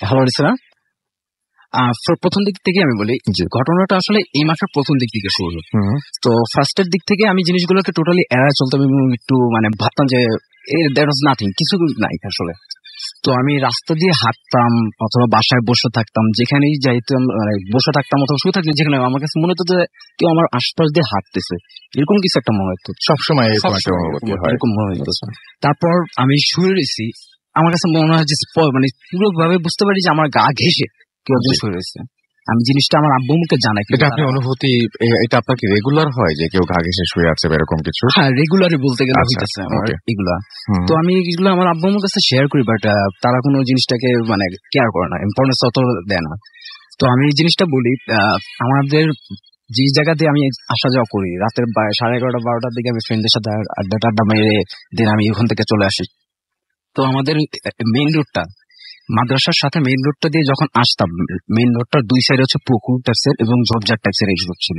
Hello listener, প্রথম দিক থেকে আমি বলি যে ঘটনাটা আসলে এই মাসের প্রথম দিক থেকে শুরু হলো। তো ফার্স্টের দিক থেকে আমি জিনিসগুলোকে টোটালি এড়ায় চলতাম এবং একটু মানে ভাবতাম যে দ্যাট ওয়াজ নাথিং, কিছু নাই আসলে। তো আমি রাস্তা দিয়ে হাঁটতাম অথবা বাসায় বসে থাকতাম, যেখানেই যাইতাম মানে বসে থাকতাম অথবা শুয়ে থাকতাম, যেখানে আমার কাছে মনে হতো যে কেউ আমার আশপাশ দিয়ে হাঁটতেছে, এরকম কিছু একটা মনে হতো সবসময় এরকম মনে হতো। তারপর আমি শুয়ে রয়েছি, আমার কাছে মনে হয় যে মানে পুরোভাবে বুঝতে পারি যে আমার গা ঘেঁষে কেউ একজন শুয়ে রয়েছে। আমি জিনিসটা আমার আব্বু মুখে জানাই। এটা আপনি অনুভূতি, এটা আপনার কি রেগুলার হয় যে কেউ ঘা ঘেঁষে শুয়ে আছে এরকম কিছু? হ্যাঁ, রেগুলারই বলতে গেলে হইতেছে আমার এগুলা। তো আমি এগুলো আমার আব্বু মুখের কাছে শেয়ার করি, বাট তারা কোনো জিনিসটাকে মানে কেয়ার করে না, ইম্পর্টেন্স অত দেয় না। তো আমি এই জিনিসটা বলি, আমাদের যে জায়গাতে আমি আসা যাওয়া করি রাতের 11:30-12টার দিকে আমি ফ্রেন্ডদের সাথে আড্ডা মেরে দিন আমি ওখান থেকে চলে আসি। তো আমাদের মেইন রোডটা মাদ্রাসার সাথে মেইন রোডটা দিয়ে যখন আসতাম, মেইন রোডটার দুই সাইড হচ্ছে পুকুর টাইপসের এবং ঝোপঝাড় টাইপসের এই রোড ছিল।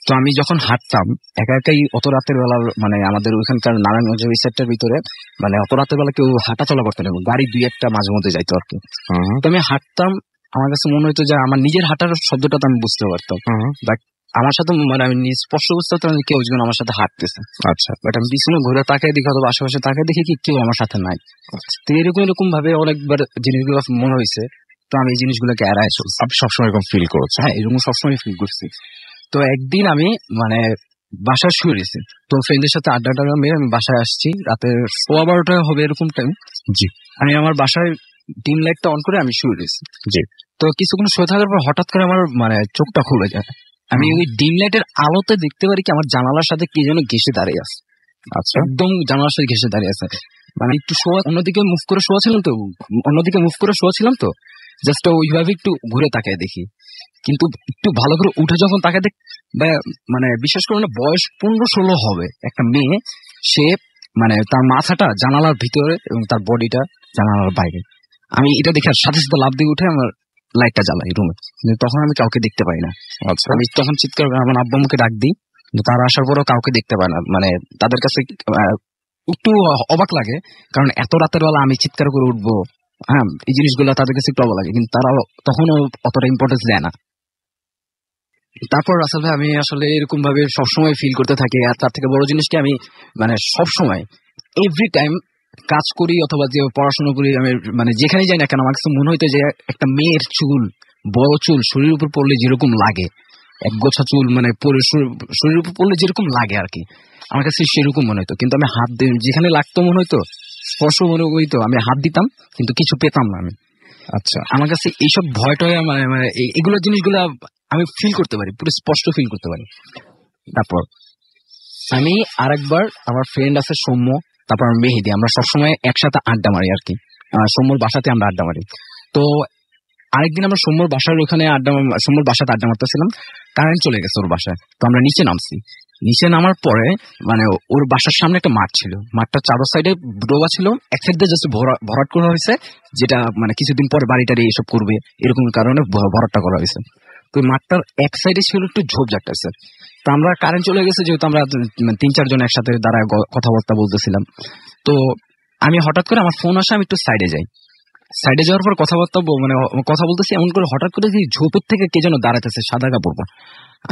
তো আমি যখন হাঁটতাম একা একাই অত রাতের বেলা, মানে আমাদের ওইখানকার নারায়ণগঞ্জ ওই সাইডটার ভিতরে মানে অত রাতের বেলা কেউ হাঁটা চলা করতে না, গাড়ি দুই একটা মাঝে মধ্যে যাইতো আর কি। তো আমি হাঁটতাম, আমার কাছে মনে হতো যে আমার নিজের হাঁটার শব্দটা তো আমি বুঝতে পারতাম, বাট আমার সাথে মানে আমি স্পষ্ট বুঝতে পারতাম কেউ একজন আমার সাথে হাঁটতেছে। আচ্ছা, বাট আমি পিছনে ঘুরে তাকাই দেখি অথবা আশেপাশে তাকাই দেখি কি কেউ আমার সাথে নাই। তো এরকম ভাবে অনেকবার জিনিসগুলো মনে হয়েছে। তো আমি এই জিনিসগুলোকে এড়াই চলছি। আপনি সবসময় এরকম ফিল করছেন? হ্যাঁ, এরকম সবসময় ফিল করছি। তো একদিন আমি মানে বাসায় শুয়ে রয়েছি, তো ফ্রেন্ডের সাথে আড্ডা মেরে আমি বাসায় আসছি, রাতের 12:15 হবে এরকম টাইম। জি, আমি আমার বাসায় ডিম লাইটটা অন করে আমি শুয়ে রয়েছি। জি, তো কিছুক্ষণ শুয়ে থাকার পর হঠাৎ করে আমার মানে চোখটা খুলে যায়। আমি ওই ডিম লাইটের আলোতে দেখতে পারি কি আমার জানালার সাথে কি যেন ঘেঁষে দাঁড়িয়ে আছে। আচ্ছা, একদম জানালার সাথে ঘেঁষে দাঁড়িয়ে আছে। মানে একটু অন্যদিকে মুভ করে শোয়া ছিলাম তো জাস্ট ওইভাবে একটু ঘুরে তাকায় দেখি, কিন্তু একটু ভালো করে উঠে যখন তাকে দেখ, মানে বিশেষ করে বয়স 15-16 হবে একটা মেয়ে, সে মানে তার মাথাটা জানালার ভিতরে এবং তার বডিটা জানালার বাইরে। আমি এটা দেখে সাথে সাথে লাফ দিয়ে উঠে আমার লাইটটা জ্বালাই রুমে, কিন্তু তখন আমি কাউকে দেখতে পাই না। আচ্ছা, আমি তখন চিৎকার করে আমার আব্বু আম্মুকে ডাক দিই, কিন্তু তারা আসার পরেও কাউকে দেখতে পায় না। মানে তাদের কাছে একটু অবাক লাগে, কারণ এত রাতের বেলা আমি চিৎকার করে উঠবো, হ্যাঁ, এই জিনিসগুলো তাদের কাছে একটু অবাক লাগে, কিন্তু তারা তখনও অতটা ইম্পর্টেন্স দেয় না। তারপর রাসেল ভাই, আমি আসলে এরকম ভাবে সবসময় ফিল করতে থাকি। আর তার থেকে বড় জিনিস কি, আমি মানে সবসময় এভরি টাইম কাজ করি অথবা যে পড়াশোনা করি, আমি মানে যেখানে যাই না কেন আমার কাছে মনে হইতো যে একটা মেয়ের চুল, বড় চুল শরীরের উপর পড়লে যেরকম লাগে, এক গোছা চুল মানে শরীরের উপর পড়লে যেরকম লাগে আর কি, আমার কাছে সেরকম মনে হইতো। কিন্তু আমি হাত দিই, যেখানে লাগতো মনে হইতো, স্পর্শ মনে হইতো, আমি হাত দিতাম কিন্তু কিছু পেতাম না আমি। আচ্ছা, আমার কাছে এইসব ভয়টয় মানে এগুলো জিনিসগুলো আমি ফিল করতে পারি, পুরো স্পষ্ট ফিল করতে পারি। তারপর আমি আরেকবার, আমার ফ্রেন্ড আছে সৌম্য, তারপর মেহেদি, আমরা সবসময় একসাথে আড্ডা মারি আর কি, সৌম্যর বাসাতে আমরা আড্ডা মারি। তো আরেকদিন আমরা সৌম্যর বাসাতে আড্ডা মারতেছিলাম, কারেন্ট চলে গেছে ওর বাসায়। তো আমরা নিচে নামছি, নিচে নামার পরে মানে ওর বাসার সামনে একটা মাঠ ছিল, মাঠটা চারো সাইডে ডোবা ছিল, এক সাইড দিয়ে জাস্ট ভরাট করা হয়েছে, যেটা মানে কিছুদিন পরে বাড়িটারি এসব করবে এরকম কারণে ভরাটটা করা হয়েছে। তো মাঠটার এক সাইডে ছিল একটু ঝোপঝাড় টাইপের। তো আমরা কারেন্ট চলে গেছে যেহেতু আমরা 3-4 জন একসাথে দাঁড়ায় কথাবার্তা বলতেছিলাম। তো আমি হঠাৎ করে আমার ফোন আসে, আমি একটু সাইডে যাই, সাইডে যাওয়ার পর কথা বলতেছি, এমন করে হঠাৎ করে ঝোপের থেকে কে যেন দাঁড়াতেছে সাদা কাপড়।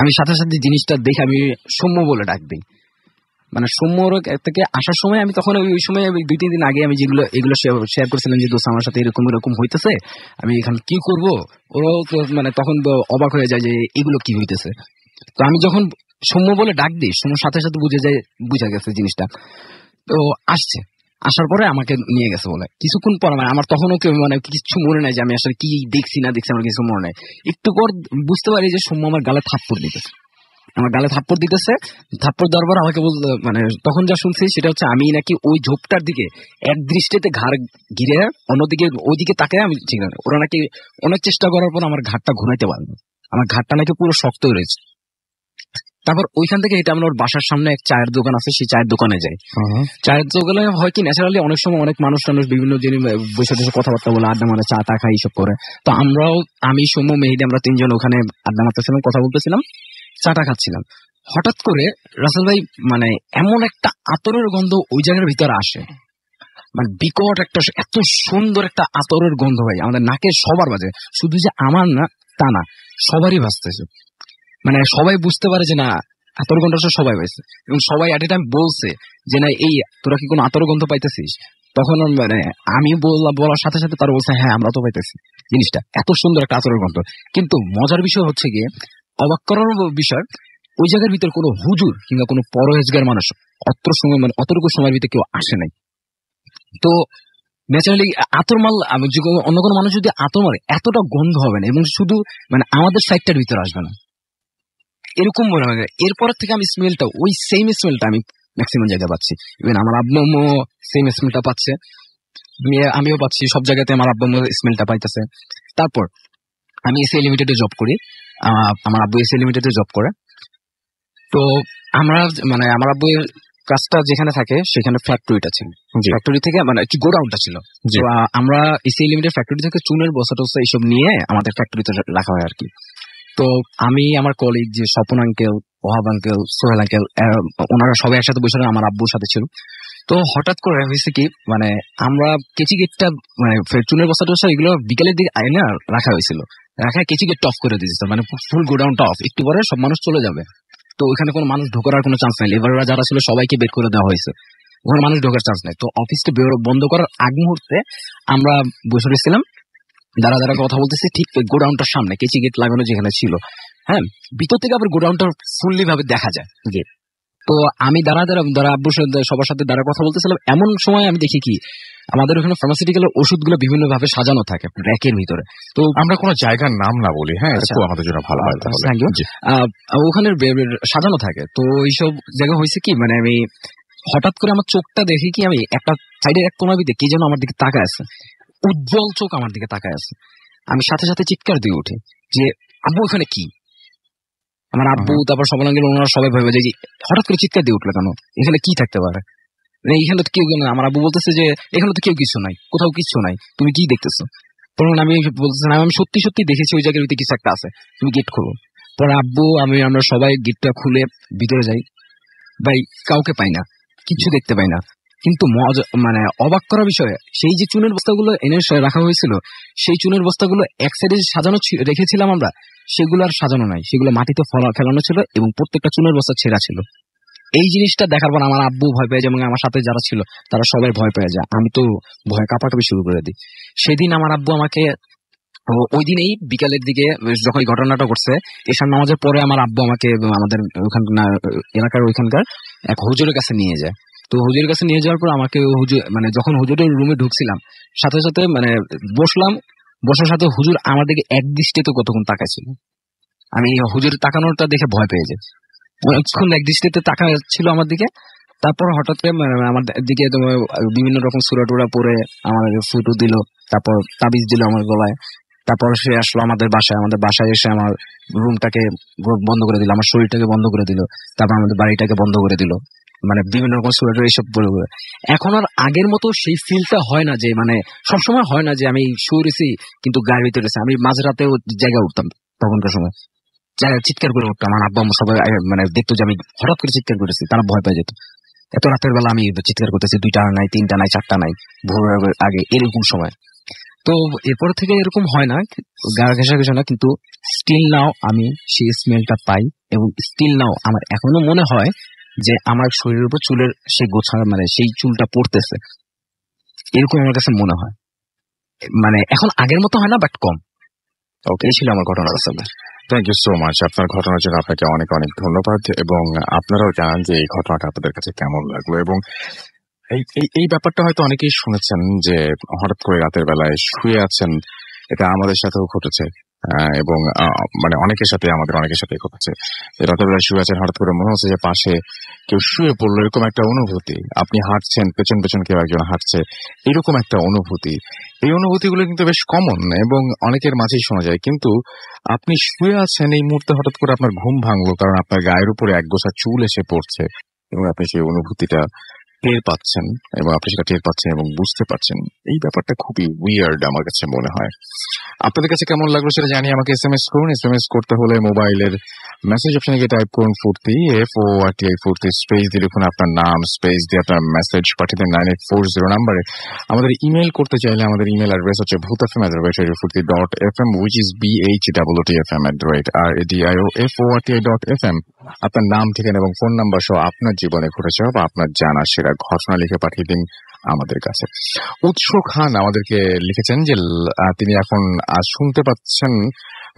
আমি সাথে সাথে জিনিসটা দেখে আমি সৌম্য বলে ডাক দিই। মানে সৌম্যর থেকে আসার সময় আমি তখন ওই সময় 2-3 দিন আগে আমি এগুলো শেয়ার করছিলাম যে দোস্ত আমার সাথে এরকম হইতেছে, আমি এখানে কি করব। ওরাও মানে তখন অবাক হয়ে যায় যে এগুলো কি হইতেছে। তো আমি যখন সৌম্য বলে ডাক দিই, সৌম্যর সাথে সাথে বুঝা গেছে জিনিসটা। তো আসার পরে আমাকে নিয়ে গেছে বলে কিছুক্ষণ পর, মানে আমার তখনও মানে কিছু মনে নাই যে আমি আসলে কি দেখছি না দেখছি, আমার কিছু মনে নাই। একটু পর বুঝতে পারি যে সৌম্য আমার গালে থাপ্পড় দিতেছে, থাপ্পড় দেওয়ার পর আমাকে বলতে, মানে তখন যা শুনছি সেটা হচ্ছে আমি নাকি ওই ঝোপটার দিকে এক দৃষ্টিতে ঘাড় ঘিরে অন্যদিকে ওইদিকে তাকায় আমি ঠিক না, ওরা নাকি অনেক চেষ্টা করার পর আমার ঘাটটা ঘুমাইতে পারবে, আমার ঘাটটা নাকি পুরো শক্ত রয়েছে। তারপর ওইখান থেকে এটা আমরা ওর বাসার সামনে এক চায়ের দোকান আছে, সেই চায়ের দোকানে যাই। চায়ের দোকানে হয় কি ন্যাচারালি অনেক সময় অনেক মানুষ বিভিন্ন জিনিস বসে কথাবার্তা বলে, আড্ডা মারে, চা টা খাই, এইসব করে। তো আমি সৌম্য মেহেদি আমরা 3 জন ওখানে আড্ডা মারতেছিলাম, কথা বলতেছিলাম, চাটা খাচ্ছিলাম। হঠাৎ করে রাসেল ভাই মানে এমন একটা আতরের গন্ধ ওই জায়গার ভিতরে আসে, মানে বিকট একটা এত সুন্দর একটা আতরের গন্ধ ভাই আমাদের নাকে সবার বাজে, শুধু যে আমার না তা না, সবারই ভাসতেছে। মানে সবাই বুঝতে পারে যে না আতর গন্ধটা সবাই পাইছে, এবং সবাই এট এ টাইম বলছে যে না এই তোরা কি কোনো আতর গন্ধ পাইতেছিস? তখন মানে আমি বলার সাথে সাথে তারা বলছে হ্যাঁ আমরা তো পাইতেছি জিনিসটা, এত সুন্দর একটা আতরের গন্ধ। কিন্তু মজার বিষয় হচ্ছে গিয়ে, অবাক করার বিষয়, ওই জায়গার ভিতর কোনো হুজুর কিংবা কোনো পরহেজগার মানুষ অত সময় মানে অতটুকু সময়ের ভিতরে কেউ আসে নাই। তো ন্যাচারালি আতর মাল অন্য কোনো মানুষ যদি আতর মারে এতটা গন্ধ হবে না, এবং শুধু মানে আমাদের সাইডটার ভিতরে আসবে না, এরকম মনে হয়। এরপর থেকে আমি স্মেলটা, ওই সেম স্মেলটা আমি ম্যাক্সিমাম জায়গায় পাচ্ছি। ইভেন আমার আব্বু সেম স্মেলটা পাচ্ছে, আমিও পাচ্ছি, সব জায়গাতে আমার আব্বু স্মেলটা পাইতেছে। তারপর আমি এসি লিমিটেডে জব করি, আমার আব্বু এসি লিমিটেডে জব করে। তো আমরা মানে আমার আব্বুর কাজটা যেখানে থাকে সেখানে ফ্যাক্টরিটা ছিল, ফ্যাক্টরি থেকে মানে গোডাউনটা ছিল। তো আমরা এসি লিমিটেড ফ্যাক্টরি থেকে চুনের বস্তা টস্তা এইসব নিয়ে আমাদের ফ্যাক্টরিতে রাখা হয় আর কি। তো আমি আমার কলিগ যে Swapan uncle, Wahab uncle, Sohel uncle, ওনারা সবাই একসাথে বসে আমার আব্বুর সাথে ছিল। তো হঠাৎ করে হয়েছে কি, মানে আমরা কেচি গেটটা মানে চুনের বস্তা টস্তা এগুলো বিকেলের দিকে আইনা রাখা হয়েছিল, রাখা কেচি গেটটা অফ করে দিয়েছে, মানে ফুল গোডাউনটা অফ, একটু পরে সব মানুষ চলে যাবে। তো ওইখানে কোনো মানুষ ঢোকার আর কোনো চান্স নাই, লেবাররা যারা ছিল সবাইকে বের করে দেওয়া হয়েছে, ওখানে মানুষ ঢোকার চান্স নাই। তো অফিসটা বন্ধ করার আগ মুহূর্তে আমরা বসে রয়েছিলাম, দাঁড়া দাঁড়া কথা বলতেছি, ঠিক গোডাউনটার সামনে কেচি গেট লাগানো যেখানে ছিল, হ্যাঁ, ভিতর থেকে আবার গোডাউনটা ফুললি ভাবে দেখা যায় গেট। তো আমি দাঁড়া আব্বুর সাথে সবার সাথে দাঁড়া কথা বলতেছিলাম, এমন সময় আমি দেখি কি আমাদের ওখানে ফার্মাসিউটিক্যাল ওষুধগুলো বিভিন্ন ভাবে সাজানো থাকে র্যাকের ভিতরে। তো আমরা কোনো জায়গার নাম না বলি, হ্যাঁ, একটু আমাদের জন্য ভালো হয়। ওখানে সাজানো থাকে। তো এইসব জায়গা হয়েছে কি, মানে আমি হঠাৎ করে আমার চোখটা দেখি কি, আমি একটা সাইডের এক কোনার ভিতরে কি যেন আমার দিকে তাকায় আছে, উজ্জ্বল চোখ আমার দিকে তাকায় আছে। আমি সাথে সাথে চিৎকার দিয়ে উঠি যে আব্বু এখানে কি? আমার আব্বু তারপর সবাই গেল, ওনারা সবাই ভেবে যে হঠাৎ করে চিৎকার দিয়ে উঠলো কেন, এখানে কি থাকতে পারে, এখানে তো কেউ না। আমার আব্বু বলতেছে যে এখানে তো কেউ কিছু নাই, কোথাও কিছু নাই, তুমি কি দেখতেছো? তখন আমি বলতেছিলাম আমি সত্যি সত্যি দেখেছি ওই জায়গার ভিতরে কিছু একটা আছে, তুমি গেট খোলো। পরে আব্বু আমরা সবাই গেটটা খুলে ভিতরে যাই, ভাই কাউকে পাই না, কিছু দেখতে পাই না। কিন্তু মানে অবাক করার বিষয়, সেই যে চুনের বস্তাগুলো এনে রাখা হয়েছিল, সেই চুনের বস্তাগুলো এক সাইডে সাজানো রেখেছিলাম আমরা, সেগুলো আর সাজানো নাই, সেগুলো মাটিতে ফেলানো ছিল এবং প্রত্যেকটা চুনের বস্তা ছেঁড়া ছিল। এই জিনিসটা দেখার পর আমার আব্বু ভয় পেয়ে যায় এবং আমার সাথে যারা ছিল তারা সবাই ভয় পেয়ে যায়, আমি তো ভয় কাঁপাকাঁপি শুরু করে দিই। সেদিন আমার আব্বু আমাকে ওই দিনেই বিকালের দিকে যখন ঘটনাটা ঘটছে, এশার নামাজের পরে আমার আব্বু আমাকে আমাদের এলাকার ওইখানকার এক হুজুরের কাছে নিয়ে যায়। তো হুজুরের কাছে নিয়ে যাওয়ার পর আমাকে হুজুর মানে যখন হুজুরের রুমে ঢুকছিলাম, সাথে সাথে মানে বসলাম, বসার সাথে হুজুর আমার দিকে এক দৃষ্টিতে কতক্ষণ তাকাইছিল। আমি হুজুরের তাকানোটা দেখে ভয় পেয়ে যাই, অনেকক্ষণ এক দৃষ্টিতে তাকাচ্ছিল আমার দিকে। তারপর হঠাৎ করে আমার দিকে বিভিন্ন রকম সূরা টুরা পরে আমার ফুটু দিল, তারপর তাবিজ দিল আমার গলায়। তারপর সে আসলো আমাদের বাসায় এসে আমার রুমটাকে বন্ধ করে দিল, আমার শরীরটাকে বন্ধ করে দিল, তারপর আমাদের বাড়িটাকে বন্ধ করে দিল, মানে বিভিন্ন রকম সূরা টুরা এইসব বলে। এখন আর আগের মতো সেই ফিলটা হয় না, যে মানে সবসময় হয় না যে আমি শুয়েছি কিন্তু গায়ের ভিতরে রয়েছে। আমি মাঝরাতেও জায়গায় উঠতাম, তখনকার সময় চিৎকার করে উঠতাম, আমার আব্বা সবাই মানে দেখতো যে আমি হঠাৎ করে চিৎকার করেছি, তারা ভয় পেয়ে যেত। এত রাতের বেলা আমি চিৎকার করতেছি, 2টা নাই, 3টা নাই, 4টা নাই, ভোরের আগে এরকম সময়। তো এরপর থেকে এরকম হয় না, গা ঘেঁষা কিছু না, কিন্তু স্টিল নাও আমি সেই স্মেলটা পাই, এবং স্টিল নাও আমার এখনো মনে হয় যে আমার শরীরের উপর চুলের সেই গোছা মানে সেই চুলটা পড়তেছে, এরকম আমার কাছে মনে হয়। মানে এখন আগের মতো হয় না, বাট কম। ওকে, ছিল আমার ঘটনা। Thank you so much. আপনার ঘটনার জন্য আপনাকে অনেক অনেক ধন্যবাদ, এবং আপনারাও জানান যে এই ঘটনাটা আপনাদের কাছে কেমন লাগলো। এবং এই ব্যাপারটা হয়তো অনেকেই শুনেছেন যে হঠাৎ করে রাতের বেলায় শুয়ে আছেন, এটা আমাদের সাথেও ঘটেছে, এবং মানে অনেকের সাথে ঘটেছে। রাতের বেলায় শুয়ে আছেন, হঠাৎ করে মনে হচ্ছে যে পাশে কেউ শুয়ে পড়লো, এরকম একটা অনুভূতি। আপনি হাঁটছেন, পেছন পেছন কেউ একজন হাঁটছে, এরকম একটা অনুভূতি। এই অনুভূতিগুলো কিন্তু বেশ কমন এবং অনেকের মাঝেই শোনা যায়। কিন্তু আপনি শুয়ে আছেন, এই মুহূর্তে হঠাৎ করে আপনার ঘুম ভাঙলো, কারণ আপনার গায়ের উপরে এক গোছা চুল এসে পড়ছে এবং আপনি সেই অনুভূতিটা টের পাচ্ছেন এবং আপনি সেটা টের পাচ্ছেন এবং বুঝতে পারছেন, এই ব্যাপারটা খুবই উইয়ার্ড আমার কাছে মনে হয়। আপনাদের কাছে কেমন লাগলো সেটা জানিয়ে আমাকে SMS করুন। SMS করতে হলে মোবাইলের মেসেজ অপশনে গিয়ে টাইপ করুন ফুর্তি, FORTI ফুর্তি, স্পেস দিয়ে লিখুন আপনার নাম, স্পেস দিয়ে আপনার মেসেজ পাঠিয়ে দেন 9840 নাম্বারে। আমাদের ইমেল করতে চাইলে আমাদের ইমেল অ্যাড্রেস হচ্ছে bhootfm@radiofurti.fm, which is BHOOTFM@radioforti.fm। আপনার নাম, ঠিকানা এবং ফোন নাম্বার সহ আপনার জীবনে ঘটে যাওয়া বা আপনার জানা সেরা ঘটনা লিখে পাঠিয়ে দিন আমাদের কাছে। উৎস খান আমাদেরকে লিখেছেন যে তিনি এখন শুনতে পাচ্ছেন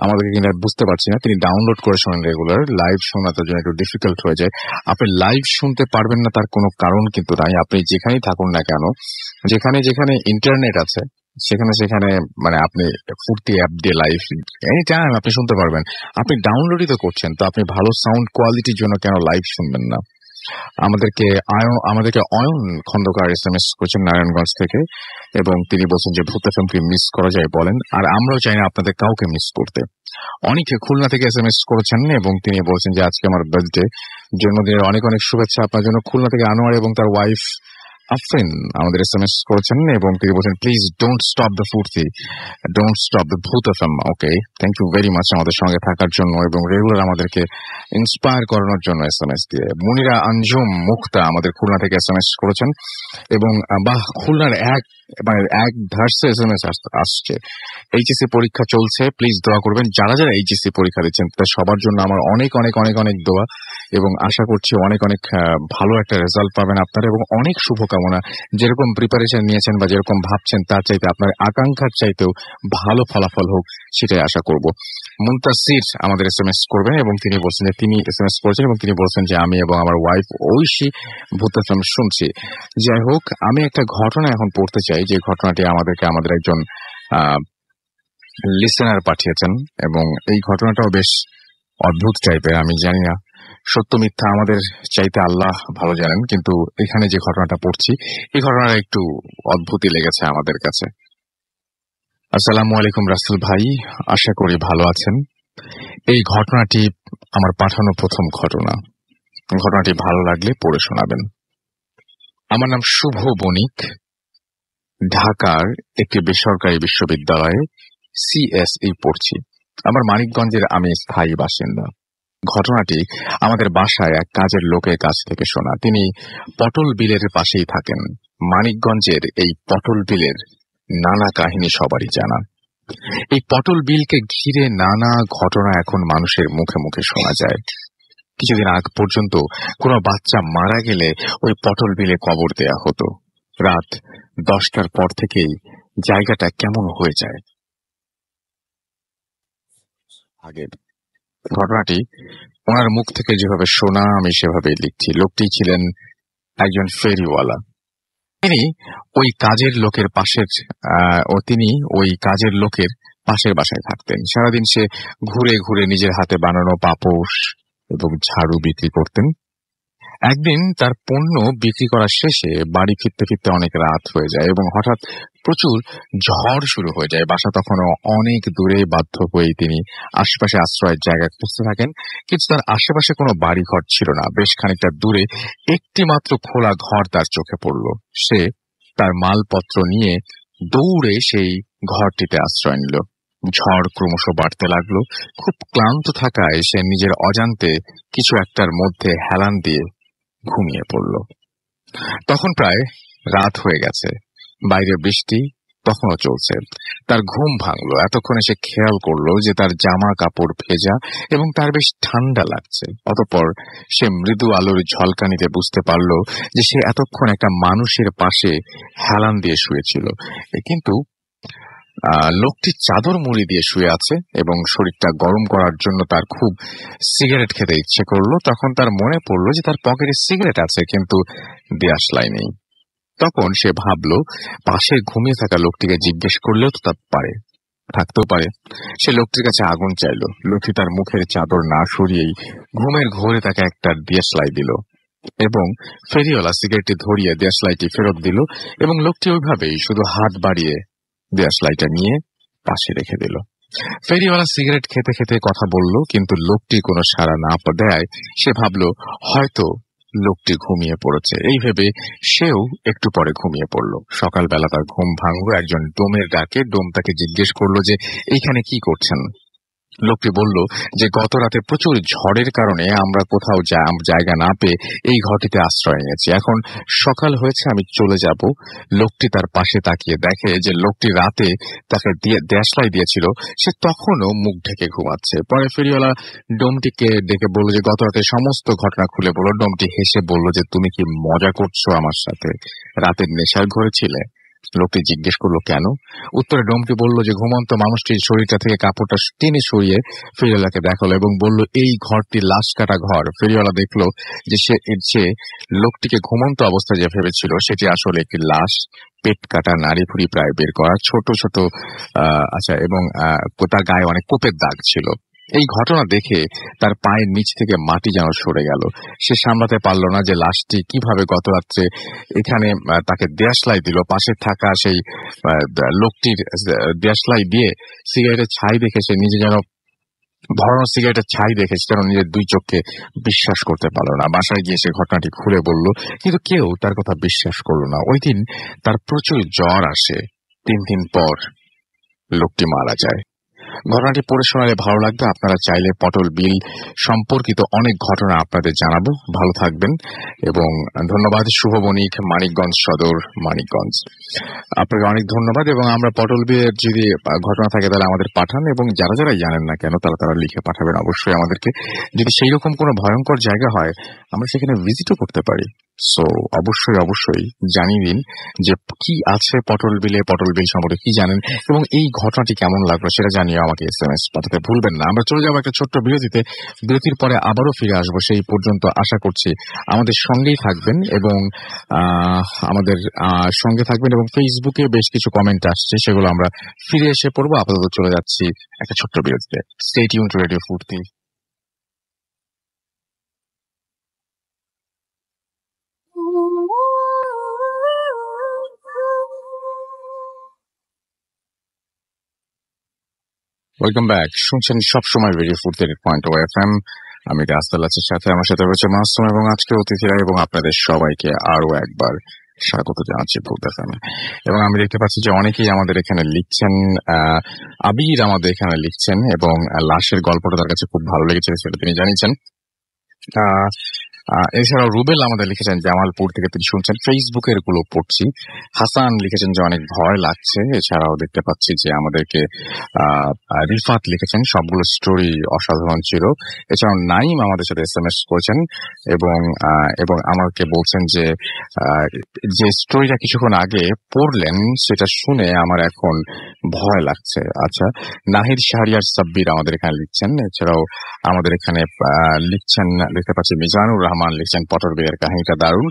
আমাদেরকে, কিনা বুঝতে পারছি না। তিনি ডাউনলোড করে শোনেন রেগুলার, লাইভ শোনা তার জন্য একটু ডিফিকাল্ট হয়ে যায়। আপনি লাইভ শুনতে পারবেন না তার কোনো কারণ কিন্তু নাই। আপনি যেখানেই থাকুন না কেন, যেখানে যেখানে ইন্টারনেট আছে সেখানে সেখানে মানে আপনি ফুর্তি অ্যাপ দিয়ে লাইভ এনি টাইম আপনি শুনতে পারবেন। আপনি ডাউনলোডই তো করছেন, তো আপনি ভালো সাউন্ড কোয়ালিটির জন্য কেন লাইভ শুনবেন না? আমাদেরকে অয়ন খন্দকার SMS করছেন নারায়ণগঞ্জ থেকে, এবং তিনি বলছেন যে ভূত FM কি মিস করা যায় বলেন। আর আমরাও চাই না আপনাদের কাউকে মিস করতে। অনেকে খুলনা থেকে SMS করেছেন এবং তিনি বলছেন যে আজকে আমার বার্থডে, জন্মদিনের অনেক অনেক শুভেচ্ছা আপনার জন্য। খুলনা থেকে আনোয়ার এবং তার ওয়াইফ আফরিন আমাদের SMS করেছেন এবং তিনি বলছেন প্লিজ ডোন্ট স্টপ দ্য ফুর্তি, ডোন্ট স্টপ দ্য ভূত FM। Okay, thank you very much আমাদের সঙ্গে থাকার জন্য এবং রেগুলার আমাদেরকে ইন্সপায়ার করানোর জন্য SMS দিয়ে। মুনিরা আঞ্জুম মুক্তা আমাদের খুলনা থেকে SMS করেছেন এবং বাহ, খুলনার এক ধার্সে SMS আসছে। HSC পরীক্ষা চলছে, প্লিজ দোয়া করবেন। যারা যারা HSC পরীক্ষা দিচ্ছেন তাদের সবার জন্য আমার অনেক অনেক অনেক অনেক দোয়া, এবং আশা করছি অনেক অনেক ভালো একটা রেজাল্ট পাবেন আপনারা, এবং অনেক শুভকামনা। যেরকম প্রিপারেশন নিয়েছেন বা যেরকম ভাবছেন তার চাইতে আপনার আকাঙ্ক্ষার চাইতেও ভালো ফলাফল হোক, সেটাই আশা করব। মুনতাসির আমাদের SMS করবেন এবং তিনি বলছেন যে তিনি SMS করেছেন এবং তিনি বলছেন যে আমি এবং আমার ওয়াইফ ঐশী ভূত FM শুনছি। যাই হোক, আমি একটা ঘটনা এখন পড়তে চাই, যে ঘটনাটি আমাদের একজন লিসেনার পাঠিয়েছেন, এবং এই ঘটনাটাও বেশ অদ্ভুত টাইপের। আমি জানি না সত্য মিথ্যা, আমাদের চাইতে আল্লাহ ভালো জানেন, কিন্তু এখানে যে ঘটনাটা পড়ছি এই ঘটনাটা একটু অদ্ভুতই লেগেছে আমাদের কাছে। আসসালামু আলাইকুম রাসেল ভাই, আশা করি ভালো আছেন। এই ঘটনাটি আমার পাঠানো প্রথম ঘটনা। ঘটনাটি ভালো লাগলে পড়ে শোনাবেন। আমার নাম শুভ বণিক, ঢাকার একটি বেসরকারি বিশ্ববিদ্যালয়ে CSE পড়ছি। আমার মানিকগঞ্জের আমি স্থায়ী বাসিন্দা। ঘটনাটি আমাদের বাসায় এক কাজের লোকের কাছ থেকে শোনা। তিনি পটল বিলের পাশেই থাকেন। মানিকগঞ্জের এই পটল বিলের নানা কাহিনী সবারই জানা। এই পটল বিলকে ঘিরে নানা ঘটনা এখন মানুষের মুখে মুখে শোনা যায়। কিছুদিন আগ পর্যন্ত কোনো বাচ্চা মারা গেলে ওই পটল বিলে কবর দেয়া হতো। রাত 10টার পর থেকেই জায়গাটা কেমন হয়ে যায়। আগের ঘটনাটি ওনার মুখ থেকে যেভাবে শোনা আমি সেভাবেই লিখছি। লোকটি ছিলেন একজন ফেরিওয়ালা। তিনি ওই কাজের লোকের পাশের বাসায় থাকতেন। সারাদিন সে ঘুরে ঘুরে নিজের হাতে বানানো পাপোশ এবং ঝাড়ু বিক্রি করতেন। একদিন তার পণ্য বিক্রি করার শেষে বাড়ি ফিরতে ফিরতে অনেক রাত হয়ে যায় এবং হঠাৎ প্রচুর ঝড় শুরু হয়ে যায়। বাসা তখনও অনেক দূরে। বাধ্য হয়েই তিনি আশেপাশে আশ্রয়ের জায়গা খুঁজতে থাকেন, কিন্তু তার আশেপাশে কোনো বাড়ি ঘর ছিল না। বেশ খানিকটা দূরে একটি মাত্র খোলা ঘর তার চোখে পড়ল। সে তার মালপত্র নিয়ে দৌড়ে সেই ঘরটিতে আশ্রয় নিল। ঝড় ক্রমশ বাড়তে লাগলো। খুব ক্লান্ত থাকায় সে নিজের অজান্তে কিছু একটার মধ্যে হেলান দিয়ে ঘুমিয়ে পড়ল। তখন প্রায় রাত হয়ে গেছে, বাইরে বৃষ্টি তখনও চলছে। তার ঘুম ভাঙলো। এতক্ষণে সে খেয়াল করলো যে তার জামা কাপড় ভেজা এবং তার বেশ ঠান্ডা লাগছে। অতঃপর সে মৃদু আলোর ঝলকানিতে বুঝতে পারল যে সে এতক্ষণ একটা মানুষের পাশে হেলান দিয়ে শুয়েছিল, কিন্তু লোকটি চাদর মুড়ি দিয়ে শুয়ে আছে এবং শরীরটা গরম করার জন্য তার খুব সিগারেট খেতে ইচ্ছে করলো। তখন তার মনে পড়লো যে তার পকেটে সিগারেট আছে, কিন্তু দেশলাই নেই। তখন সে ভাবলো পাশে ঘুমিয়ে থাকা লোকটিকে জিজ্ঞেস করলেও তো থাকতেও পারে। সে লোকটির কাছে আগুন চাইল। লোকটি তার মুখের চাদর না সরিয়েই ঘুমের ঘোরে তাকে একটা দেশলাই দিল এবং ফেরিওয়ালা সিগারেটটি ধরিয়ে দেশলাইটি ফেরত দিল এবং লোকটি ওইভাবেই শুধু হাত বাড়িয়ে দেশলাইটা নিয়ে পাশে রেখে দিল। ফেরিওয়ালা সিগারেট খেতে খেতে কথা বলল, কিন্তু লোকটি কোনো সাড়া না দেয় সে ভাবল হয়তো লোকটি ঘুমিয়ে পড়েছে। এই ভেবে সেও একটু পরে ঘুমিয়ে পড়ল। সকালবেলা তার ঘুম ভাঙলো একজন ডোমের ডাকে। ডোম তাকে জিজ্ঞেস করলো যে এইখানে কি করছেন। লোকটি বলল যে গত রাতে প্রচুর ঝড়ের কারণে আমরা কোথাও জায়গা না পেয়ে এই ঘরটিতে আশ্রয় নিয়েছি। এখন সকাল হয়েছে, আমি চলে যাব। লোকটি তার পাশে তাকিয়ে দেখে যে লোকটি রাতে তাকে দেশলাই দিয়েছিল সে তখনও মুখ ঢেকে ঘুমাচ্ছে। পরে ফেরিওয়ালা ডোমটিকে ডেকে বলল যে গত রাতে সমস্ত ঘটনা খুলে বলল। ডোমটি হেসে বলল যে তুমি কি মজা করছো আমার সাথে? রাতের নেশার ঘরে ছিলে? লোকটি জিজ্ঞেস করলো কেন? উত্তরে ডোমটি বলল যে ঘুমন্ত মানুষটির শরীরটা থেকে কাপড়টা টেনে সরিয়ে ফেরিওয়ালাকে দেখালো এবং বলল এই ঘরটি লাশ কাটা ঘর। ফেরিওয়ালা দেখলো যে সে লোকটিকে ঘুমন্ত অবস্থায় যে ভেবেছিল সেটি আসলে একটি লাশ, পেট কাটা, নাড়ি ভুড়ি প্রায় বের করা, ছোট ছোট এবং তার গায়ে অনেক কোপের দাগ ছিল। এই ঘটনা দেখে তার পায়ের নিচ থেকে মাটি যেন সরে গেল। সে সামলাতে পারল না যে লাশটি কিভাবে গত রাত্রে এখানে তাকে দেশলাই দিল। পাশে থাকা সেই লোকটির দেশলাই দিয়ে সিগারেটের ছাই দেখে সে নিজে যেন ভরানো সিগারেটের ছাই দেখে যেন নিজের দুই চোখকে বিশ্বাস করতে পারল না। বাসায় গিয়ে সে ঘটনাটি খুলে বলল, কিন্তু কেউ তার কথা বিশ্বাস করল না। ওই দিন তার প্রচুর জ্বর আসে। 3 দিন পর লোকটি মারা যায়। ঘটনাটি পড়ে শোনালে ভালো লাগবে। আপনারা চাইলে পটল বিল সম্পর্কিত অনেক ঘটনা আপনাদের জানাবো। ভালো থাকবেন এবং ধন্যবাদ। শুভ বণিক, মানিকগঞ্জ সদর, মানিকগঞ্জ। আপনাকে অনেক ধন্যবাদ। এবং আমরা পটল বিলের যদি ঘটনা থাকে তাহলে আমাদের পাঠান, এবং যারা যারা জানেন না কেন তারা লিখে পাঠাবেন অবশ্যই আমাদেরকে। যদি সেই রকম কোনো ভয়ঙ্কর জায়গা হয় আমরা সেখানে ভিজিটও করতে পারি। সো অবশ্যই জানিয়ে দিন যে কি আছে পটল বিল সম্পর্কে কি জানেন এবং এই ঘটনাটি কেমন লাগলো সেটা জানিয়ে আমাকে SMS পাঠাতে ভুলবেন না। আমরা চলে যাবো একটা ছোট্ট বিরতিতে। বিরতির পরে আবারও ফিরে আসবো। সেই পর্যন্ত আশা করছি আমাদের সঙ্গেই থাকবেন এবং ফেসবুকে বেশ কিছু কমেন্ট আসছে, সেগুলো আমরা ফিরে এসে পড়বো। আপাতত চলে যাচ্ছি একটা ছোট্ট বিরতিতে। স্টে টিউন টু রেডিও ফুর্তি। Welcome back. শুনছেন সবসময় রেডিও ফুর্তি FM। আমি রাস্তাল আছি, সাথে আমার সাথে রয়েছে মাসুম এবং আজকে অতিথিরা, এবং আপনাদের সবাইকে আরো একবার স্বাগত জানাচ্ছি ফুর্তি FM। এবং আমি দেখতে পাচ্ছি যে অনেকেই আমাদের এখানে লিখছেন। আবির আমাদের এখানে লিখছেন এবং লাশের গল্পটা তার কাছে খুব ভালো লেগেছে, সেটা তিনি জানিয়েছেন। এছাড়াও রুবেল আমাদের লিখেছেন জামালপুর থেকে, তিনি শুনছেন। ফেসবুকের গুলো পড়ছি। হাসান লিখেছেন যে অনেক ভয় লাগছে। এছাড়াও দেখতে পাচ্ছি যে আমাদেরকে রিফাত লিখেছেন সবগুলো স্টোরি অসাধারণ ছিল। এছাড়াও নাইম আমাদের সাথে SMS করেছেন এবং আমাকে বলছেন যে স্টোরিটা কিছুক্ষণ আগে পড়লেন সেটা শুনে আমার এখন ভয় লাগছে। আচ্ছা, নাহিদ শাহরিয়ার সাব্বির আমাদের এখানে লিখছেন। এছাড়াও আমাদের এখানে লিখছেন, দেখতে পাচ্ছি মিজানুর রহমান লিখছেন পটল বিলের কাহিনীটা দারুণ।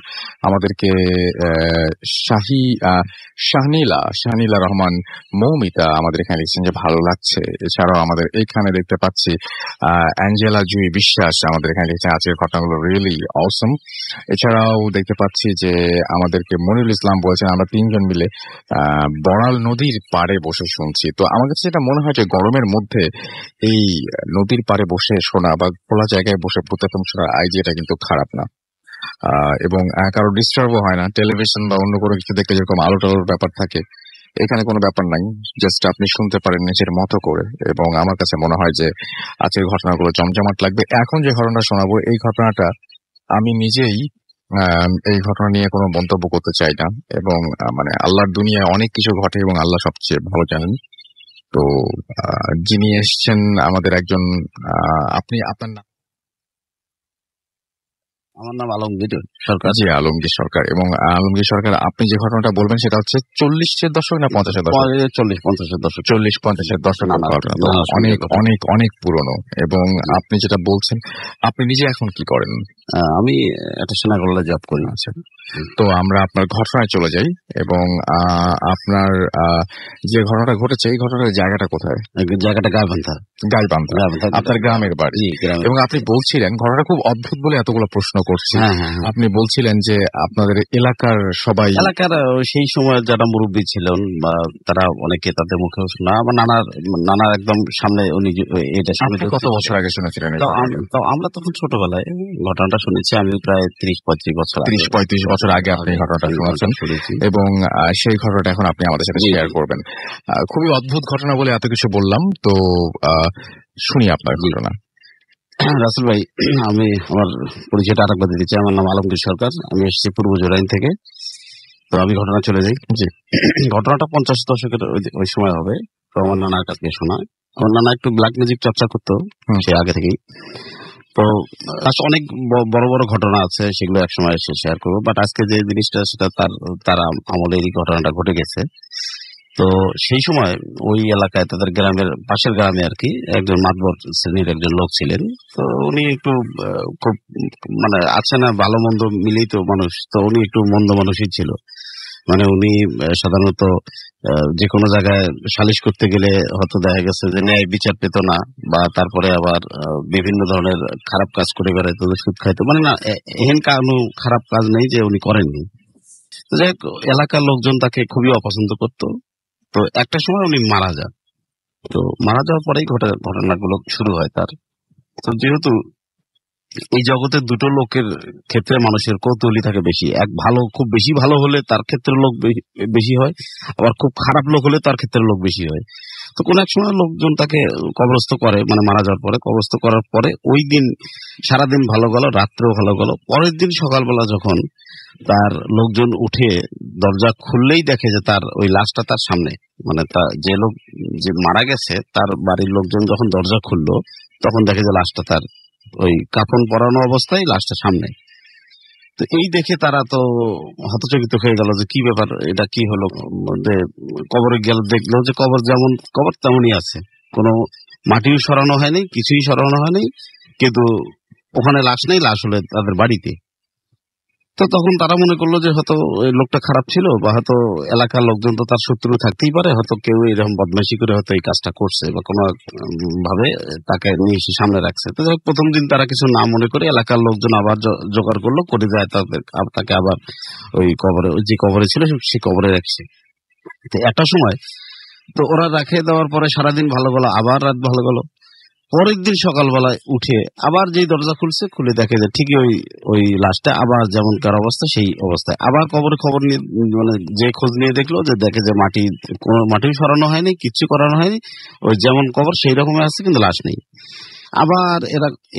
আমাদেরকে শাহনীলা রহমান মৌমিতা আমাদের এখানে লিখছেন যে ভালো লাগছে। এছাড়াও আমাদের এখানে দেখতে পাচ্ছি অ্যাঞ্জেলা জুই বিশ্বাস আমাদের এখানে লিখছেন আজকের ঘটনাগুলো রিয়েলি অসম। এছাড়াও দেখতে পাচ্ছি যে আমাদেরকে মনিরুল ইসলাম বলছেন আমরা 3 জন মিলে বড়াল নদীর পাড়ে বসে শুনছি। তো আমার কাছে যেটা মনে হয় যে গরমের মধ্যে এই নদীর পাড়ে বসে শোনা বা খোলা জায়গায় বসে প্রত্যেকম শোনার আইডিয়াটা কিন্তু খারাপ না, এবং কারো ডিস্টার্বও হয় না। টেলিভিশন বা অন্য কোনো কিছু দেখলে যেরকম আলো টালোর ব্যাপার থাকে, এখানে কোনো ব্যাপার নাই। জাস্ট আপনি শুনতে পারেন নিজের মতো করে, এবং আমার কাছে মনে হয় যে আজকের ঘটনাগুলো জমজমাট লাগবে। এখন যে ঘটনা শোনাবো এই ঘটনাটা আমি নিজেই এই ঘটনা নিয়ে কোনো মন্তব্য করতে চাই না, এবং মানে আল্লাহর দুনিয়ায় অনেক কিছু ঘটে এবং আল্লাহ সবচেয়ে ভালো জানেন। তো যিনি এসছেন আমাদের একজন, আপনি আপনার নাম? আমার নাম আলমগীর সরকার। জি, আলমগীর সরকার। এবং আলমগীর সরকার, আপনি যে ঘটনাটা বলবেন সেটা হচ্ছে 40-এর দশক না 50-এর দশক? 40-50-এর দশক। 40-50-এর দশকের ঘটনা। অনেক অনেক অনেক পুরনো। এবং আপনি যেটা বলছেন, আপনি নিজে এখন কি করেন? আমি একটা সেনাগোল্লা জব করি। আচ্ছা, তো আমরা আপনার ঘটনায় চলে যাই। এবং আপনার যে ঘটনাটা ঘটেছে এই ঘটনার জায়গাটা কোথায়? জায়গাটা গাইবান্ধা। আপনার গ্রামের বাড়ি। এবং আপনি বলছিলেন ঘটনাটা খুব অদ্ভুত বলে এতগুলো প্রশ্ন করছি। হ্যাঁ হ্যাঁ হ্যাঁ। আপনি বলছিলেন যে আপনাদের এলাকার সবাই এলাকার সেই সময় যারা মুরব্বী ছিলেন বা তারা অনেকে তাদের মুখে শোনা, আমার নানার একদম সামনে উনি এটা সামনে আপনি কত বছর আগে শুনেছিলেন এই ঘটনাটা? তো আমরা তখন ছোটবেলায় ঘটনাটা শুনেছি, আমি প্রায় 30-35 বছর 30-35 বছর আগে আপনি এই ঘটনাটা শুনেছেন শুনেছি। এবং সেই ঘটনাটা এখন আপনি আমাদের সাথে জি, শেয়ার জি। করবেন। খুবই অদ্ভুত ঘটনা বলে এত কিছু বললাম, তো শুনি আপনার জি। ঘটনা। রাসেল ভাই, আমি আমার পরিচয়টা আরেকবার দিতে চাই। আমার নাম আলমগীর সরকার, আমি এসেছি পূর্ব জোরাইন থেকে। তো আমি ঘটনা চলে যাই। জি। ঘটনাটা 50 দশকের ওই সময় হবে। তো আমার নানার কাছ থেকে শোনা। আমার নানা একটু ব্ল্যাক ম্যাজিক চর্চা করতো সে আগে থেকেই। তো অনেক বড় বড় ঘটনা আছে, সেগুলো একসময় এসে শেয়ার করবো, বাট আজকে যে জিনিসটা সেটা তার আমলেরই ঘটনাটা ঘটে গেছে। তো সেই সময় ওই এলাকায় তাদের গ্রামের পাশের গ্রামে আর কি একজন মাতবর শ্রেণীর একজন লোক ছিলেন। তো উনি একটু খুব মানে আছে না, ভালো মন্দ মিলেই তো মানুষ, তো উনি একটু মন্দ মানুষই ছিল। মানে উনি সাধারণত যে কোনো জায়গায় সালিশ করতে গেলে হয়তো দেখা গেছে যে ন্যায় বিচার পেত না, বা তারপরে আবার বিভিন্ন ধরনের খারাপ কাজ করে বেড়াইতো, সুদ খাইতো, মানে না এহেন কোনো খারাপ কাজ নেই যে উনি করেননি। তো যাই হোক, এলাকার লোকজন তাকে খুবই অপছন্দ করত। তো একটা সময় উনি মারা যান। তো মারা যাওয়ার পরেই ঘটনাগুলো শুরু হয় তার। তো যেহেতু এই জগতে দুটো লোকের ক্ষেত্রে মানুষের কৌতূহলী থাকে বেশি, এক ভালো, খুব বেশি ভালো হলে তার ক্ষেত্রে লোক বেশি হয়, আবার খুব খারাপ লোক হলে তার ক্ষেত্রে লোক বেশি হয়। তো কোন এক সময় লোকজন তাকে কবরস্থ করে, মানে মারা যাওয়ার পরে কবরস্থ করার পরে ওই দিন সারাদিন ভালো গেল, রাত্রেও ভালো গেল। পরের দিন সকালবেলা যখন তার লোকজন উঠে দরজা খুললেই দেখে যে তার ওই লাশটা তার সামনে, মানে যে লোক যে মারা গেছে তার বাড়ির লোকজন যখন দরজা খুললো তখন দেখে যে লাশটা তার ওই কাফন পরানো অবস্থায় লাশটা সামনে। তো এই দেখে তারা তো হতচকিত হয়ে গেল যে কি ব্যাপার, এটা কি হলো। যে কবরে গেল, দেখলো যে কবর যেমন কবর তেমনই আছে, কোনো মাটিও সরানো হয়নি, কিছুই সরানো হয়নি, কিন্তু ওখানে লাশ নেই, লাশ হলে তাদের বাড়িতে। তো তখন তারা মনে করলো যে হয়তো ওই লোকটা খারাপ ছিল, বা হয়তো এলাকার লোকজন তো তার শত্রু থাকতেই পারে, হয়তো কেউ এরকম বদমাইশি করে হয়তো এই কাজটা করছে, বা কোনো ভাবে তাকে নিয়ে এসে সামনে রাখছে। তো প্রথম দিন তারা কিছু না মনে করে এলাকার লোকজন আবার জোগাড় করলো, করে যায় তাকে আবার ওই কবরে, যে কবরে ছিল সেই কবরে রাখছে। তো একটা সময় তো ওরা রাখে দেওয়ার পরে সারাদিন ভালো গেল, আবার রাত ভালো গেল। পরের দিন সকালবেলায় উঠে আবার যেই দরজা খুলছে, খুলে দেখে যে ঠিকই ওই লাশটা আবার যেমনকার অবস্থা সেই অবস্থায়। আবার খবর নিয়ে, মানে যে খোঁজ নিয়ে দেখলো যে দেখে যে কোনো মাটি সরানো হয়নি, কিচ্ছু করানো হয়নি, ওই যেমন কবর সেই রকমের আছে, কিন্তু লাশ নেই। আবার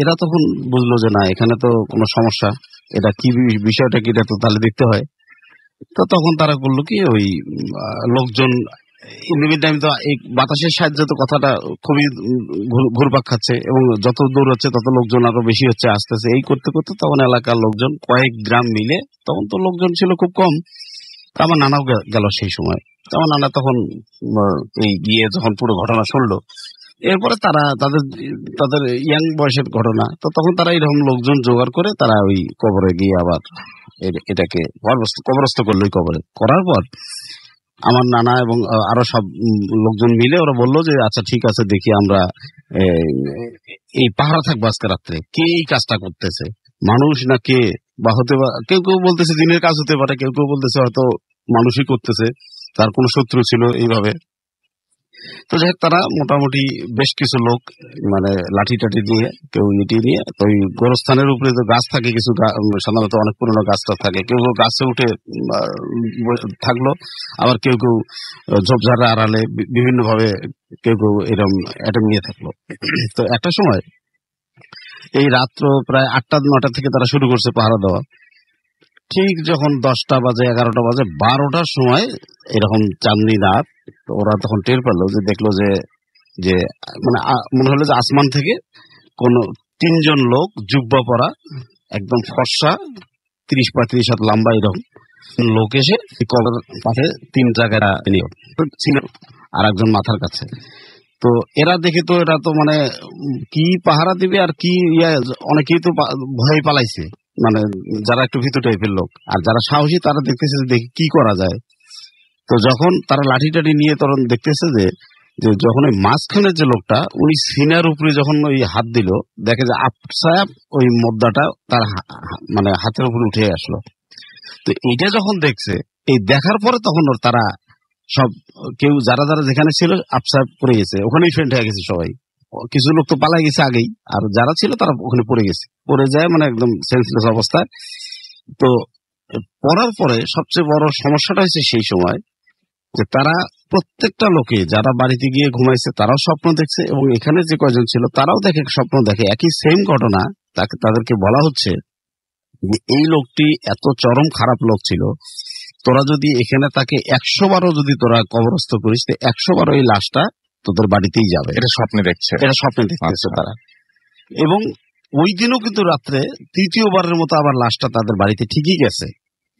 এরা তখন বুঝলো যে না, এখানে তো কোনো সমস্যা, এটা কি বিষয়টা কি, এটা তো তাহলে দেখতে হয়। তো তখন তারা করলো কি, ওই লোকজন ইন্ডিভিডুয়াল তো এই বাতাসের সাহায্যে তো কথাটা খুবই ঘুরপাক খাচ্ছে, এবং যত দূর হচ্ছে তত লোকজন আরো বেশি হচ্ছে, আসতেছে। এই করতে করতে তখন এলাকার লোকজন কয়েক গ্রাম মিলে, তখন তো লোকজন ছিল খুব কম, আমার নানাও গেল সেই সময়। আমার নানা তখন এই গিয়ে যখন পুরো ঘটনা শুনলো, এরপরে তারা তাদের ইয়াং বয়সের ঘটনা, তো তখন তারা এরকম লোকজন জোগাড় করে তারা ওই কবরে গিয়ে আবার এটাকে কবরস্থ করলো। কবরে করার পর আমার নানা এবং আরো সব লোকজন মিলে ওরা বললো যে আচ্ছা ঠিক আছে, দেখি আমরা এই পাহারা থাকবো আজকে রাত্রে, কে এই কাজটা করতেছে, মানুষ না কে, বা হতে পারে কেউ কেউ বলতেছে দিনের কাজ হতে পারে, কেউ কেউ বলতেছে হয়তো মানুষই করতেছে, তার কোনো শত্রু ছিল এইভাবে। তো যাই হোক, তারা মোটামুটি বেশ কিছু লোক, মানে লাঠি টাঠি দিয়ে, কেউ ইটি নিয়ে, তো ওই গোরস্থানের উপরে তো গাছ থাকে কিছু, সাধারণত অনেক পুরোনো গাছটা থাকে, কেউ কেউ গাছে উঠে থাকলো, আবার কেউ কেউ ঝোপঝাড়া আড়ালে বিভিন্ন ভাবে কেউ কেউ এরকম অ্যাটেম্প নিয়ে থাকলো। তো একটা সময় এই রাত্র প্রায় 8টা-9টা থেকে তারা শুরু করছে পাহারা দেওয়া। ঠিক যখন 10টা বাজে, 11টা বাজে, 12টার সময় এরকম চাঁদনি রাত, ওরা তখন টের পেলো যে, দেখলো যে মানে মনে হলো যে আসমান থেকে কোন 3জন লোক জুব্বা পরা, একদম ফর্সা, 30-35 হাত লম্বা এরকম লোক এসে কবর পাশে 3টা গাড়া ছিল, আর একজন মাথার কাছে। তো এরা দেখে তো এরা তো মানে কি পাহারা দিবে আর কি, অনেকেই তো ভয়ে পালাইছে, মানে যারা একটু ভীতু টাইপের লোক, আর যারা সাহসী তারা দেখতেছে দেখি কি করা যায়। তো যখন তারা লাঠি টাঠি নিয়ে তখন দেখতেছে যে যে যখন ওই মাঝখানের যে লোকটা উনি সিনার উপরে যখন ওই হাত দিল, দেখে যে আপসাপ ওই মদ্দাটা তার মানে হাতের উপরে উঠে আসলো। তো এইটা যখন দেখছে, এই দেখার পরে তখন তারা সব কেউ যারা যারা যেখানে ছিল আপসাপ পড়ে গেছে, ওখানেই ফ্রেন্ড হয়ে গেছে সবাই। কিছু লোক তো পালাই গেছে আগেই, আর যারা ছিল তারা ওখানে পড়ে গেছে, পড়ে যায় মানে একদম সেন্সলেস অবস্থায়। তো পড়ার পরে সবচেয়ে বড় সমস্যাটা হয়েছে সেই সময় যে তারা প্রত্যেকটা লোকে যারা বাড়িতে গিয়ে ঘুমাইছে তারাও স্বপ্ন দেখছে, এবং এখানে যে কয়জন ছিল তারাও দেখে স্বপ্ন দেখে একই সেম ঘটনা। তাদেরকে বলা হচ্ছে যে এই লোকটি এত চরম খারাপ লোক ছিল, তোরা যদি এখানে তাকে 100 বারও যদি তোরা কবরস্থ করিস, 100 বারও এই লাশটা তোদের বাড়িতেই যাবে। এটা স্বপ্নে দেখছে, এটা স্বপ্নে দেখতেছে তারা। এবং ওই দিনও কিন্তু রাত্রে তৃতীয়বারের মতো আবার লাশটা তাদের বাড়িতে ঠিকই গেছে,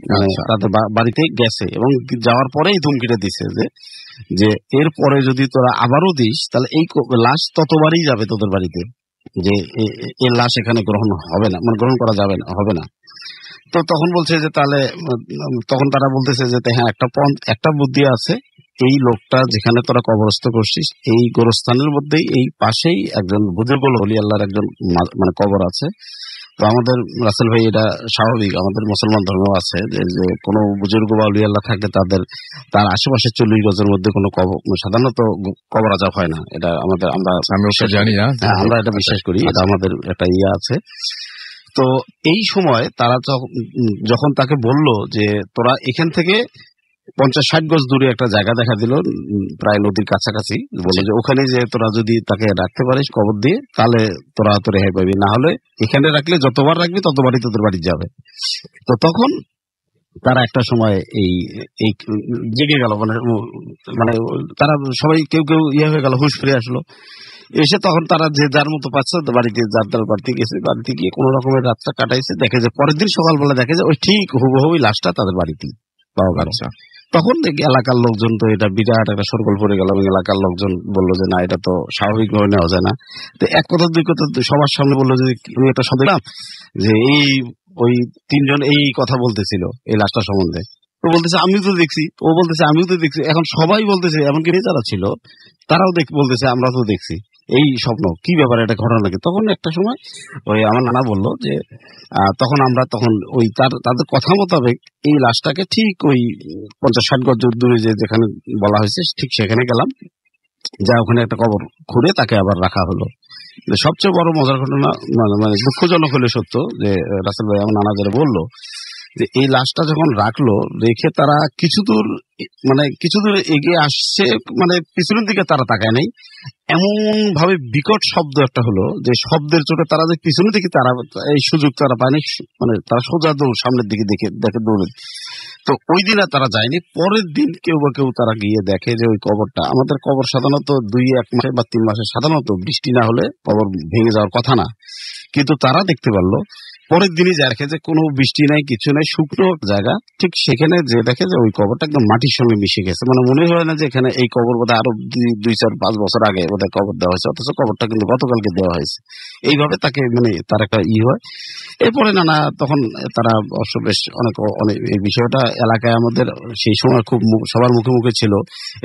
মানে তাদের বাড়িতে গেছে, এবং যাওয়ার পরেই ধুমকিটা দিছে যে এরপরে যদি তোরা আবারও দিস তাহলে এই লাশ ততবারই যাবে তোদের বাড়িতে, যে এর লাশ এখানে গ্রহণ হবে না, মানে গ্রহণ করা যাবে না, হবে না। তো তখন বলছে যে তাহলে, তখন তারা বলতেছে যে হ্যাঁ একটা বুদ্ধি আছে, এই লোকটা যেখানে তোরা কবরস্থ করছিস এই গোরস্থানের মধ্যেই এই পাশেই একজন বুজুর্গ ওলি আল্লাহর একজন মানে কবর আছে। তো আমাদের রাসেল ভাই এটা স্বাভাবিক, আমাদের মুসলমান ধর্ম আছে যে কোনো বুজুর্গ বা ওলি আল্লাহ থাকলে তার আশেপাশে 40 গজের মধ্যে কোনো সাধারণত কবর আজাব হয় না। এটা আমাদের আমরা জানি না, আমরা এটা বিশ্বাস করি, এটা আমাদের একটা ইয়ে আছে। তো এই সময় তারা যখন তাকে বলল যে তোরা এখান থেকে 50-60 গজ দূরে একটা জায়গা দেখা দিল, প্রায় নদীর কাছাকাছি, বললো যে ওখানে যে তোরা যদি তাকে রাখতে পারিস কবর দিয়ে তাহলে তোরা তো রেহাই পাবি, না হলে এখানে রাখলে যতবার রাখবি ততবারই তোদের বাড়ি যাবে। তো তখন তারা একটা সময় এই জেগে গেল, মানে তারা সবাই কেউ কেউ ইয়ে হয়ে গেল, হুঁশ ফিরে আসলো। এসে তখন তারা যে যার মতো পাচ্ছে বাড়িতে, যার বাড়িতে গেছে, বাড়িতে গিয়ে কোন রকমের রাতটা কাটাইছে। দেখে যে পরের দিন সকালবেলা দেখে যে ওই ঠিক হুবহু লাশটা তাদের বাড়িতেই পাওয়া গেল। তখন দেখি এলাকার লোকজন তো এটা বিরাট একটা সরগোল পড়ে গেল, এবং এলাকার লোকজন বললো যে না, এটা তো স্বাভাবিকভাবে নেওয়া যায় না। তো এক কথা দুই কথা সবার সামনে বললো যে আমি একটা দেখলাম যে ওই 3 জন এই কথা বলতেছিল এই লাশটা সম্বন্ধে। ও বলতেছে আমিও তো দেখছি, ও বলতেছে আমিও তো দেখছি। এখন সবাই বলতেছে, এমনকি যারা ছিল তারাও বলতেছে আমরা তো দেখছি এই স্বপ্ন, কি ব্যাপার, এটা ঘটনা নাকি? তখন একটা সময় ওই আমার নানা বললো যে তখন ওই তাদের কথা মোতাবেক এই লাশটাকে ঠিক ওই 50-60 গজ দূরে যেখানে বলা হয়েছে ঠিক সেখানে গেলাম, যা ওখানে একটা কবর খুঁড়ে তাকে আবার রাখা হলো। সবচেয়ে বড় মজার ঘটনা, মানে দুঃখজনক হলে সত্য, যে রাসেল ভাই আমার নানা যারা বললো যে এই লাশটা যখন রাখলো, রেখে তারা কিছু দূর এগিয়ে আসছে, মানে পিছনের দিকে তারা তাকায় নাই, এমন ভাবে বিকট শব্দ একটা হলো যে শব্দের চোটে তারা যে পিছনের দিকে তারা এই সুযোগ তারা পায়নি, মানে তারা সোজা দৌড় সামনের দিকে দেখে দৌড়ে। তো ওই দিন আর তারা যায়নি। পরের দিন কেউ তারা গিয়ে দেখে যে ওই কবরটা, আমাদের কবর সাধারণত 2-1 মাসে বা 3 মাসে সাধারণত বৃষ্টি না হলে কবর ভেঙে যাওয়ার কথা না, কিন্তু তারা দেখতে পারলো পরের দিনই যা দেখে যে কোনো বৃষ্টি নাই, কিছু নাই, শুকনো জায়গা, ঠিক সেখানে যে দেখে যে ওই কবরটা একদম মাটির সঙ্গে মিশে গেছে। মানে মনে হয় না যে এখানে এই কবর বোধহয় আরো 2-4-5 বছর আগে বোধহয় কবর দেওয়া হয়েছে, অথচ কবরটা কিন্তু গতকালকে দেওয়া হয়েছে। এইভাবে তাকে মানে তার একটা হয়। এরপরে নানা তখন তারা অবশ্য বেশ অনেক এই বিষয়টা এলাকায় আমাদের সেই সময় খুব সবার মুখে মুখে ছিল,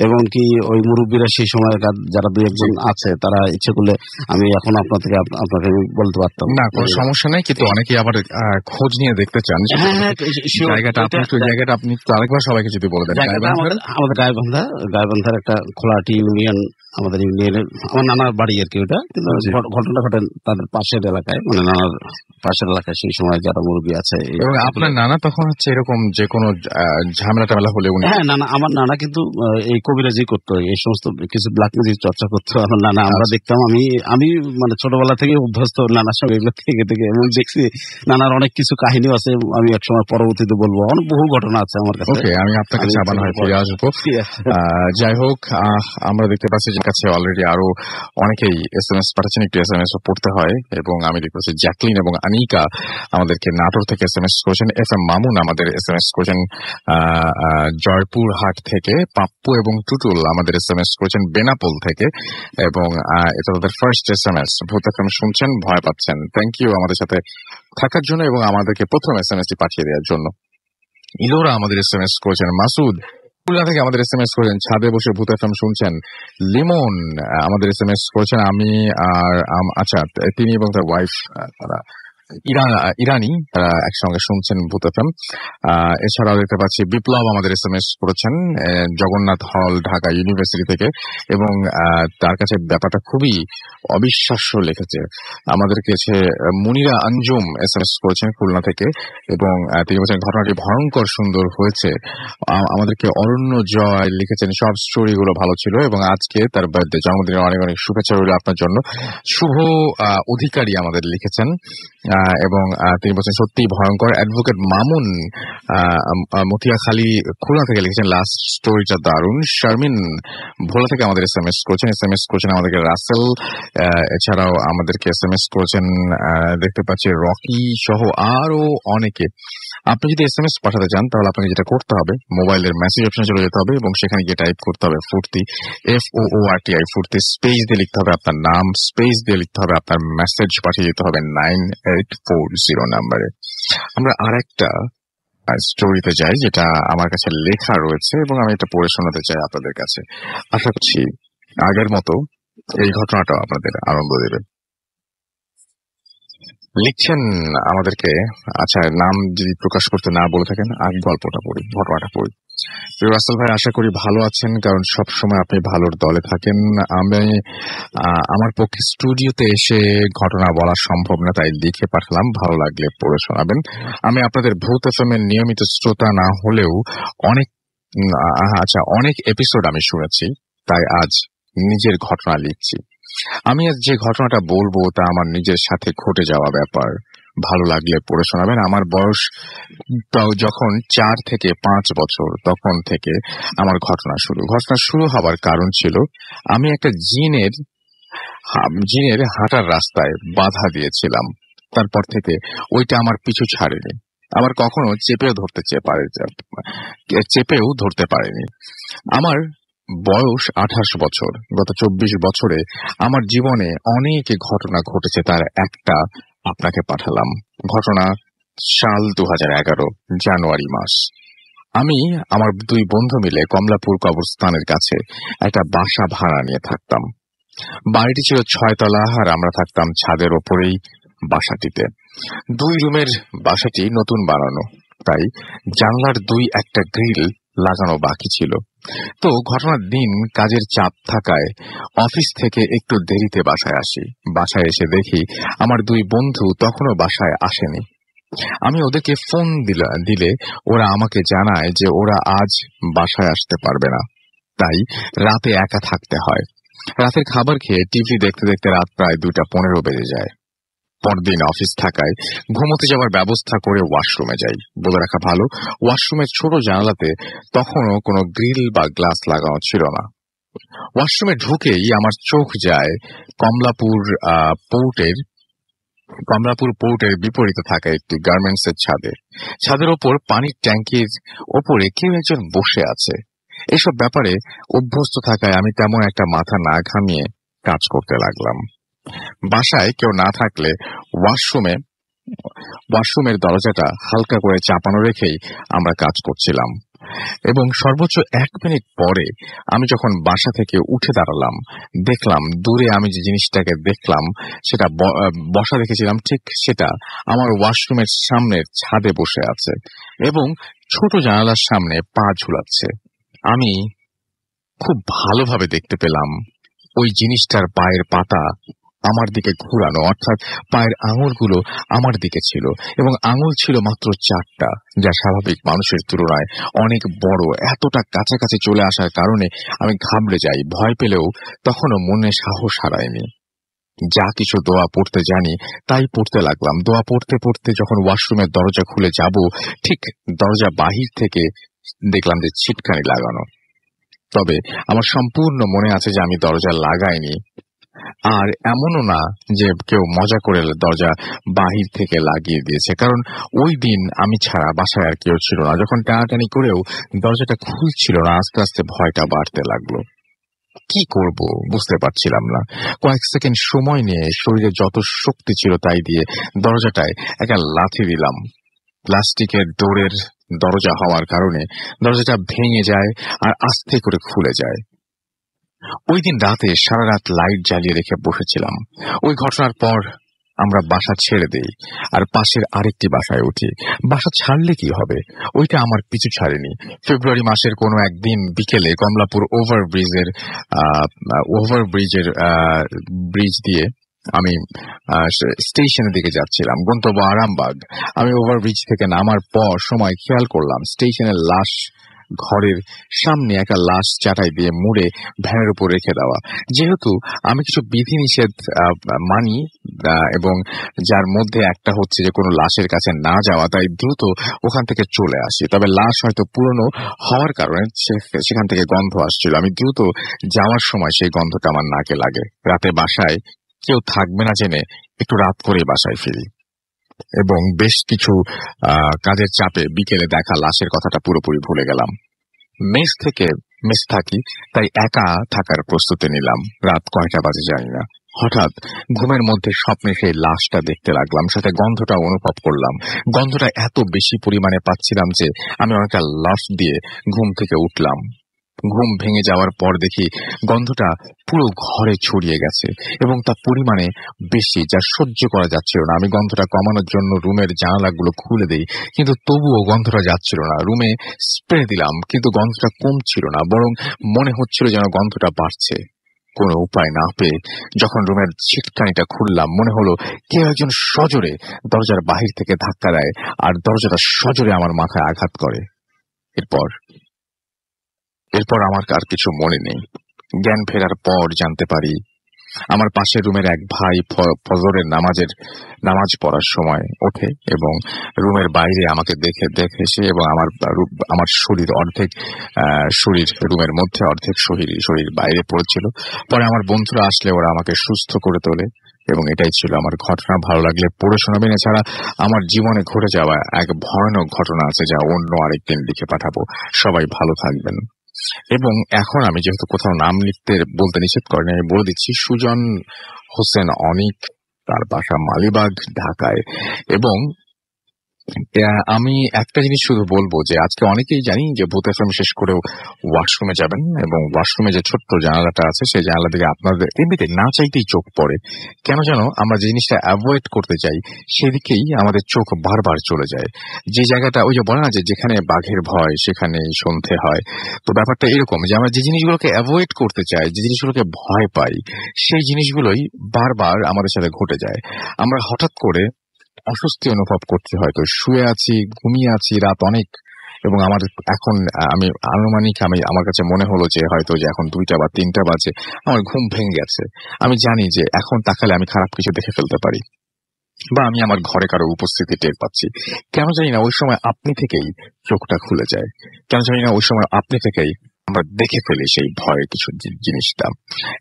এবং কি ওই মুরব্বীরা সেই সময় যারা 2-1 জন আছে তারা ইচ্ছে করলে আমি এখন আপনাকে বলতে পারতাম না, কোনো সমস্যা নেই, কিন্তু অনেকে আবার খোঁজ নিয়ে দেখতে চান জায়গাটা আপনি আরেকবার সবাইকে যদি বলে দেন। আমাদের গাইবান্ধার একটা খোলাটি ইউনিয়ন, আমাদের ইউনিয়নের আমার নানার বাড়ি আর কি ওটা, কিন্তু ঘটনা ঘটেন তাদের পাশের এলাকায়, মানে নানার পাশের এলাকায় সেই সময় যারা মুরব্বী আছে। এবং আপনার নানা তখন হচ্ছে এরকম যে কোনো ঝামেলা টামেলা হলে উনি? হ্যাঁ, নানা আমার নানা কিন্তু এই কবিরাজি করতো, এই সমস্ত কিছু ব্ল্যাক ম্যাজিক চর্চা করতো আমার নানা। আমরা দেখতাম, আমি মানে ছোটবেলা থেকে অভ্যস্ত নানার সঙ্গে এগুলো থেকে এবং দেখছি নানার অনেক কিছু কাহিনী আছে, আমি একসময় পরবর্তীতে বলবো, অনেক বহু ঘটনা আছে আমার কাছে। আমি আপনার কাছে আবার ফিরে আসবো। যাই হোক, আমরা দেখতে পাচ্ছি যে কাছে অলরেডি আরো অনেকেই SMS পাঠাচ্ছেন, একটু SMS পড়তে হয়, এবং আমি দেখতে পাচ্ছি জ্যাকলিন এবং আনিকা আমাদেরকে নাটোর থেকে SMS করেছেন। FM মামুন আমাদের SMS করেছেন জয়পুরহাট থেকে। পাপ্পু এবং টুটুল আমাদের SMS করেছেন বেনাপোল থেকে, এবং এটা তাদের ফার্স্ট SMS। ভূত FM শুনছেন, ভয় পাচ্ছেন। থ্যাংক ইউ আমাদের সাথে থাকার জন্য এবং আমাদেরকে প্রথম SMS পাঠিয়ে দেওয়ার জন্য। ইলোরা আমাদের SMS করেছেন। মাসুদ খুলনা থেকে আমাদের SMS করেছেন, ছাদে বসে ভূত FM শুনছেন। লিমন আমাদের SMS করেছেন, আমি আর আচ্ছা তিনি এবং তার ওয়াইফ তারা ইরানি তারা একসঙ্গে শুনছেন ভূত FM। এছাড়াও দেখতে পাচ্ছি বিপ্লব আমাদের SMS করেছেন জগন্নাথ হল ঢাকা ইউনিভার্সিটি থেকে, এবং তার কাছে ব্যাপারটা খুবই অবিশ্বাস্য লিখেছে। আমাদের কাছে মুনিরা আঞ্জুম SMS করেছেন খুলনা থেকে, এবং তিনি বলছেন ঘটনাটি ভয়ঙ্কর সুন্দর হয়েছে। আমাদেরকে অরণ্য জয় লিখেছেন, সব স্টোরি গুলো ভালো ছিল, এবং আজকে তার বার্থডে জন্মদিনের অনেক অনেক শুভেচ্ছা রইল আপনার জন্য। শুভ অধিকারী আমাদের লিখেছেন, এবং তিনি বলছেন সত্যি ভয়ঙ্কর। অ্যাডভোকেট মামুন মতিয়াখালী খুলনা থেকে লিখেছেন লাস্ট স্টোরিটা দারুণ। শারমিন ভোলা থেকে আমাদের SMS করেছেন আমাদেরকে রাসেল। এছাড়াও আমাদেরকে SMS করেছেন দেখতে পাচ্ছি রকি সহ আরো অনেকে। আপনি যদি SMS পাঠাতে চান তাহলে আপনাকে যেটা করতে হবে, মোবাইলের মেসেজ অপশনে চলে যেতে হবে এবং সেখানে গিয়ে টাইপ করতে হবে ফুর্তি, FOORTI ফুর্তি, স্পেস দিয়ে লিখতে হবে আপনার নাম, স্পেস দিয়ে লিখতে হবে আপনার মেসেজ, পাঠিয়ে দিতে হবে 9840 নাম্বারে। আমরা আরেকটা স্টোরিতে যাই যেটা আমার কাছে লেখা রয়েছে এবং আমি এটা পড়ে শোনাতে চাই আপনাদের কাছে। আশা করছি আগের মতো এই ঘটনাটাও আপনাদের আনন্দ দেবে। লিখছেন আমাদেরকে, আচ্ছা নাম যদি প্রকাশ করতে না বলে থাকেন আমি ঘটনাটা পড়ি। রাসেল ভাই, আশা করি ভালো আছেন, কারণ সব সময় আপনি ভালোর দলে থাকেন। আমি আমার পক্ষে স্টুডিওতে এসে ঘটনা বলা সম্ভব না, তাই লিখে পাঠালাম, ভালো লাগলে পড়ে শোনাবেন। আমি আপনাদের ভূত FM এর নিয়মিত শ্রোতা না হলেও অনেক এপিসোড আমি শুনেছি, তাই আজ নিজের ঘটনা লিখছি। আমি আজ যে ঘটনাটা বলবো তা আমার নিজের সাথে ঘটে যাওয়া ব্যাপার, ভালো লাগলে পড়ে শোনাবেন। আমার বয়স যখন 4 থেকে 5 বছর তখন থেকে আমার ঘটনা শুরু হবার কারণ ছিল আমি একটা জিনের হাঁটার রাস্তায় বাধা দিয়েছিলাম। তারপর থেকে ওইটা আমার পিছু ছাড়েনি, আবার কখনো চেপেও ধরতে পারেনি। আমার বয়স 28 বছর। গত 24 বছরে আমার জীবনে অনেক ঘটনা ঘটেছে, তার একটা আপনাকে পাঠালাম। ঘটনা সাল 2011 জানুয়ারি মাস। আমি আমার 2 বন্ধু মিলে কমলাপুর কবরস্থানের কাছে একটা বাসা ভাড়া নিয়ে থাকতাম। বাড়িটি ছিল 6 তলা আর আমরা থাকতাম ছাদের ওপরেই বাসাটিতে। 2 রুমের বাসাটি নতুন বানানো, তাই জানলার 2-1টা গ্রিল লাগানো বাকি ছিল। তো ঘটনার দিন কাজের চাপ থাকায় অফিস থেকে একটু দেরিতে বাসায় আসি। বাসায় এসে দেখি আমার 2 বন্ধু তখনও বাসায় আসেনি। আমি ওদেরকে ফোন দিলে ওরা আমাকে জানায় যে ওরা আজ বাসায় আসতে পারবে না, তাই রাতে একা থাকতে হয়। রাতের খাবার খেয়ে টিভি দেখতে দেখতে রাত প্রায় 2:15 বেজে যায়। পরদিন অফিস থাকায় ঘুমোতে যাওয়ার ব্যবস্থা করে ওয়াশরুমে যাই। বলে রাখা ভালো, ওয়াশরুমের ছোট জানালাতে তখনও কোনো গ্রিল বা গ্লাস লাগানো ছিল না। ওয়াশরুমে ঢুকেই আমার চোখ যায় কমলাপুর পোর্টের বিপরীতে থাকা একটি গার্মেন্টস এর ছাদের ওপর পানির ট্যাঙ্কির ওপরে কেউ একজন বসে আছে। এসব ব্যাপারে অভ্যস্ত থাকায় আমি তেমন একটা মাথা না ঘামিয়ে কাজ করতে লাগলাম। বাসায় কেউ না থাকলে ওয়াশরুমের দরজাটা হালকা করে চাপানো রেখেই আমরা কাজ করছিলাম, এবং সর্বোচ্চ 1 মিনিট পরে আমি যখন বাসা থেকে উঠে দাঁড়ালাম দেখলাম দূরে আমি যে জিনিসটাকে দেখলাম সেটা বসা দেখেছিলাম, ঠিক সেটা আমার ওয়াশরুমের সামনের ছাদে বসে আছে এবং ছোট জানালার সামনে পা ঝুলাচ্ছে। আমি খুব ভালোভাবে দেখতে পেলাম ওই জিনিসটার পায়ের পাতা আমার দিকে ঘুরানো, অর্থাৎ পায়ের আঙুলগুলো আমার দিকে ছিল এবং আঙুল ছিল মাত্র 4টা, যা স্বাভাবিক মানুষের তুলনায় অনেক বড়। এতটা কাছাকাছি চলে আসার কারণে আমি ঘাবড়ে যাই। ভয় পেলেও তখনও মনে সাহস হারায়নি। যা কিছু দোয়া পড়তে জানি তাই পড়তে লাগলাম। দোয়া পড়তে পড়তে যখন ওয়াশরুমের দরজা খুলে যাব, ঠিক দরজা বাহির থেকে দেখলাম যে ছিটকানি লাগানো। তবে আমার সম্পূর্ণ মনে আছে যে আমি দরজা লাগাইনি, আর এমনও না যে কেউ মজা করে দরজা বাহির থেকে লাগিয়ে দিয়েছে, কারণ ওই দিন আমি ছাড়া বাসায় আর কেউ ছিল না। যখন টানাটানি করেও দরজাটা খুলছিল না, আস্তে আস্তে ভয়টা বাড়তে লাগলো। কি করব বুঝতে পারছিলাম না। কয়েক সেকেন্ড সময় নিয়ে শরীরে যত শক্তি ছিল তাই দিয়ে দরজাটায় একটা লাথি দিলাম। প্লাস্টিকের ডোরের দরজা হওয়ার কারণে দরজাটা ভেঙে যায় আর আস্তে করে খুলে যায়। ওই দিন রাতে সারা রাত লাইট জ্বালিয়ে রেখে বসেছিলাম। ওই ঘটনার পর আমরা বাসা ছেড়ে দেই আর পাশের আরেকটি বাসায় উঠি। বাসা ছাড়লে কি হবে, ওইটা আমার পিছু ছাড়েনি। ফেব্রুয়ারি মাসের কোনো একদিন বিকেলে কমলাপুর ব্রিজ দিয়ে আমি স্টেশনের দিকে যাচ্ছিলাম, গন্তব্য আরামবাগ। আমি ওভারব্রিজ থেকে নামার পর সময় খেয়াল করলাম স্টেশনের লাশ ঘরের সামনে একটা লাশ চাটাই দিয়ে মুড়ে ভ্যানের উপর রেখে দেওয়া। যেহেতু আমি কিছু বিধিনিষেধ মানি এবং যার মধ্যে একটা হচ্ছে যে কোনো লাশের কাছে না যাওয়া, তাই দ্রুত ওখান থেকে চলে আসি। তবে লাশ হয়তো পুরনো হওয়ার কারণে সেখান থেকে গন্ধ আসছিল। আমি দ্রুত যাওয়ার সময় সেই গন্ধটা আমার নাকে লাগে। রাতে বাসায় কেউ থাকবে না জেনে একটু রাত করে বাসায় ফিরি এবং বেশ কিছু কাজের চাপে বিকেলে দেখা লাশের কথাটা পুরোপুরি ভুলে গেলাম। মেস থাকি, তাই একা থাকার প্রস্তুতি নিলাম। রাত কয়টা বাজে জানি না, হঠাৎ ঘুমের মধ্যে স্বপ্নে সেই লাশটা দেখতে লাগলাম, সাথে গন্ধটা অনুভব করলাম। গন্ধটা এত বেশি পরিমাণে পাচ্ছিলাম যে আমি অনেকটা লাফ দিয়ে ঘুম থেকে উঠলাম। ঘুম ভেঙে যাওয়ার পর দেখি গন্ধটা পুরো ঘরে ছড়িয়ে গেছে এবং তা পরিমাণে বেশি, যা সহ্য করা যাচ্ছিল না। আমি গন্ধটা কমানোর জন্য রুমের জানালাগুলো খুলে দিই, কিন্তু তবুও গন্ধটা যাচ্ছিল না। রুমে স্প্রে দিলাম, কিন্তু গন্ধটা কমছিল না, বরং মনে হচ্ছিল যেন গন্ধটা বাড়ছে। কোনো উপায় না পেয়ে যখন রুমের ছিটকানিটা খুললাম, মনে হলো কেউ একজন সজোরে দরজার বাহির থেকে ধাক্কা দেয় আর দরজাটা সজোরে আমার মাথায় আঘাত করে। এরপর আমার আর কিছু মনে নেই। জ্ঞান ফেরার পর জানতে পারি আমার পাশের রুমের এক ভাই ফজরের নামাজ পড়ার সময় ওঠে এবং রুমের বাইরে আমাকে দেখেছে এবং আমার শরীর রুমের মধ্যে, অর্ধেক শরীর বাইরে পড়েছিল। পরে আমার বন্ধুরা আসলে ওরা আমাকে সুস্থ করে তোলে এবং এটাই ছিল আমার ঘটনা। ভালো লাগলে পড়ে শোনাবেন। এছাড়া আমার জীবনে ঘটে যাওয়া এক ভয়ানক ঘটনা আছে, যা অন্য আরেকদিন লিখে পাঠাবো। সবাই ভালো থাকবেন। এবং এখন আমি যেহেতু কোথাও নাম বলতে নিষেধ করেন, আমি বলে দিচ্ছি সুজন হোসেন অনিক, তার বাসা মালিবাগ, ঢাকায়। এবং আমি একটা জিনিস শুধু বলবো যে আজকে অনেকেই জানি যে ভূত এফএম শেষ করেও ওয়াশরুমে যাবেন এবং ওয়াশরুমে যে ছোট্ট জানালাটা আছে সেই জানালা দিকে আপনাদের এমনিতে না চাইতেই চোখ পড়ে। কেন যেন আমরা যে জিনিসটা অ্যাভয়েড করতে চাই সেদিকেই আমাদের চোখ বারবার চলে যায়। যে জায়গাটা, ওই যে বলে না যে যেখানে বাঘের ভয় সেখানে সন্ধে হয়, তো ব্যাপারটা এরকম যে আমরা যে জিনিসগুলোকে অ্যাভয়েড করতে চাই, যে জিনিসগুলোকে ভয় পাই, সেই জিনিসগুলোই বারবার আমাদের সাথে ঘটে যায়। আমরা হঠাৎ করে অস্বস্তি অনুভব করছি, হয়তো শুয়ে আছি, ঘুমিয়ে আছি, রাত অনেক, এবং আমি আনুমানিক আমার কাছে মনে হলো যে হয়তো যে এখন 2টা বা 3টা বাজে, আমার ঘুম ভেঙে গেছে। আমি জানি যে এখন তাকালে আমি খারাপ কিছু দেখে ফেলতে পারি বা আমি আমার ঘরে কারো উপস্থিতি টের পাচ্ছি। কেন জানি না ওই সময় আপনি থেকেই চোখটা খুলে যায়, কেন জানি না ওই সময় আপনি থেকেই আমরা দেখে ফেলি সেই ভয়ের কিছু জিনিসটা।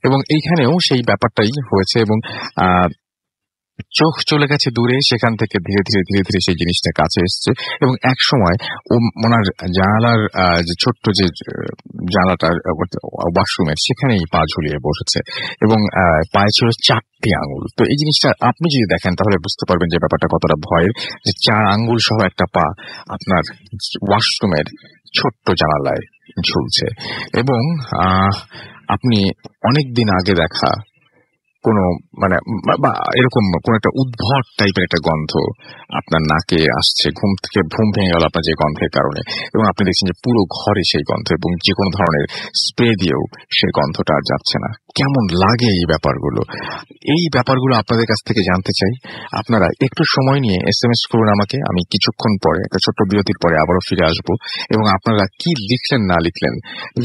এবং এইখানেও সেই ব্যাপারটাই হয়েছে এবং চোখ চলে গেছে দূরে, সেখান থেকে ধীরে ধীরে সেই জিনিসটা কাছে এসছে এবং এক সময় ওনার জানালার যে ছোট্ট যে জানালাটা ওয়াশরুমের, সেখানেই পা ঝুলিয়ে বসেছে এবং পায়ে ছিল 4টি আঙুল। তো এই জিনিসটা আপনি যদি দেখেন তাহলে বুঝতে পারবেন যে ব্যাপারটা কতটা ভয়ের, যে 4 আঙ্গুল সহ একটা পা আপনার ওয়াশরুমের ছোট্ট জানালায় ঝুলছে। এবং আপনি অনেকদিন আগে দেখা কোনো বা এরকম কোন একটা উদ্ভট টাইপের একটা গন্ধ আপনার নাকে আসছে, ঘুম ভেঙে গেল আপনার যে গন্ধের কারণে, এবং আপনি দেখছেন যে পুরো ঘরে সেই গন্ধ এবং যে কোনো ধরনের স্প্রে দিয়েও সেই গন্ধটা আর যাচ্ছে না। কেমন লাগে এই ব্যাপারগুলো আপনাদের কাছ থেকে জানতে চাই। আপনারা একটু সময় নিয়ে SMS করুন আমাকে। আমি কিছুক্ষণ পরে, একটা ছোট্ট বিরতির পরে আবারও ফিরে আসবো এবং আপনারা কি লিখলেন না লিখলেন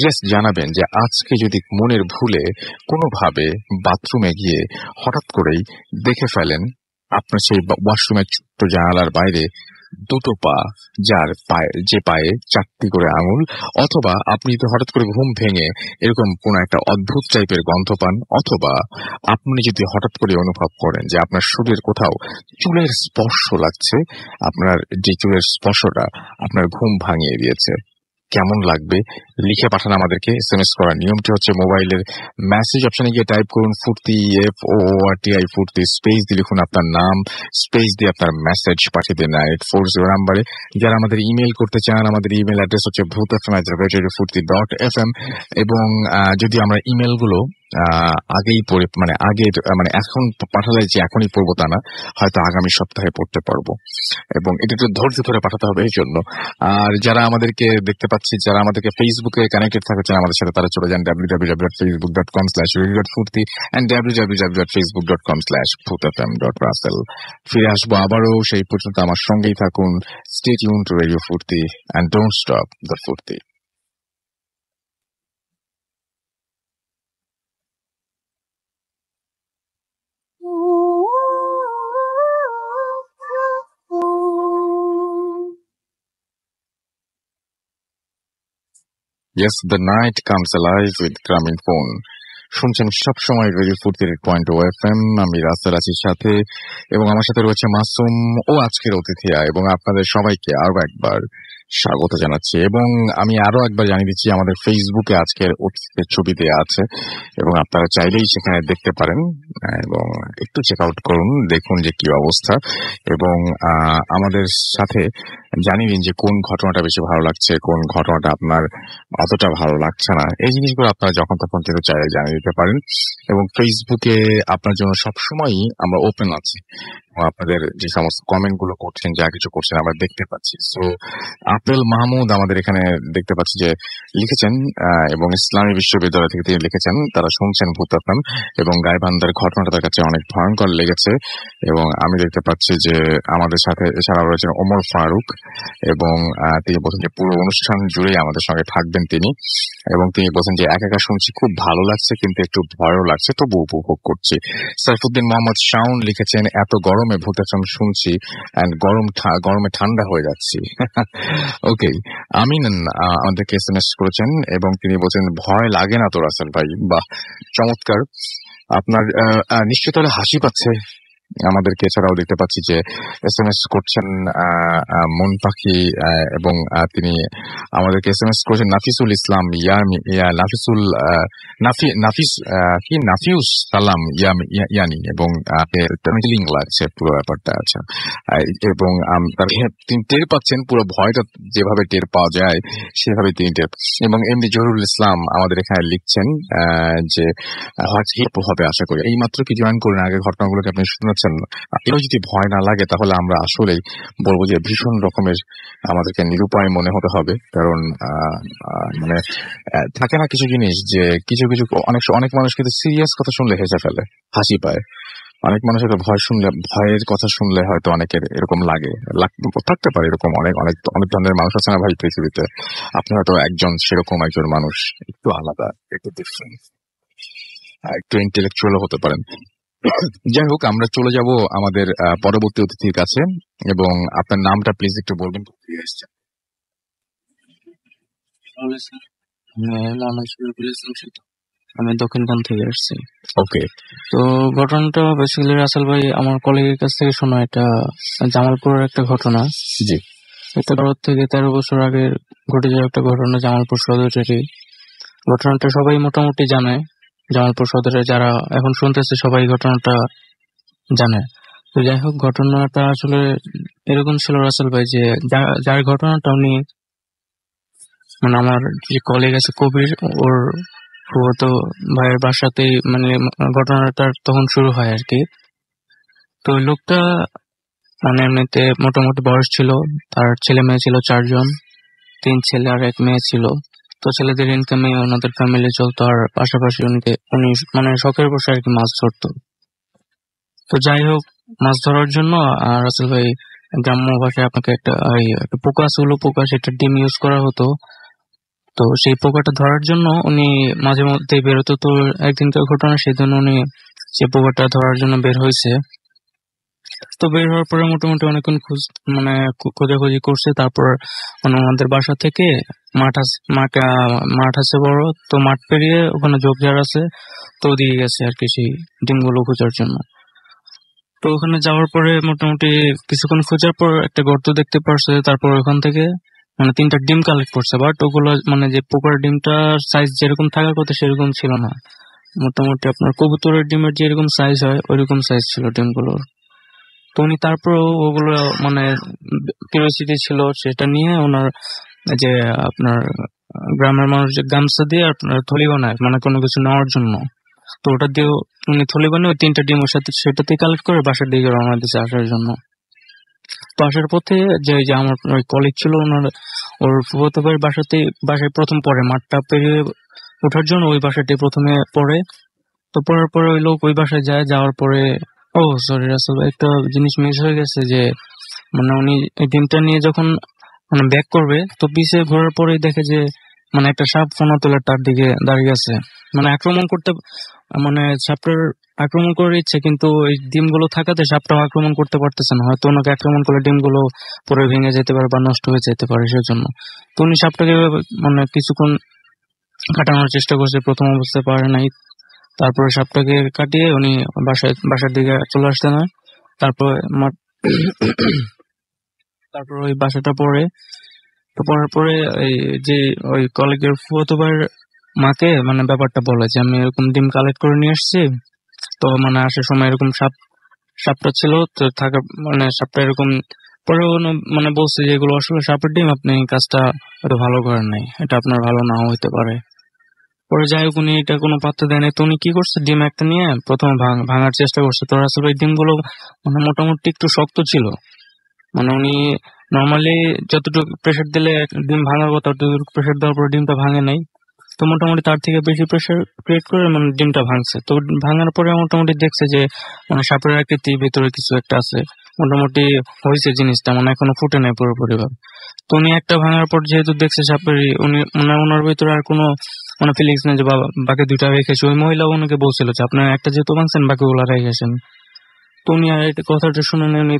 জাস্ট জানাবেন যে আজকে যদি মনের ভুলে কোনোভাবে বাথরুমে গিয়ে হঠাৎ করেই দেখে ফেলেন আপনার সেই ওয়াশরুমের ছোট্ট জানালার বাইরে 2টো পা, যে পায়ে 4টি করে আঙুল, অথবা আপনি যদি হঠাৎ করে ঘুম ভেঙে এরকম কোন একটা অদ্ভুত টাইপের গন্ধ পান, অথবা আপনি যদি হঠাৎ করে অনুভব করেন যে আপনার শরীরের কোথাও চুলের স্পর্শ লাগছে, আপনার যে চুলের স্পর্শটা আপনার ঘুম ভাঙিয়ে দিয়েছে, কেমন লাগবে লিখে পাঠান আমাদেরকে। SMS করার নিয়মটি হচ্ছে মোবাইলের মেসেজ অপশনে গিয়ে টাইপ করুন ফুর্তি, FOORTI ফুর্তি, স্পেস দিয়ে লিখুন আপনার নাম, স্পেস দিয়ে আপনার মেসেজ পাঠিয়ে দিন 9840 নাম্বারে। যারা আমাদের ইমেল করতে চান, আমাদের ইমেল অ্যাড্রেস হচ্ছে bhootfm@radiofurti.fm। এবং যদি আমরা ইমেল গুলো আগেই পড়ে মানে এখন পাঠালে যে এখনই পড়বো তা না, হয়তো আগামী সপ্তাহে পড়তে পারবো, এবং এটা একটু ধৈর্য ধরে পাঠাতে হবে এই জন্য। আর যারা আমাদেরকে দেখতে পাচ্ছি, যারা আমাদেরকে ফেসবুকে কানেক্টেড থাকতে চান আমাদের সাথে, তারা চলে যান www.facebook.com/radiofurti and www.facebook.com/bhootfm.russell। ফিরে আসবো আবারও, সেই পর্যন্ত আমার সঙ্গেই থাকুন। Stay tuned to Radio Furti and don't stop the Furti. Yes, the night comes alive with Gramin Phone. শুনছেন সবসময় রেডিও ফুর্তির .FM। আমি রাসেল আছি সাথে, এবং আমার সাথে রয়েছে মাসুম ও আজকের অতিথিয়া, এবং আপনাদের সবাইকে আরো একবার স্বাগত জানাচ্ছি। এবং আমি আরো একবার জানিয়ে দিচ্ছি, আমাদের ফেসবুকে আজকের অতিথিদের ছবি দেওয়া আছে, এবং আপনারা চাইলেই সেখানে দেখতে পারেন, এবং একটু চেক আউট করুন, দেখুন যে কি অবস্থা, এবং আমাদের সাথে জানিয়ে দিন যে কোন ঘটনাটা বেশি ভালো লাগছে, কোন ঘটনাটা আপনার অতটা ভালো লাগছে না। এই জিনিসগুলো আপনারা যখন তখন কিন্তু চাইলে জানিয়ে দিতে পারেন, এবং ফেসবুকে আপনার জন্য সবসময়ই আমরা ওপেন আছি। আপনাদের যে সমস্ত কমেন্ট গুলো করছেন, যা কিছু করছেন আমরা দেখতে পাচ্ছি। সো আপেল মাহমুদ আমাদের এখানে দেখতে পাচ্ছি যে লিখেছেন, এবং ইসলামী বিশ্ববিদ্যালয় থেকে তিনি লিখেছেন তারা শুনছেন ভূত FM, এবং গাইবান্ধার ঘটনাটা তার কাছে অনেক ভয়ঙ্কর লেগেছে। এবং আমি দেখতে পাচ্ছি যে আমাদের সাথে এছাড়া রয়েছেন ওমর ফারুক, এবং তিনি বলছেন যে পুরো অনুষ্ঠান জুড়েই আমাদের সঙ্গে থাকবেন তিনি, এবং তিনি বলছেন যে একা একা শুনছি, খুব ভালো লাগছে কিন্তু একটু ভয়ও লাগছে, তবু উপভোগ করছি। সাইফুদ্দিন মোহাম্মদ শাওন লিখেছেন এত গরমে ভূত FM শুনছি এন্ড গরমে ঠান্ডা হয়ে যাচ্ছি। ওকে, আমিন আমাদেরকে SMS করেছেন, এবং তিনি বলছেন ভয় লাগে না তো রাসেল ভাই। বাহ, চমৎকার। আপনার নিশ্চয়ই তাহলে হাসি পাচ্ছে আমাদেরকে। এছাড়াও দেখতে পাচ্ছি যে SMS করছেন মন পাখি, এবং তিনি আমাদেরকে SMS করেছেন নাফিসুল ইসলাম নাফিউস সালাম ইয়ানি, এবং ফিলিং লাগছে পুরো ব্যাপারটা। আচ্ছা, এবং তিনি টের পাচ্ছেন পুরো ভয়টা যেভাবে টের পাওয়া যায় সেভাবে তিনি টের পাচ্ছেন। এবং এমনি জহুরুল ইসলাম আমাদের এখানে লিখছেন যে হয়তো হবে আশা করি। এই মাত্র কি জয়েন করেন, আগে ঘটনাগুলোকে আপনি শুনেছেন। এটাও যদি ভয় না লাগে তাহলে আমরা আসলেই বলবো যে ভীষণ রকমের আমাদেরকে নিরুপায় মনে হতে হবে। কারণ মানে থাকে না কিছু জিনিস যে কিছু অনেক মানুষ কিন্তু সিরিয়াস কথা শুনলে হেসে ফেলে, হাসি পায়। অনেক মানুষের ভয়ের কথা শুনলে হয়তো অনেকের এরকম লাগে, থাকতে পারে এরকম অনেক ধরনের মানুষ আছে না ভাই পৃথিবীতে। আপনি হয়তো সেরকম একজন মানুষ, একটু আলাদা, একটু ডিফারেন্ট, একটু ইন্টেলেকচুয়াল হতে পারেন। যাই হোক, আমরা চলে যাব আমাদের পরবর্তী অতিথির কাছে, এবং আপনার নামটা প্লিজ একটু বলবেন। আমি দক্ষিণখান থেকে আসছি। ওকে, তো ঘটনাটা বেসিক্যালি রাসেল ভাই আমার কলিগের কাছ থেকে শোনা, এটা জামালপুরের একটা ঘটনা। জি, এটা 13 বছর আগে ঘটে যাওয়া একটা ঘটনা জামালপুর সদরেরই। ঘটনাটা সবাই মোটামুটি জানে, জামালপুর সদরে যারা এখন শুনতেছে সবাই ঘটনাটা জানে। তো যাই হোক, ঘটনাটা আসলে এরকম ছিল রাসেল ভাই, যে যার ঘটনাটা উনি মানে আমার যে কলিগ আছে কবির, ওর ফুফাতো ভাইয়ের বাসাতেই মানে ঘটনাটা তখন শুরু হয় আর কি। তো ওই লোকটা মানে এমনিতে মোটামুটি বয়স ছিল, তার ছেলে মেয়ে ছিল 4 জন, 3 ছেলে আর 1 মেয়ে ছিল। তো ছেলেদের ইনকামে ওনাদের ফ্যামিলি চলতো, আর পাশাপাশি উনি মানে শখের বসে আর কি মাছ ধরতো। তো যাই হোক, মাছ ধরার জন্য রাসেল ভাই গ্রাম্য ভাষায় আপনাকে একটা পোকা ছিল, পোকা, সেটা ডিম ইউজ করা হতো। তো সেই পোকাটা ধরার জন্য উনি মাঝে মধ্যে বেরোতো। তো একদিনকার ঘটনা, সেদিন উনি সেই পোকাটা ধরার জন্য বের হয়েছে। তো বের হওয়ার পরে মোটামুটি অনেকক্ষণ খোঁজাখুঁজি করছে। তারপর আমাদের বাসা থেকে মাঠ আছে বড়, তো মাঠ পেরিয়ে ওখানে ঝোপঝাড় আছে, তো ওদিকে গেছে আর কি সেই ডিমগুলো খোঁজার জন্য। তো ওখানে যাওয়ার পরে মোটামুটি কিছুক্ষণ খোঁজার পর একটা গর্ত দেখতে পারছে। তারপর ওখান থেকে মানে 3টা ডিম কালেক্ট করছে, বাট ওগুলো মানে যে পোকার ডিমটার সাইজ যেরকম থাকার কথা সেরকম ছিল না। মোটামুটি আপনার কবুতরের ডিমের যেরকম সাইজ হয় ওইরকম সাইজ ছিল ডিমগুলোর। তো উনি তারপরেও ওগুলো মানে কিউরিওসিটি ছিল, সেটা নিয়ে ওনার যে আপনার গ্রামের মানুষ যে গামছা দিয়ে আপনার থলি বানায় মানে কোনো কিছু নেওয়ার জন্য, তো ওটা দিয়ে উনি থলি বানিয়ে ওই 3টা ডিমের সাথে সেটাতে কালেক্ট করে বাসার দিকে রওনা দিয়েছে আসার জন্য। তো আসার পথে যে আমার ওই কলিগ ছিল ওর ফুফাতো ভাইয়ের বাসায় প্রথম পড়ে, মাঠটা পেরিয়ে ওঠার জন্য ওই বাসাটি প্রথমে পড়ে। তো পড়ার পরে ওই লোক ওই বাসায় যায়, যাওয়ার পরে সরি রাসেল ভাই, একটা জিনিস মিস হয়ে গেছে যে মানে উনি এই ডিমটা নিয়ে যখন মানে ব্যাক করবে তো পিছে ঘোরার পরেই দেখে যে মানে একটা সাপ ফোনা তোলার তার দিকে দাঁড়িয়ে আছে, মানে আক্রমণ করতে, মানে সাপটার আক্রমণ করার ইচ্ছে, কিন্তু এই ডিমগুলো থাকাতে সাপটাও আক্রমণ করতে পারতেছে না। হয়তো ওনাকে আক্রমণ করলে ডিমগুলো পরে ভেঙে যেতে পারে বা নষ্ট হয়ে যেতে পারে, সেজন্য তো উনি সাপটাকে মানে কিছুক্ষণ কাটানোর চেষ্টা করছে, প্রথম অবস্থায় পারে নাই। তারপরে সাপটাকে কাটিয়ে উনি বাসার দিকে চলে আসতে না। তারপর তারপর ওই বাসাটা পড়ে, তো পড়ার পরে এই যে ওই কলিগের ফুফাতো ভাইয়ের মাকে মানে ব্যাপারটা বলে যে আমি এরকম ডিম কালেক্ট করে নিয়ে আসছি, তো মানে আসার সময় এরকম সাপটা ছিল, তো থাকা মানে সাপটা এরকম পরে মানে বলছে যে এগুলো আসলে সাপের ডিম, আপনি কাজটা এত ভালো করেন নাই, এটা আপনার ভালো নাও হইতে পারে। পরে যাই হোক উনি এটা কোনো পাত্তা দেয় না। তো উনি কি করছে, ডিম একটা নিয়ে প্রথমে ভাঙার চেষ্টা করছে। তো আসলে ওই ডিমগুলো মানে মোটামুটি একটু শক্ত ছিল, মানে উনি নর্মালি যতটুকু প্রেসার দিলে ডিম ভাঙার কথা ততটুকু প্রেসার দেওয়ার পরে ডিমটা ভাঙে নাই। তো মোটামুটি তার থেকে বেশি প্রেসার ক্রিয়েট করে মানে ডিমটা ভাঙছে। তো ভাঙার পরে মোটামুটি দেখছে যে মানে সাপের আকৃতি ভিতরে কিছু একটা আছে, মোটামুটি হয়েছে জিনিসটা, মানে এখনো ফুটে নাই পুরোপুরি ভাবে। তো উনি একটা ভাঙার পর যেহেতু দেখছে সাপের, উনি মানে ওনার ভিতরে আর কোনো মানে ফিলিংস নেই যে বাকি 2টা রেখেছে। ওই মহিলা ওনাকে বলছিল যে আপনার একটা যেহেতু ভাঙছেন বাকিগুলো রেখেছেন। তো উনি আর এটা কথাটা শুনে নেই, উনি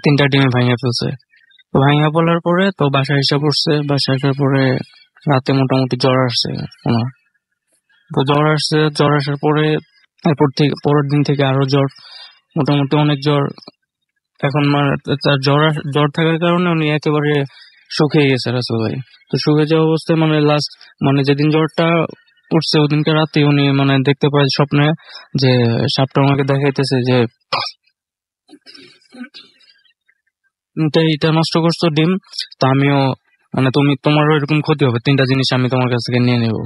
3টা ডিমে ভাঙিয়ে ফেলছে। তো ভাঙিয়ে বলার পরে তো বাসায় এসে পড়ছে। বাসায় আসার পরে রাতে মোটামুটি জ্বর আসছে ওনার। তো জ্বর আসার পরে পরের দিন থেকে আরো জ্বর, মোটামুটি অনেক জ্বর। এখন মানে তার জ্বর থাকার কারণে উনি একেবারে শুকিয়ে গেছে রাসেল ভাই। তো শুকিয়ে যাওয়া অবস্থায় মানে লাস্ট মানে যেদিন জ্বরটা উঠছে ওদিনকে রাতে উনি মানে দেখতে পায় স্বপ্নে যে সাপটা আমাকে দেখাইতেছে যে এটা নষ্ট করছো ডিম, তো আমিও মানে তোমারও এরকম ক্ষতি হবে, 3টা জিনিস আমি তোমার কাছ থেকে নিয়ে নেব।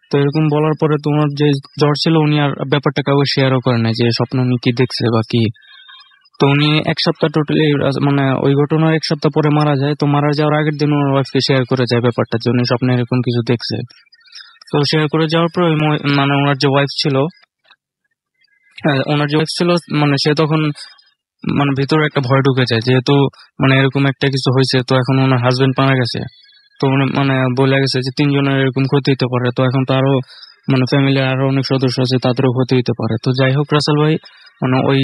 তো এরকম বলার পরে তোমার যে জ্বর ছিল উনি আর ব্যাপারটা কাউকে শেয়ারও করে না যে স্বপ্ন উনি কি দেখছে বা কি। তো উনি 1 সপ্তাহ টোটালি মানে ওই ঘটনার 1 সপ্তাহ পরে মারা যায়। তো মারা যাওয়ার আগের দিন ওনার ওয়াইফকে শেয়ার করে যায় ব্যাপারটা যে উনি স্বপ্নে এরকম কিছু দেখছে। তো শেয়ার করে যাওয়ার পর মানে ওনার যে ওয়াইফ ছিল মানে সে তখন মানে ভিতরে একটা ভয় ঢুকে যায়, যেহেতু মানে এরকম একটা কিছু হয়েছে। তো এখন ওনার হাজবেন্ড মারা গেছে, তো উনি মানে বলে গেছে যে 3 জনের এরকম ক্ষতি হতে পারে। তো এখন তো আরো মানে ফ্যামিলি আরো অনেক সদস্য আছে, তাদেরও ক্ষতি হতে পারে। তো যাই হোক রাসেল ভাই, মানে ওই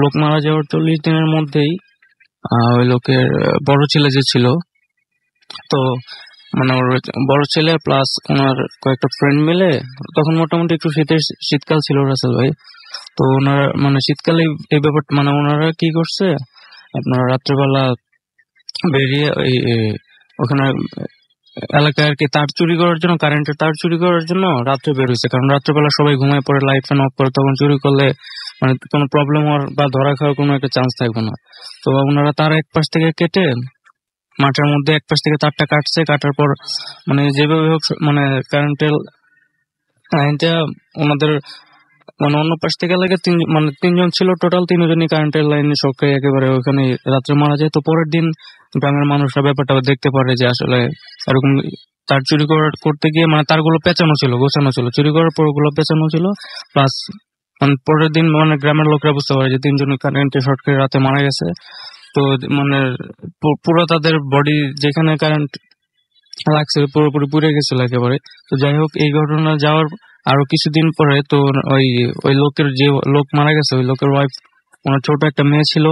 লোক মারা যাওয়ার 40 দিনের মধ্যেই ওই লোকের বড় ছেলে যে ছিল, তো মানে ওর বড় ছেলে প্লাস ওনার কয়েকটা ফ্রেন্ড মিলে, তখন মোটামুটি একটু শীতকাল ছিল রাসেল ভাই। তো ওনারা মানে শীতকালে এই ব্যাপারটা মানে ওনারা কি করছে, আপনার রাত্রেবেলা বেরিয়ে ওই ওখানে এলাকায় আর কি তার চুরি করার জন্য, কারেন্টের তার চুরি করার জন্য রাত্রে বের হয়েছে। কারণ রাত্রেবেলা সবাই ঘুমায় পড়ে, লাইট ফ্যান অফ করে, তখন চুরি করলে মানে কোনো প্রবলেম হওয়ার বা ধরা খাওয়ার কোনো একটা চান্স থাকবে না। তো ওনারা তার এক পাশ থেকে কেটে মাঠের মধ্যে এক পাশ থেকে তারটা কাটছে, কাটার পর মানে যেভাবে হোক মানে কারেন্টের লাইনটা ওনাদের মানে অন্য পাশ থেকে লাগে 3জন ছিল টোটাল, 3জনই কারেন্টের লাইনে শকে একেবারে ওখানে রাত্রে মারা যায়। তো পরের দিন গ্রামের মানুষরা ব্যাপারটা দেখতে পারে যে আসলে এরকম তার চুরি করতে গিয়ে মানে তারগুলো পেঁচানো ছিল, গোছানো ছিল, চুরি করার পর ওগুলো পেঁচানো ছিল। প্লাস মানে পরের দিন মানে গ্রামের লোকরা বুঝতে পারে যে 3জনই কারেন্টে শর্ট করে রাতে মারা গেছে। তো মানে পুরো তাদের বডি যেখানে কারেন্ট লাগছে পুরোপুরি পুড়ে গেছিল একেবারে। তো যাই হোক এই ঘটনা যাওয়ার আরো কিছুদিন পরে তো ওই লোকের যে লোক মারা গেছে ওই লোকের ওয়াইফ, ওনার ছোট একটা মেয়ে ছিল।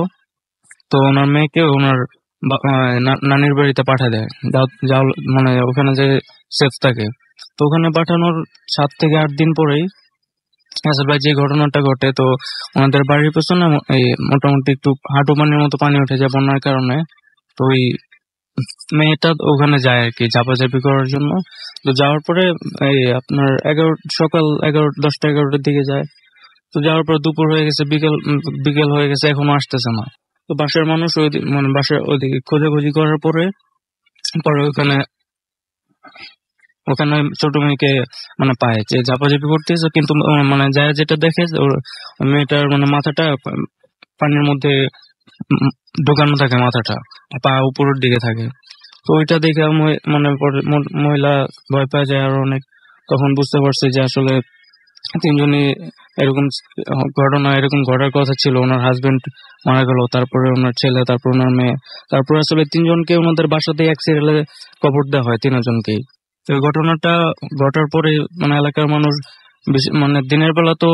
তো ওনার মেয়েকে ওনার নানির বাড়িতে পাঠিয়ে দেয়, যাও মানে ওখানে যে সেফ থাকে। তো ওখানে পাঠানোর 7 থেকে 8 দিন পরেই আসলে ভাই যে ঘটনাটা ঘটে, তো ওনাদের বাড়ির পেছনে এই মোটামুটি একটু হাঁটু পানির মতো পানি উঠে যায় বন্যার কারণে। তো ওই মেয়েটা ওখানে যায় আর কি চাপাচাপি করার জন্য। তো যাওয়ার পরে এই আপনার সকাল 10টা 11টার দিকে যায়। তো যাওয়ার পর দুপুর হয়ে গেছে, বিকেল হয়ে গেছে, এখনো আসতেছে না। তো বাসার মানুষ মানে বাসার ওইদিকে খোঁজাখুঁজি করার পরে পরে ওখানে ছোট মেয়েকে মানে পায় যে ঝাপাঝাপি করতেছে, কিন্তু মানে যায় যেটা দেখে যে ওর মেয়েটার মানে মাথাটা পানির মধ্যে ঢোকানো থাকে, মাথাটা পা উপরের দিকে থাকে। তো ওইটা দেখে মানে পরে মহিলা ভয় পায় যায় আরো অনেক। তখন বুঝতে পারছে যে আসলে তিনজনই এরকম ঘটনা এরকম ঘটার কথা ছিল। ওনার হাজবেন্ড মারা গেল, তারপরে ওনার ছেলে, তারপর ওনার মেয়ে, তারপরে আসলে তিনজনকে ওনাদের বাসাতেই এক সিরিয়ালে কবর দেওয়া হয়, তিনজনকেই। তো এই ঘটনাটা ঘটার পরে মানে এলাকার মানুষ মানে দিনের বেলা তো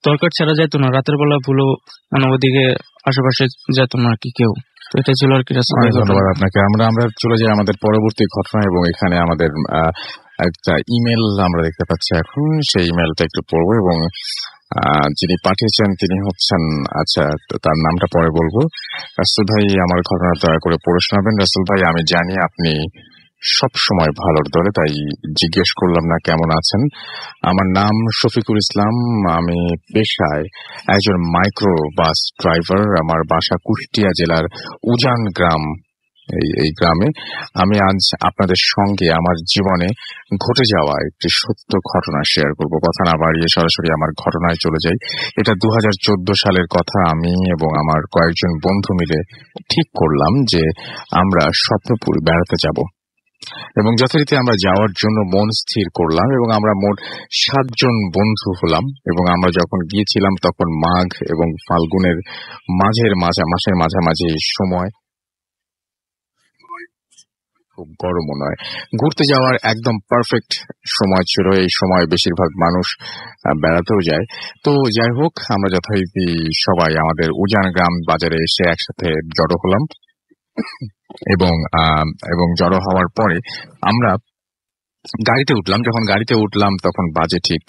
দরকার ছাড়া যেত না, রাতের বেলা ভুলো মানে ওদিকে আশেপাশে যেত না আর কি কেউ। তো এটা ছিল আর কি রাসেল ভাই অনেক ঘটনা। ধন্যবাদ আপনাকে। আমরা চলে যাই আমাদের পরবর্তী ঘটনা, এবং এখানে আমাদের একটা ইমেল আমরা দেখতে পাচ্ছি এখন। সেই ইমেলটা একটু পড়বো, এবং যিনি পাঠিয়েছেন তিনি হচ্ছেন, আচ্ছা তো তার নামটা পরে বলবো। রাসেল ভাই, আমার ঘটনা দয়া করে পড়ে শোনাবেন। রাসেল ভাই, আমি জানি আপনি সব সময় ভালোর দলে, তাই জিজ্ঞেস করলাম না কেমন আছেন। আমার নাম শফিকুল ইসলাম, আমি পেশায় একজন মাইক্রো বাস ড্রাইভার। আমার বাসা কুষ্টিয়া জেলার উজান গ্রাম, এই গ্রামে। আমি আজ আপনাদের সঙ্গে আমার জীবনে ঘটে যাওয়া একটি সত্য ঘটনা শেয়ার করব। কথা না বাড়িয়ে সরাসরি আমার ঘটনায় চলে যাই। এটা 2014 সালের কথা। আমি এবং আমার কয়েকজন বন্ধু মিলে ঠিক করলাম যে আমরা স্বপ্নপুর বেড়াতে যাব, এবং যথারীতি আমরা যাওয়ার জন্য মন স্থির করলাম, এবং আমরা মোট 7 জন বন্ধু হলাম। এবং আমরা যখন গিয়েছিলাম তখন মাঘ এবং ফাল্গুনের মাসের মাঝামাঝি সময়, খুব গরমও নয়, ঘুরতে যাওয়ার একদম পারফেক্ট সময় ছিল। এই সময় বেশিরভাগ মানুষ বেড়াতেও যায়। তো যাই হোক, আমরা যথারীতি সবাই আমাদের উজান গ্রাম বাজারে এসে একসাথে জড়ো হলাম, এবং জড়ো হওয়ার পরে আমরা গাড়িতে উঠলাম। যখন গাড়িতে উঠলাম তখন বাজে ঠিক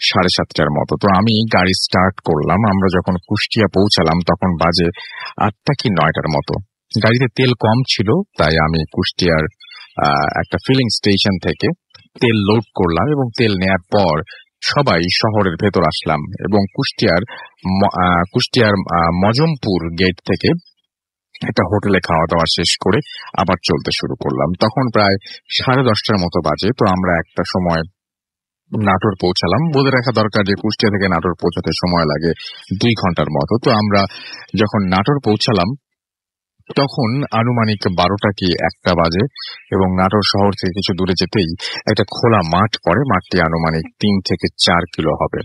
7:30টার মতো। তো আমি গাড়ি স্টার্ট করলাম। আমরা যখন কুষ্টিয়া পৌঁছালাম তখন বাজে 8টা কি 9টার মতো। গাড়িতে তেল কম ছিল, তাই আমি কুষ্টিয়ার একটা ফিলিং স্টেশন থেকে তেল লোড করলাম, এবং তেল নেয়ার পর সবাই শহরের ভেতর আসলাম, এবং কুষ্টিয়ার মজমপুর গেট থেকে একটা হোটেলে খাওয়া দাওয়া শেষ করে আবার চলতে শুরু করলাম। তখন প্রায় 10:30টার মতো বাজে। তো আমরা একটা সময় নাটোর পৌঁছালাম। বলে রাখা দরকার যে কুষ্টিয়া থেকে নাটোর পৌঁছাতে সময় লাগে 2 ঘন্টার মতো। তো আমরা যখন নাটোর পৌঁছালাম তখন আনুমানিক 12টা কি 1টা বাজে, এবং নাটোর শহর থেকে কিছু দূরে যেতেই একটা খোলা মাঠ পড়ে। মাঠটি আনুমানিক 3 থেকে 4 কিলো হবে।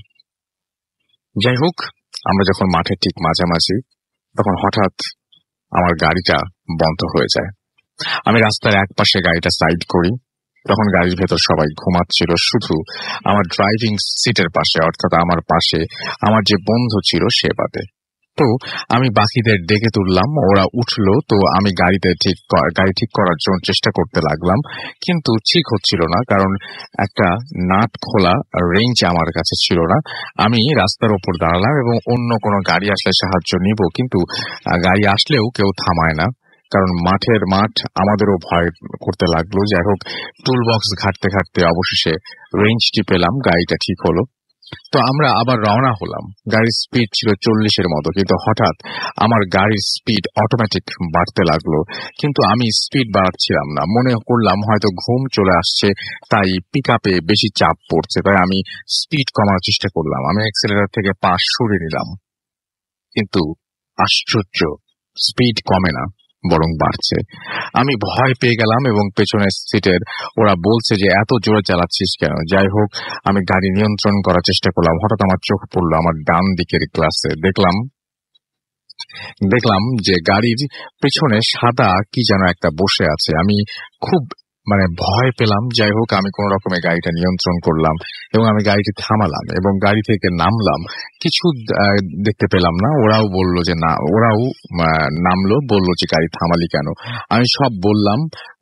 যাই হোক, আমরা যখন মাঠের ঠিক মাঝামাঝি, তখন হঠাৎ আমার গাড়িটা বন্ধ হয়ে যায়। আমি রাস্তার এক পাশে গাড়িটা সাইড করি। তখন গাড়ির ভেতর সবাই ঘুমাচ্ছিল, শুধু আমার ড্রাইভিং সিটের পাশে, অর্থাৎ আমার পাশে আমার যে বন্ধু ছিল সে বাদে। তো আমি বাকিদের ডেকে তুললাম, ওরা উঠলো। তো আমি গাড়ি ঠিক করার জন্য চেষ্টা করতে লাগলাম, কিন্তু ঠিক হচ্ছিল না, কারণ একটা নাট খোলা রেঞ্জ আমার কাছে ছিল না। আমি রাস্তার ওপর দাঁড়ালাম, এবং অন্য কোনো গাড়ি আসলে সাহায্য নিব, কিন্তু গাড়ি আসলেও কেউ থামায় না, কারণ মাঠ আমাদেরও ভয় করতে লাগলো। যাই হোক, টুল বক্স ঘাটতে ঘাটতে অবশেষে রেঞ্জটি পেলাম, গাড়িটা ঠিক হলো। তো আমরা আবার রওনা হলাম। গাড়ির স্পিড ছিল 40-এর মতো, কিন্তু হঠাৎ আমার গাড়ির স্পিড অটোমেটিক বাড়তে লাগলো, কিন্তু আমি স্পিড বাড়াচ্ছিলাম না। মনে করলাম হয়তো ঘুম চলে আসছে, তাই পিক আপে বেশি চাপ পড়ছে, তাই আমি স্পিড কমানোর চেষ্টা করলাম। আমি অ্যাক্সিলারেটর থেকে পা সরিয়ে নিলাম, কিন্তু আশ্চর্য, স্পিড কমে না, বরং বাড়ছে। আমি ভয় পেয়ে গেলাম, এবং পেছনের সিটের ওরা বলছে যে এত জোরে চালাচ্ছিস কেন। যাই হোক, আমি গাড়ি নিয়ন্ত্রণ করার চেষ্টা করলাম। হঠাৎ আমার চোখ পড়লো আমার ডান দিকের গ্লাসে। দেখলাম যে গাড়ির পেছনে সাদা কি যেন একটা বসে আছে। আমি খুব ভয় পেলাম। যাই হোক, আমি কোন রকমে গাড়িটা নিয়ন্ত্রণ করলাম, এবং আমি গাড়িটি থামালাম, এবং গাড়ি থেকে নামলাম। কিছু দেখতে পেলাম না। ওরাও নামলো, বললো যে গাড়ি থামালি কেন। আমি সব বললাম।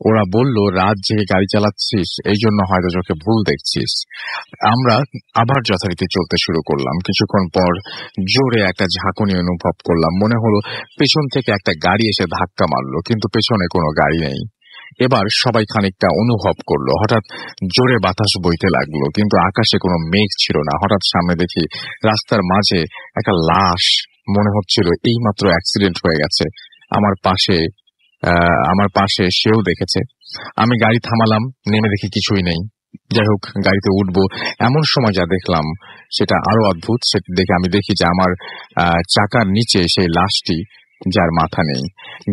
ওরা বলল, রাত জেগে গাড়ি চালাচ্ছিস, এই জন্য হয়তো চোখে ভুল দেখছিস। আমরা আবার যথারীতি চলতে শুরু করলাম। কিছুক্ষণ পর জোরে একটা ঝাঁকুনি অনুভব করলাম। মনে হলো পেছন থেকে একটা গাড়ি এসে ধাক্কা মারলো, কিন্তু পেছনে কোনো গাড়ি নেই। এবার সবাই খানিকটা অনুভব করলো। হঠাৎ জোরে বাতাস বইতে লাগলো, কিন্তু আকাশে কোনো মেঘ ছিল না। হঠাৎ সামনে দেখি রাস্তার মাঝে একটা লাশ, মনে হচ্ছিল এইমাত্র অ্যাক্সিডেন্ট হয়ে গেছে। আমার পাশে সেও দেখেছে। আমি গাড়ি থামালাম, নেমে দেখি কিছুই নেই। যাই হোক, গাড়িতে উঠবো এমন সময় যা দেখলাম সেটা আরো অদ্ভুত। সেটা দেখে আমি দেখি যে আমার চাকার নিচে সেই লাশটি, যার মাথা নেই,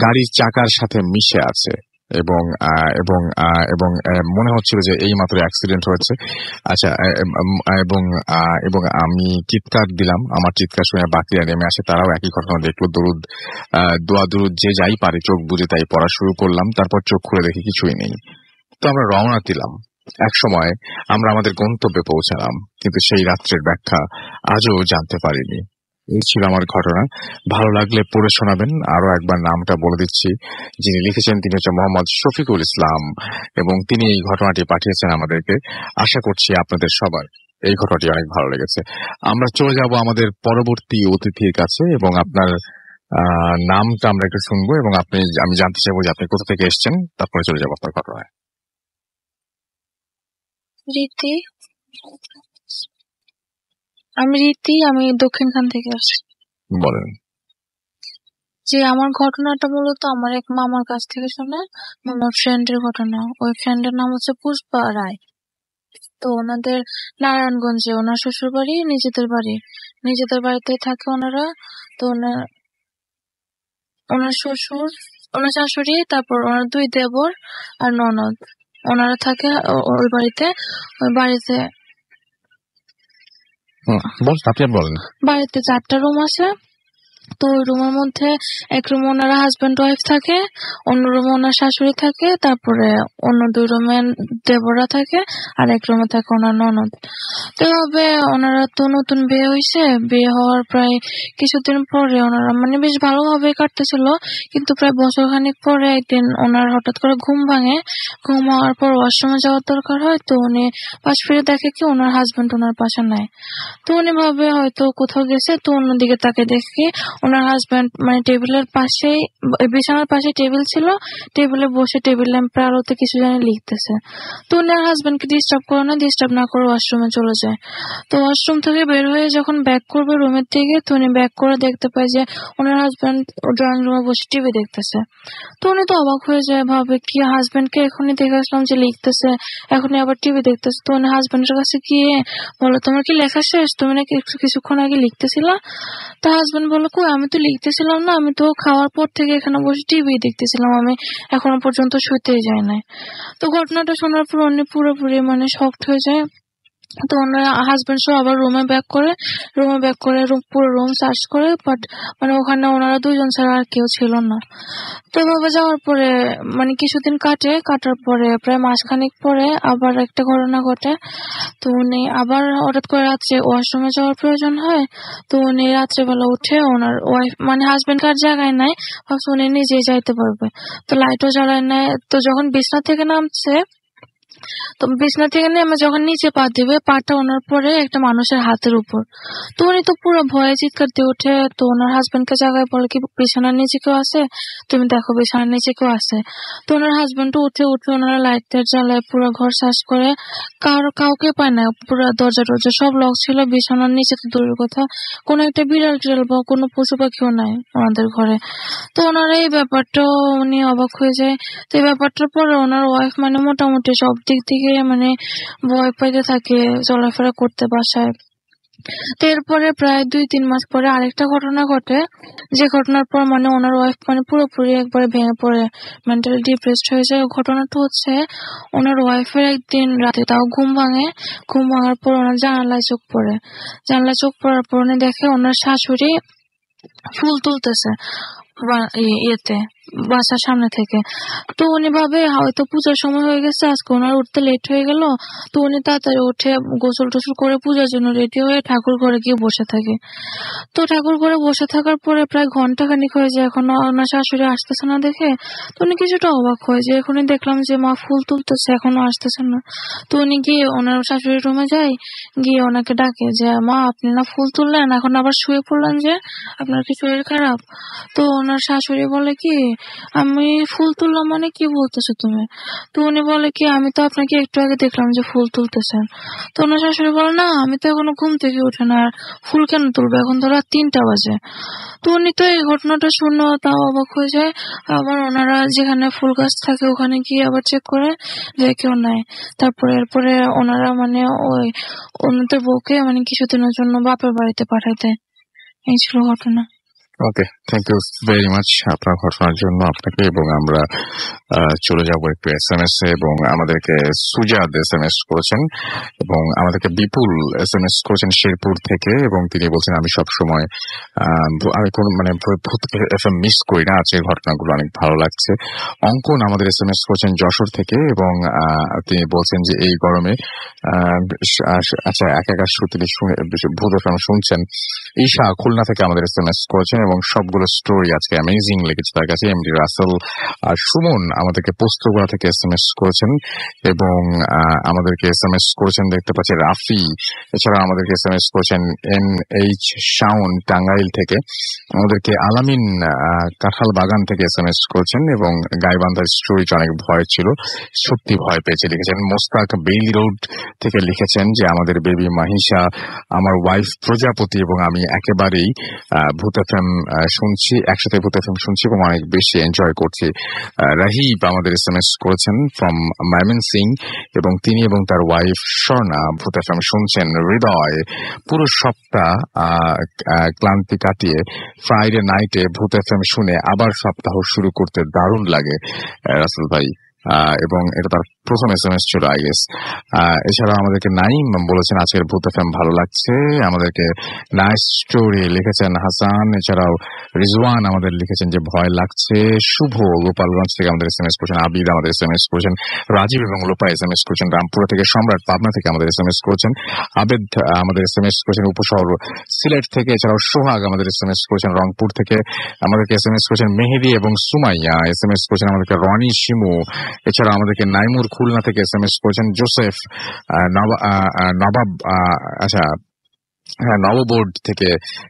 গাড়ির চাকার সাথে মিশে আছে এবং এবং এবং মনে হচ্ছিল যে এই মাত্র অ্যাক্সিডেন্ট হয়েছে। আচ্ছা, এবং এবং আমি চিৎকার দিলাম। আমার চিৎকার শুনে বাকিরা নেমে আসে, তারাও একই ঘটনা দেখলো। দোয়া দুরুদ যে যাই পারে চোখ বুঝে তাই পড়া শুরু করলাম। তারপর চোখ খুলে দেখি কিছুই নেই। তো আমরা রওনা দিলাম। এক সময় আমরা আমাদের গন্তব্যে পৌঁছালাম, কিন্তু সেই রাত্রের ব্যাখ্যা আজও জানতে পারিনি। এই ছিল আমার ঘটনা। ভালো লাগলে পড়ে শোনাবেন। আরো একবার নামটা বলে দিচ্ছি, যিনি লিখেছেন তিনি হচ্ছে মোহাম্মদ শফিকুল ইসলাম, এবং তিনি এই ঘটনাটি পাঠিয়েছেন আমাদেরকে। আশা করছি আপনাদের সবার এই ঘটনাটি অনেক ভালো লেগেছে। আমরা চলে যাব আমাদের পরবর্তী অতিথির কাছে, এবং আপনার নামটা আমরা একটু শুনবো, এবং আমি জানতে চাইবো যে আপনি কোথা থেকে এসেছেন। তারপরে চলে যাবো আপনার ঘটনায়। রীতি, আমি দক্ষিণখান থেকে আসছি। বলেন। যে আমার ঘটনাটা মূলত আমার এক মামার কাছ থেকে শোনা, মামার ফ্রেন্ডের ঘটনা। ওই ফ্রেন্ডের নাম হচ্ছে পুষ্পা রায়। তো ওনাদের নারায়ণগঞ্জে ওনার শ্বশুর বাড়ি, নিজেদের বাড়িতে থাকে ওনারা। তো ওনার শ্বশুর, ওনার শাশুড়ি, তারপর ওনার 2 দেবর আর ননদ, ওনারা থাকে ওই বাড়িতে। বলেন। বাড়িতে 4টা রুম আছে। তো ওই রুমের মধ্যে এক রুমে ওনারা হাজবেন্ড ওয়াইফ থাকে, অন্য রুমে ওনার শাশুড়ি থাকে, তারপরে অন্য 2 রুমে দেবরা থাকে, আর এক রুমে থাকে ওনার ননদ। তো এভাবে ওনারা তো নতুন বিয়ে হয়েছে, বিয়ে হওয়ার প্রায় কিছুদিন পরে ওনারা মানে বেশ ভালোভাবে কাটতেছিল, কিন্তু প্রায় বছরখানিক পরে একদিন ওনার হঠাৎ করে ঘুম ভাঙে। ঘুম হওয়ার পর ওয়াশরুমে যাওয়ার দরকার হয়। তো উনি পাশ ফিরে দেখে কি ওনার হাজবেন্ড ওনার পাশে নাই। তো উনি ভাবে হয়তো কোথাও গেছে। তো অন্যদিকে তাকে দেখে ওনার হাজবেন্ড মানে টেবিলের পাশেই, বিছানার পাশে টেবিল ছিল, টেবিলে বসে টেবিল ল্যাম্পের আলোতে কিছু জানি লিখতেছে। তো ওনার হাজবেন্ডকে ডিস্টার্ব না করে ওয়াশরুমে চলে যায়। তো ওয়াশরুম থেকে বের হয়ে যখন ব্যাক করবে রুমের দিকে, তো উনি ব্যাক করে দেখতে পায় যে ওনার হাজবেন্ড ড্রয়িং রুমে বসে টিভি দেখতেছে। তো উনি তো অবাক হয়ে যায়, ভাবে কি হাজবেন্ডকে এখনই দেখে আসলাম যে লিখতেছে, এখনই আবার টিভি দেখতেছে। তো উনি হাজবেন্ডের কাছে গিয়ে বলো, তোমার কি লেখা শেষ? তুমি নাকি কিছুক্ষণ আগে লিখতেছিলা? তো হাজবেন্ড বললো, কই আমি তো লিখতেছিলাম না, আমি তো খাওয়ার পর থেকে এখানে বসে টিভি দেখতেছিলাম, আমি এখনো পর্যন্ত শুতেই যাই নাই। তো ঘটনাটা শোনার পর উনি পুরোপুরি মানে শকড হয়ে যায়। তো ওনারা হাজবেন্ড সহ আবার রুমে ব্যাক করে পুরো রুম সার্চ করে, বাট মানে ওখানে ওনারা 2 জন ছাড়া আর কেউ ছিল না। তো এভাবে যাওয়ার পরে মানে কিছুদিন কাটার পরে প্রায় মাসখানেক পরে আবার একটা ঘটনা ঘটে। তো উনি আবার হঠাৎ করে রাত্রে ওয়াশরুমে যাওয়ার প্রয়োজন হয়। তো উনি রাত্রেবেলা উঠে ওনার ওয়াইফ মানে হাজবেন্ড কার জায়গায় নাই, ভাবছে উনি নিজেই যাইতে পারবে। তো লাইটও জ্বালায় নেয়। তো যখন বিছনা থেকে নামছে, তো বিছনা থেকে নেমে যখন নিচে পা দিবে, পাটা ওনার পরে একটা মানুষের হাতের উপর। তো উনি তো পুরো ভয়ে চিৎকার দিয়ে ওঠে। তো ওনার হাজবেন্ডকে জায়গায় বলে কি বিছানার নিচে কেউ আছে, তুমি দেখো বিছানার নিচে কেউ আছে। তো ওনার হাজবেন্ড উঠে ওনারা লাইট জ্বালায় পুরো ঘর সার্চ করে, কাউকে পায় না। পুরো দরজা সব লক ছিল। বিছানার নিচে তো দূরের কথা, কোনো একটা বিড়াল বা কোনো পশু পাখিও নাই ওনাদের ঘরে। তো ওনারা এই ব্যাপারটা উনি অবাক হয়ে যায়। তো এই ব্যাপারটার পরে ওনার ওয়াইফ মানে মোটামুটি সব দিক থেকে মানে ভয় পাইতে থাকে চলাফেরা করতে বাসায়। তো এরপরে প্রায় 2-3 মাস পরে আরেকটা ঘটনা ঘটে, যে ঘটনার পর মানে ওনার ওয়াইফ মানে পুরোপুরি একবারে ভেঙে পড়ে, মেন্টালি ডিপ্রেসড হয়ে যায়। ঘটনাটা হচ্ছে ওনার ওয়াইফের একদিন রাতে তাও ঘুম ভাঙার পর ওনার জানালায় চোখ পড়ার পর উনি দেখে ওনার শাশুড়ি ফুল তুলতেছে বাসার সামনে থেকে। তো উনি ভাবে হয়তো পূজার সময় হয়ে গেছে, আজকে ওনার উঠতে লেট হয়ে গেল। তো উনি তাড়াতাড়ি উঠে গোসল টোসল করে পূজার জন্য রেডি হয়ে ঠাকুর ঘরে গিয়ে বসে থাকে। তো ঠাকুর ঘরে বসে থাকার পরে প্রায় ঘন্টাখানিক হয়ে যায়, এখনো ওনার শাশুড়ি আসতেছে না দেখে। তো উনি কিছুটা অবাক হয়ে যায়, এখনই দেখলাম যে মা ফুল তুলতেছে, এখনো আসতেছে না। তো উনি গিয়ে ওনার শাশুড়ির রুমে যায়, গিয়ে ওনাকে ডাকে যে মা আপনি না ফুল তুললেন, এখন আবার শুয়ে পড়লেন যে, আপনার কি শরীর খারাপ? তো ওনার শাশুড়ি বলে কি, আমি ফুল তুললাম মানে কি বলতেছো তুমি? তো উনি বলে কি, আমি তো আপনাকে একটু আগে দেখলাম যে ফুল তুলতেছেন। তো ওনার শাশুড়ি বলে, না আমি তো এখনো ঘুম থেকে উঠে না, আর ফুল কেন তুলবো, এখন তো রাত 3টা বাজে। তো উনি তো এই ঘটনাটা শুনে তাও অবাক হয়ে যায়। আবার ওনারা যেখানে ফুল গাছ থাকে ওখানে গিয়ে আবার চেক করে যে কেউ নাই। তারপরে এরপরে ওনারা মানে ওই ওনাদের বউকে মানে কিছুদিনের জন্য বাপের বাড়িতে পাঠায় দেয়। এই ছিল ঘটনা। ওকে, থ্যাংক ইউ ভেরি মাচ আপনার ঘটনার জন্য আপনাকে। এবং আমরা চলে যাব একটু SMS এ, এবং আমাদেরকে সুজাদ SMS করেছেন এবং আমাদেরকে বিপুল SMS করেছেন শেরপুর থেকে, এবং তিনি বলছেন আমি সবসময় আমি কোন মানে FM মিস করি না, আজকের ঘটনাগুলো অনেক ভালো লাগছে। অঙ্কন আমাদের SMS করেছেন যশোর থেকে, এবং তিনি বলছেন যে এই গরমে আচ্ছা এক একা শ্রুতি ভূত FM শুনছেন। ঈশা খুলনা থেকে আমাদের SMS করেছেন এবং সবগুলো স্টোরি আজকে অ্যামেজিং লেগেছে তার কাছে। এমডি রাসেল আর সুমন আমাদেরকে পোস্তগোড়া থেকে SMS করেছেন, এবং আমাদেরকে SMS করেছেন দেখতে পাচ্ছি রাফি। এছাড়া আমাদেরকে SMS করেছেন NH শাওন টাঙ্গাইল থেকে, আমাদেরকে আলামিন কাঁঠাল বাগান থেকে SMS করেছেন, এবং গাইবান্ধার স্টোরিটা অনেক ভয় ছিল, সত্যি ভয় পেয়েছে লিখেছেন। মোস্তাক বেইলি রোড থেকে লিখেছেন যে আমাদের বেবি মাহিসা, আমার ওয়াইফ প্রজাপতি এবং আমি একেবারেই ভূত FM শুনছি, একসাথে ভূত FM শুনছি এবং অনেক বেশি এনজয় করছি। রাহিব আমাদের SMS করেছেন ফ্রম ময়মনসিং, এবং তিনি এবং তার ওয়াইফ স্বর্ণা ভূত FM শুনছেন। হৃদয় পুরো সপ্তাহ ক্লান্তি কাটিয়ে ফ্রাইডে নাইটে ভূত FM শুনে আবার সপ্তাহ শুরু করতে দারুণ লাগে রাসেল ভাই, এবং এটা তার প্রথম SMS ছিল আই গেস। এছাড়া আমাদেরকে নাইম বলেছেন আজকের ভূত FM ভালো লাগছে, আমাদেরকে নাইস স্টোরি লিখেছেন হাসান। এছাড়াও রিজওয়ান আমাদের লিখেছেন যে ভয় লাগছে। শুভ গোপালগঞ্জ থেকে আমাদের SMS করেছেন। আবিদ আমাদের SMS করেছেন। রাজীব এবং লোপা SMS করেছেন রামপুরা থেকে। সম্রাট পাবনা থেকে আমাদের SMS করেছেন। আবেদ আমাদের SMS করেছেন উপশহর সিলেট থেকে। এছাড়াও সোহাগ আমাদের SMS করেছেন রংপুর থেকে। আমাদেরকে SMS করেছেন মেহেদি এবং সুমাইয়া SMS করেছেন আমাদেরকে রনি শিমু। এছাড়া আমাদেরকে নাইমুর খুলনা থেকে SMS করেছেন। জোসেফ নবাব নববোর্ড থেকে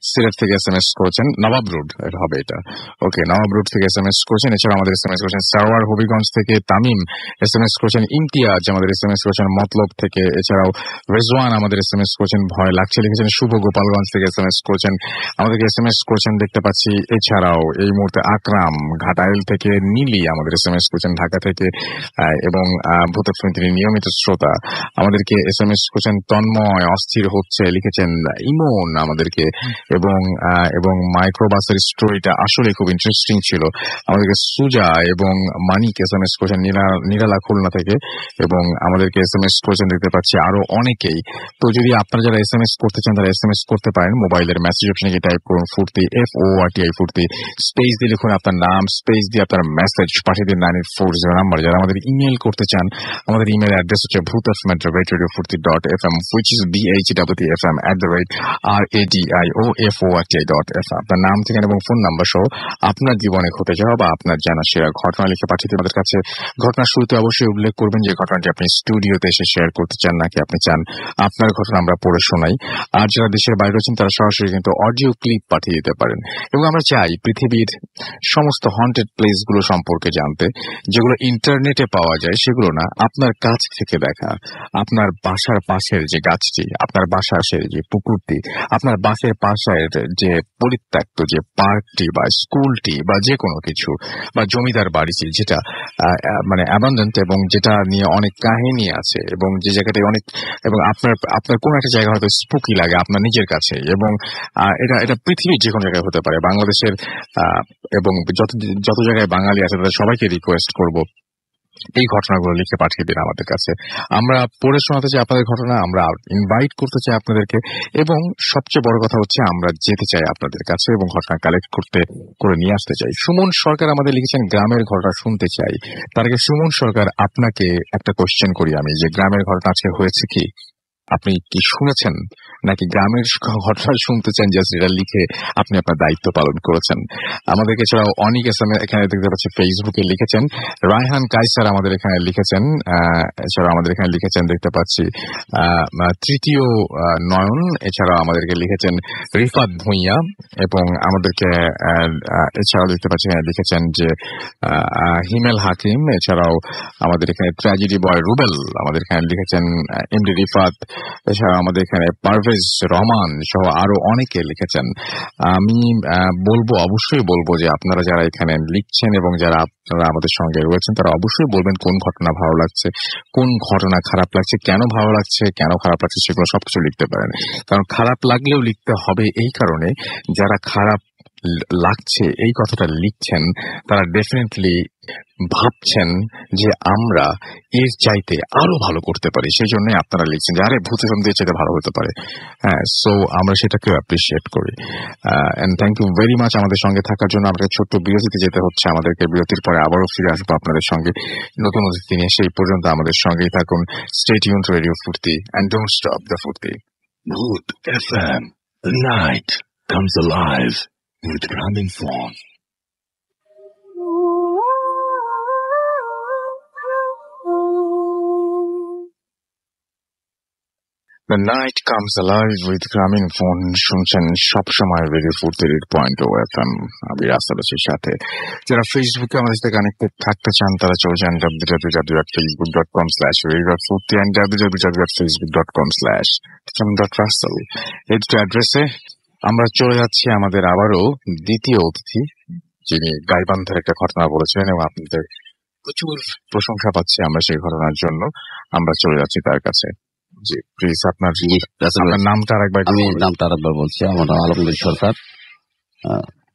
সিলেট থেকে SMS করেছেন। নবাব রোড হবে এটা, ওকে, নবাব রোড থেকে SMS করেছেন। এছাড়া আমাদের SMS করেছেন সারোয়ার হবিগঞ্জ থেকে। তামিম SMS করেছেন। ইমতিয়াজ আমাদের SMS করেছেন মতলব থেকে। এছাড়াও রেজওয়ান আমাদের SMS করেছেন ভয় লাগছে লিখেছেন। শুভ গোপালগঞ্জ থেকে SMS করেছেন, আমাদেরকে SMS করেছেন দেখতে পাচ্ছি। এছাড়াও এই মুহূর্তে আকরাম ঘাটাইল থেকে। নীলি আমাদের SMS করেছেন ঢাকা থেকে, এবং ভূত FM তিনি নিয়মিত শ্রোতা। আমাদেরকে SMS করেছেন তন্ময় অস্থির হচ্ছে লিখেছেন ইমন আমাদেরকে, এবং মাইক্রোবাসের স্টোরিটা আসলে খুব ইন্টারেস্টিং ছিল। আমাদেরকে সুজা এবং মানিক SMS করেছেন নিরালা খুলনা থেকে, এবং আমাদেরকে SMS করেছেন দেখতে পাচ্ছি আরো অনেকেই। তো যদি আপনারা যারা SMS করতে চান তারা SMS করতে পারেন। মোবাইলের মেসেজ অপশনে গিয়ে টাইপ করুন ফুর্তি FORTI ফুর্তি, স্পেস দিয়ে লিখুন আপনার নাম, স্পেস দিয়ে আপনার মেসেজ পাঠিয়ে দিন 9840 নাম্বার। যারা আমাদের ইমেল করতে চান আমাদের ইমেল অ্যাড্রেস হচ্ছে bhutfm@radiofurti.fm, which is BHWFM@RADIOFORTI.FM। আপনার নাম, ঠিকানা এবং ফোন নাম্বার সহ আপনার জীবনে ঘটে যাওয়া বা আপনার জানা সেরা ঘটনা লিখে পাঠিয়ে আমাদের কাছে। ঘটনার শুরুতে অবশ্যই উল্লেখ করবেন যে ঘটনাটি আপনি স্টুডিওতে এসে শেয়ার করতে চান নাকি আপনি চান আপনার ঘটনা আমরা পড়ে শোনাই। আর যারা দেশের বাইরে আছেন তারা সরাসরি কিন্তু অডিও ক্লিপ পাঠিয়ে দিতে পারেন। এবং আমরা চাই পৃথিবীর সমস্ত হন্টেড প্লেস গুলো সম্পর্কে জানতে, যেগুলো ইন্টারনেটে পাওয়া যায় সেগুলো না, আপনার কাছ থেকে দেখা। আপনার বাসার পাশের যে গাছটি, আপনার বাসার যে পুকুরটি, আপনার বাসের পাশের যে পরিত্যক্ত যে পার্কটি বা স্কুলটি বা যে কোনো কিছু, বা জমিদার বাড়িটি যেটা মানে অ্যাবান্ডেন্ট এবং যেটা নিয়ে অনেক কাহিনী আছে, এবং যে জায়গাটায় অনেক, এবং আপনার কোন একটা জায়গা হয়তো স্পুকি লাগে আপনার নিজের কাছে, এবং এটা পৃথিবীর যে কোনো জায়গায় হতে পারে। বাংলাদেশের এবং যত জায়গায় বাঙালি আছে তাদের সবাইকে রিকোয়েস্ট করব এই ঘটনাগুলো লিখে পাঠিয়ে দিন আমাদের কাছে। আমরা পড়ে শোনাতে চাই আপনাদের ঘটনা, আমরা ইনভাইট করতে চাই আপনাদেরকে, এবং সবচেয়ে বড় কথা হচ্ছে আমরা যেতে চাই আপনাদের কাছে এবং ঘটনা কালেক্ট করে নিয়ে আসতে চাই। সুমন সরকার আমাদের লিখেছেন গ্রামের ঘটনা শুনতে চাই। তার আগে সুমন সরকার আপনাকে একটা কোশ্চেন করি আমি, যে গ্রামের ঘটনা আজকে হয়েছে কি? আপনি কি শুনেছেন নাকি গ্রামের ঘটনা শুনতে চান, জাস্ট এটা লিখে আপনি আপনার দায়িত্ব পালন করেছেন? আমাদেরকে এছাড়াও অনেক এখানে দেখতে পাচ্ছি ফেসবুকে লিখেছেন। রায়হান কাইসার আমাদের এখানে লিখেছেন। এছাড়াও আমাদের এখানে লিখেছেন দেখতে পাচ্ছি তৃতীয় নয়ন। এছাড়াও আমাদেরকে লিখেছেন রিফাত ভুঁইয়া, এবং আমাদেরকে এছাড়াও দেখতে পাচ্ছি লিখেছেন যে হিমেল হাকিম। এছাড়াও আমাদের এখানে ট্র্যাজেডি বয় রুবেল আমাদের এখানে লিখেছেন, এমডি রিফাত। এছাড়া আমাদের এখানে পারভেজ রহমান সহ আরো অনেকে লিখেছেন। আমি অবশ্যই বলবো যে আপনারা যারা এখানে লিখছেন এবং যারা আপনারা আমাদের সঙ্গে রয়েছেন তারা অবশ্যই বলবেন কোন ঘটনা ভালো লাগছে, কোন ঘটনা খারাপ লাগছে, কেন ভালো লাগছে, কেন খারাপ লাগছে, সেগুলো সবকিছু লিখতে পারেন। কারণ খারাপ লাগলেও লিখতে হবে এই কারণে, যারা খারাপ লাগছে এই কথাটা লিখছেন তারা ডেফিনেটলি ভাবছেন যে আমরা এর চাইতে আরো ভালো করতে পারি, সেই জন্য আপনারা লিখছেন যে আরে ভূত ফিল্ম দিয়ে চাইতে ভালো হতে পারে। হ্যাঁ, সো আমরা সেটাকে অ্যাপ্রিসিয়েট করি। And thank you very much আমাদের সঙ্গে থাকার জন্য। আমাদের ছোট্ট বিরতিতে যেতে হচ্ছে, আমাদেরকে বিরতির পরে আবারও ফিরে আসবো আপনাদের সঙ্গে নতুন অতিথি নিয়ে। সেই পর্যন্ত আমাদের সঙ্গেই থাকুন। স্টে টিউনড টু রেডিও ফুর্তি এন্ড ডোন্ট স্টপ দ্য ফুর্তি। Mood FM. The night comes alive with Graminphone. The night comes alive with Graminphone. শুনছেন সবসময় রেডিও ফুর্তির 8.0 FM। আমি রাস্তার সাথে। যারা ফেসবুকে আমাদের সাথে কানেক্টেড থাকতে চান তারা চলে যান www.facebook.com/radio.furti and www.facebook.com/sam.russell এই দুটো অ্যাড্রেসে আমরা চলে যাচ্ছি আমাদের আবারও দ্বিতীয় অতিথি, যিনি গাইবান্ধার একটা ঘটনা বলেছিলেন এবং আপনাদের প্রচুর প্রশংসা পাচ্ছি আমরা সেই ঘটনার জন্য। আমরা চলে যাচ্ছি তার কাছে। জি প্লিজ আপনার নামটা আরেকবার। আমি নামটা আরেকবার বলছি, আমার নাম আলমগীর সরকার।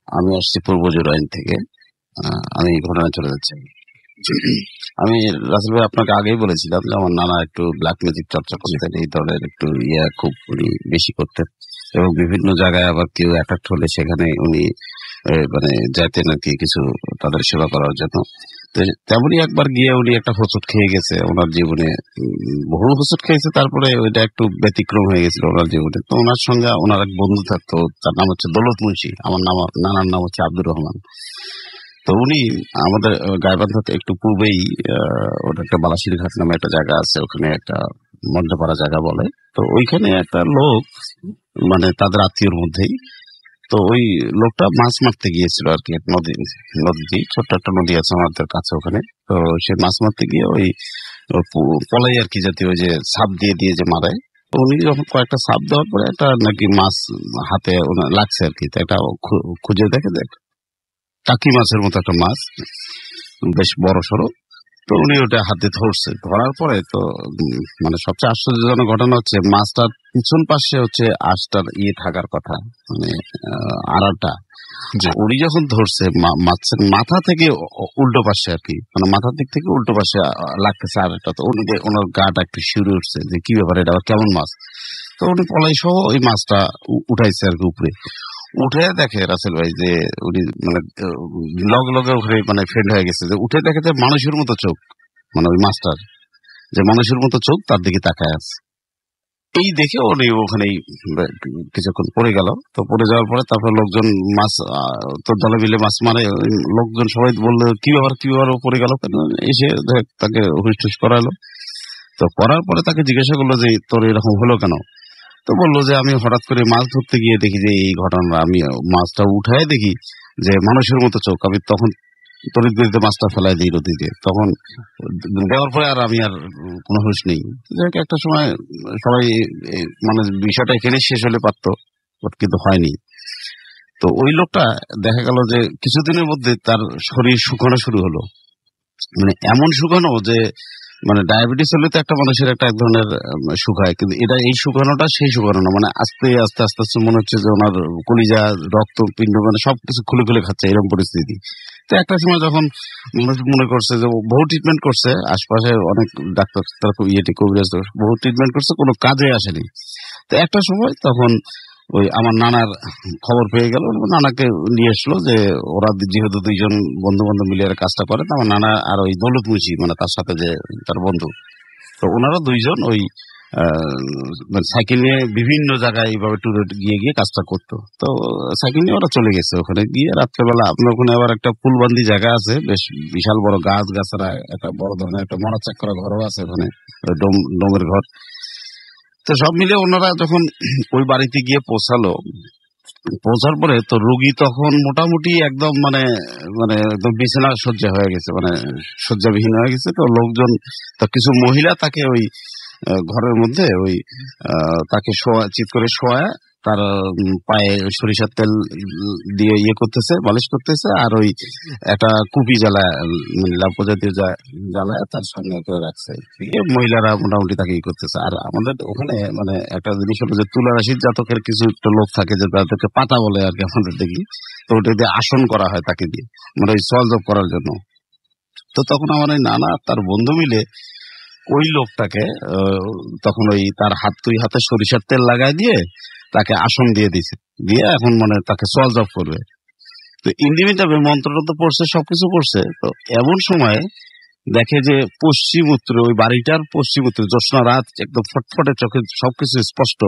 আমি আসছি পূর্ব জুরাইন থেকে। আমি ঘটনা চলে যাচ্ছি। আমি রাসেল ভাই আপনাকে আগেই বলেছিলাম যে আমার নানা একটু ব্ল্যাক ম্যাজিক চর্চা করতেন, এই ধরনের একটু খুব উনি বেশি করতেন, এবং বিভিন্ন জায়গায় আবার কেউ অ্যাটাক হলে সেখানে উনি মানে যাইতেন আর কি কিছু তাদের সেবা করার জন্য। তেমনই একবার গিয়ে উনি একটা হোঁচট খেয়ে গেছে ওনার জীবনে, বহু হোঁচট খেয়েছে, তারপরে ওইটা একটু ব্যতিক্রম হয়ে গেছিল ওনার জীবনে। তো ওনার সঙ্গে ওনার এক বন্ধু থাকতো, তার নাম হচ্ছে দৌলত মুন্সি, আমার নানার নাম হচ্ছে আব্দুর রহমান। তো উনি আমাদের গাইবান্ধাতে একটু পূর্বেই ওটা একটা বালাসির ঘাট নামে একটা জায়গা আছে, ওখানে একটা মধ্যপাড়া জায়গা বলে। তো ওইখানে একটা লোক, মানে তাদের আত্মীয়র মধ্যেই, তো ওই লোকটা মাছ মারতে গিয়েছিল আর কি, নদী ছোট্ট একটা নদী আছে আমাদের কাছে ওখানে। তো সে মাছ মারতে গিয়ে ওই পলাই আর কি জাতীয় ওই যে সাপ দিয়ে যে মারে, উনি যখন কয়েকটা সাপ দেওয়ার পরে একটা নাকি মাছ হাতে লাগছে আর কি, এটা খুঁজে দেখে টাকি মাছের মতো একটা মাছ, বেশ বড় সড়ো। তো উনি ওটা হাতে ধরছে, ধরার পরে তো মানে সবচেয়ে আশ্চর্যজনক ঘটনা হচ্ছে মাছটার পিছন পাশে হচ্ছে আঁশটার থাকার কথা, মানে আড়াটা। উনি যখন ধরছে মাছের মাথা থেকে উল্টো পাশে আর কি, মানে মাথার দিক থেকে উল্টো পাশে লাগতেছে আড়াটা। তো উনি ওনার গাটা একটু শিউরে উঠছে যে কি ব্যাপার, এটা আবার কেমন মাছ। তো উনি পলাই সহ ওই মাছটা উঠাইছে আর কি উপরে। উঠে দেখে রাসেল ভাই যে উনি মানে লগে ওখানে মানে ফ্রেন্ড হয়ে গেছে, যে উঠে দেখে যে মানুষের মতো চোখ, মানে ওই মাছটার যে মানুষের মতো চোখ তার দিকে তাকায় আছে। এই দেখে উনি ওখানেই কিছুক্ষণ পড়ে গেল। তো পড়ে যাওয়ার পরে তারপর লোকজন মাছ তোর দলে মিলে মাছ মারে, লোকজন সবাই বললো কি ব্যাপার পড়ে গেল, এসে তাকে হুস করালো। তো করার পরে তাকে জিজ্ঞাসা করলো যে তোর এরকম হলো কেন। তো বললো যে আমি হঠাৎ করে মাছ ধরতে গিয়ে দেখি যে এই ঘটনা, আমি মাছটা উঠায় দেখি যে মানুষের মতো চোখ। আমি তখন তড়িৎ গতিতে মাছটা ফেলাই দিই নদীতে, তখন দেওয়ার পরে আর আমি আর কোনো হুঁশ নেই। একটা সময় সবাই মানে বিষয়টা এখানে শেষ হলে পারতো, কিন্তু হয়নি। তো ওই লোকটা দেখা গেল যে কিছুদিনের মধ্যে তার শরীর শুকানো শুরু হলো, মানে এমন শুকানো যে মানে ডায়াবেটিস হলে তো একটা মানুষের এক ধরনের শুকায়, কিন্তু এটা এই শুকানোটা সেই শুকানো না, মানে আস্তে আস্তে মনে হচ্ছে যে ওনার কলিজা রক্ত পিণ্ড মানে সবকিছু খুলে খাচ্ছে, এরকম পরিস্থিতি। তো একটা সময় যখন মানুষ মনে করছে যে বহু ট্রিটমেন্ট করছে, আশপাশে অনেক ডাক্তার কবিরাজ বহু ট্রিটমেন্ট করছে, কোনো কাজে আসেনি। তো একটা সময় তখন ওই আমার নানার খবর পেয়ে গেল, নানাকে নিয়ে আসলো যে ওরা যেহেতু দুইজন বন্ধু বান্ধব মিলিয়ে কাজটা করে, আমার নানা আর ওই দৌলত মুন্সি মানে তার সাথে যে তার বন্ধু, তো ওনারা দুইজন ওই মানে সাইকেল নিয়ে বিভিন্ন জায়গায় এইভাবে ট্যুরে গিয়ে গিয়ে কাজটা করতো। তো সাইকেল নিয়ে ওরা চলে গেছে ওখানে গিয়ে রাত্রেবেলা। আপনার ওখানে আবার একটা ফুলবান্দি জায়গা আছে, বেশ বিশাল বড় গাছ গাছরা, একটা বড় ধরনের একটা মরাচাক করা ঘরও আছে ওখানে, ডোমের ঘর। তো সব মিলে ওনারা যখন ওই বাড়িতে গিয়ে পৌঁছার পরে তো রোগী তখন মোটামুটি একদম মানে মানে একদম বিছানা শয্যা হয়ে গেছে, মানে শয্যাবিহীন হয়ে গেছে। তো লোকজন, তো কিছু মহিলা তাকে ওই ঘরের মধ্যে ওই তাকে চিৎ করে শোয়া, তার পায়ে সরিষার তেল দিয়ে ইয়ে করতেছে, মালিশ করতেছে, আর ওই একটা কুপি জ্বালায়, লাভ জাতীয় জ্বালায় তার সামনে করে রাখছে। মহিলারা মোটামুটি তাকে ই করতেছে। আর আমাদের ওখানে মানে একটা জিনিস হলো যে তুলারাশির জাতকের কিছু একটা লোক থাকে যে তাদেরকে পাতা বলে আর কি আমাদের দেখি। তো ওটা দিয়ে আসন করা হয় তাকে দিয়ে, মানে ওই সলভ করার জন্য। তো তখন আমার এই নানা তার বন্ধু মিলে ওই লোকটাকে তখন ওই তার হাতে সরিষার তেল লাগাই দিয়ে তাকে আসন দিয়ে দিছে, দিয়ে এখন মানে তাকে সলভ করবে। তো ইন্ডিমিটাবে মন্ত্রটা তো পড়ছে, সবকিছু পড়ছে। তো এমন সময় দেখে যে পশ্চিম উত্তরে, ওই বাড়িটার পশ্চিম উত্তরে জ্যোৎস্না রাত, একদম ফটফটে চোখে সবকিছু স্পষ্ট,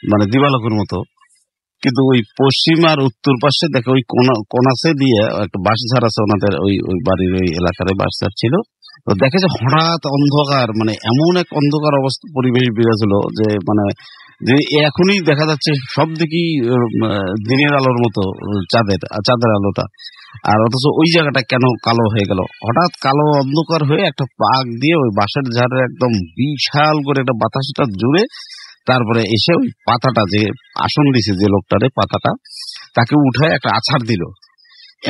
মানে দিবালোকের মতো। কিন্তু ওই পশ্চিম আর উত্তর পাশে দেখে ওই কোনাসে দিয়ে একটা বাঁশঝাড় আছে ওনাদের, ওই বাড়ির ওই এলাকার বাঁশঝাড় ছিল। তো দেখে যে হঠাৎ অন্ধকার, মানে এমন এক অন্ধকার অবস্থা পরিবেশ বিরাজ হলো যে মানে যে এখনই দেখা যাচ্ছে সব দিকেই দিনের আলোর মতো চাঁদের আলোটা, আর অথচ ওই জায়গাটা কেন কালো হয়ে গেল। হঠাৎ কালো অন্ধকার হয়ে একটা পাক দিয়ে ওই বাঁশের ঝাড়ের একদম বিশাল করে একটা বাতাসটা জুড়ে তারপরে এসে ওই পাতাটা, যে আসন দিছে যে লোকটারে, পাতাটা তাকে উঠায় একটা আছাড় দিল।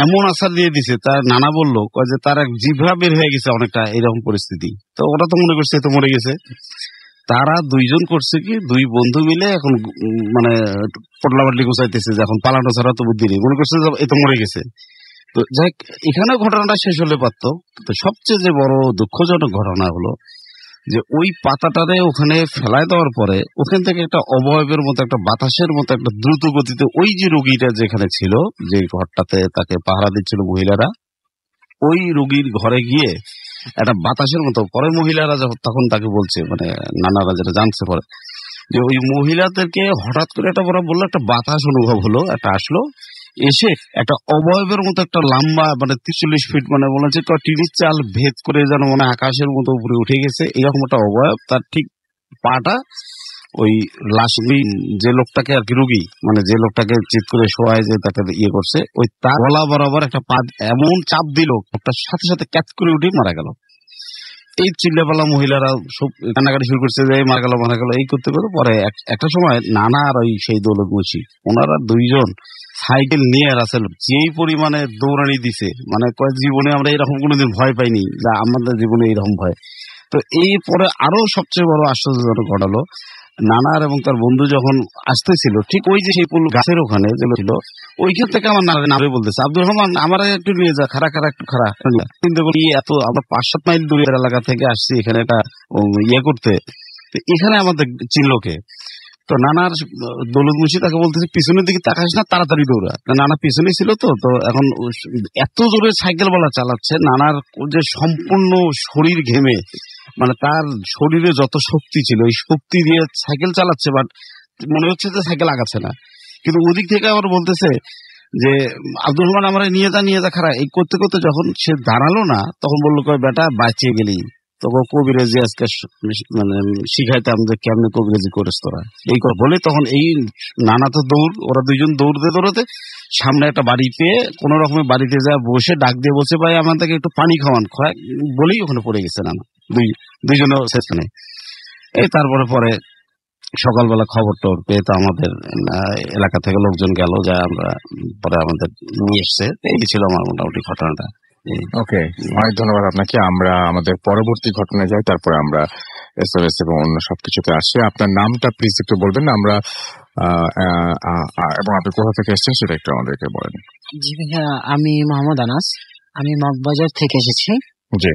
এমন আছাড় দিয়ে দিছে, তার নানা বললো যে তার এক জিভা বের হয়ে গেছে, অনেকটা এরকম পরিস্থিতি। তো ওরা তো মনে করছে তো মরে গেছে। তারা দুইজন করছে কি, দুই বন্ধু মিলে এখন মানে পটলাবাটলি গুছাইতেছে যে এখন পালানো ছাড়া তো বুদ্ধি নেই, মনে করছে এ তো মরে গেছে। তো যাই এখানেও ঘটনাটা শেষ হলে পারতো। তো সবচেয়ে যে বড় দুঃখজনক ঘটনা হলো যে ওই পাতাটারে ওখানে ফেলায় দেওয়ার পরে ওখান থেকে একটা অবয়বের মতো, একটা বাতাসের মতো একটা দ্রুত গতিতে ওই যে রোগীটা যেখানে ছিল, যে ঘরটাতে তাকে পাহারা দিচ্ছিল মহিলারা, ওই রোগীর ঘরে গিয়ে একটা বাতাসের মতো, পরে মহিলারা তখন তাকে বলছে, মানে নানারা যেটা জানছে পরে, যে ওই মহিলাদেরকে হঠাৎ করে একটা বড় বললো একটা বাতাস অনুভব হলো, একটা আসলো, এসে একটা অবয়বের মতো একটা লম্বা, মানে 43 ফিট, মানে মনে হচ্ছে টিনের চাল ভেদ করে যেন মনে আকাশের মতো উপরে উঠে গেছে, এরকম একটা অবয়ব। তার ঠিক পাটা ওই লাশ, যে লোকটাকে আর কি রোগী, মানে যে লোকটাকে চিৎ করে শোয়ায় যে তাকে ইয়ে করছে, ওই তার গলা বরাবর একটা পা এমন চাপ দিল, ওটার সাথে সাথে ক্যাচ করে উঠে মারা গেল। এই চিল্লাপালা মহিলারা সব কান্নাকাটি শুরু করছে যে মারা গেল এই করতে করতে পরে একটা সময় নানা আর ওই সেই দৌলত মুছি, ওনারা দুইজন সাইকেল নিয়ে রাসেল যেই পরিমাণে দৌড়ানি দিছে, মানে জীবনে আমরা এরকম কোনোদিন ভয় পাইনি, যা আমাদের জীবনে এইরকম ভয়। তো এই পরে আরো সবচেয়ে বড় আশ্চর্যজনক ঘটালো, নানার এবং তার বন্ধু যখন আসতেছিল, ঠিক ওই যে সেই পুল গাছের ওখানে যে ছিল, ওইখান থেকে আমার নারে বলতেছে, আব্দুর রহমান আমার একটু নিয়ে যা, একটু খারা। কিন্তু এত আমরা 5-7 মাইল দূরের এলাকা থেকে আসছি এখানে একটা ইয়ে করতে, এখানে আমাদের চিনলোকে। তো নানার দৌলত মুন্সি তাকে বলতেছে পিছনের দিকে তাকাস না, তাড়াতাড়ি দৌড়া। নানা পিছনে ছিল তো এখন এত জোরে সাইকেল বলা চালাচ্ছে, নানার যে সম্পূর্ণ শরীর ঘেমে, মানে তার শরীরে যত শক্তি ছিল এই শক্তি দিয়ে সাইকেল চালাচ্ছে, বাট মনে হচ্ছে যে সাইকেল আগাচ্ছে না। কিন্তু ওদিক থেকে আবার বলতেছে যে আব্দুর রহমান আমরা নিয়ে যা খারাপ। এই করতে করতে যখন সে দাঁড়ালো না, তখন বললো বেটা বাঁচিয়ে গেলি, তখন কবিরাজি আজকে মানে শিখাইতাম যে কেমনে কবিরাজি করিস তোরা, এই কথা বলে তখন এই নানা তো ওরা দুইজন দৌড়তে সামনে একটা বাড়ি পেয়ে কোন রকমের বাড়িতে যা বসে ডাক দিয়ে বলছে ভাই আমাদেরকে একটু পানি খাওয়ান, বলেই ওখানে পড়ে গেছে নানা, দুইজনের সেখানে। এই তারপরে পরে সকালবেলা খবর টোর পেয়ে তো আমাদের এলাকা থেকে লোকজন গেল, যা আমরা পরে আমাদের নিয়ে এসছে। এই ছিল আমার মোটামুটি ঘটনাটা। ওকে, অনেক ধন্যবাদ আপনাকে। আমরা আমাদের পরবর্তী ঘটনায় যাই, তারপরে আমরা এসএমএস এবং অন্য সবকিছুতে আসি। আপনার নামটা প্লিজ একটু বলবেন, আমরা এবং আপনি কোথা থেকে এসেছেন সেটা একটু আমাদেরকে বলেন। জি ভাইয়া, আমি মোহাম্মদ আনাস, আমি মগবাজার থেকে এসেছি। জি।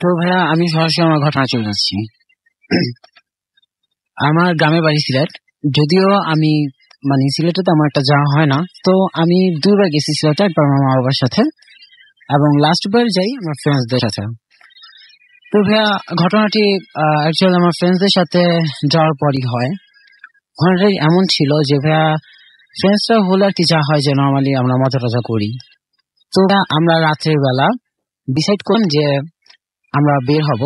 তো ভাইয়া আমি সরাসরি আমার ঘটনা চলে যাচ্ছি। আমার গ্রামের বাড়ি সিলেট, যদিও আমি মানে সিলেটে তো আমার একটা যাওয়া হয় না, তো আমি দুবার গেছি সিলেটে, একবার আমার মা বাবার সাথে এবং লাস্ট বার যাই আমার ফ্রেন্ডসদের সাথে। তো ভাইয়া ঘটনাটি অ্যাকচুয়ালি আমার ফ্রেন্ডসদের সাথে যাওয়ার পরই হয়। ঘটনাটি এমন ছিল যে ভাইয়া ফ্রেন্ডসরা হলে আর কি যা হয় যে নর্মালি আমরা মজা টজা করি। তো আমরা রাত্রের বেলা ডিসাইড করলাম যে আমরা বের হব,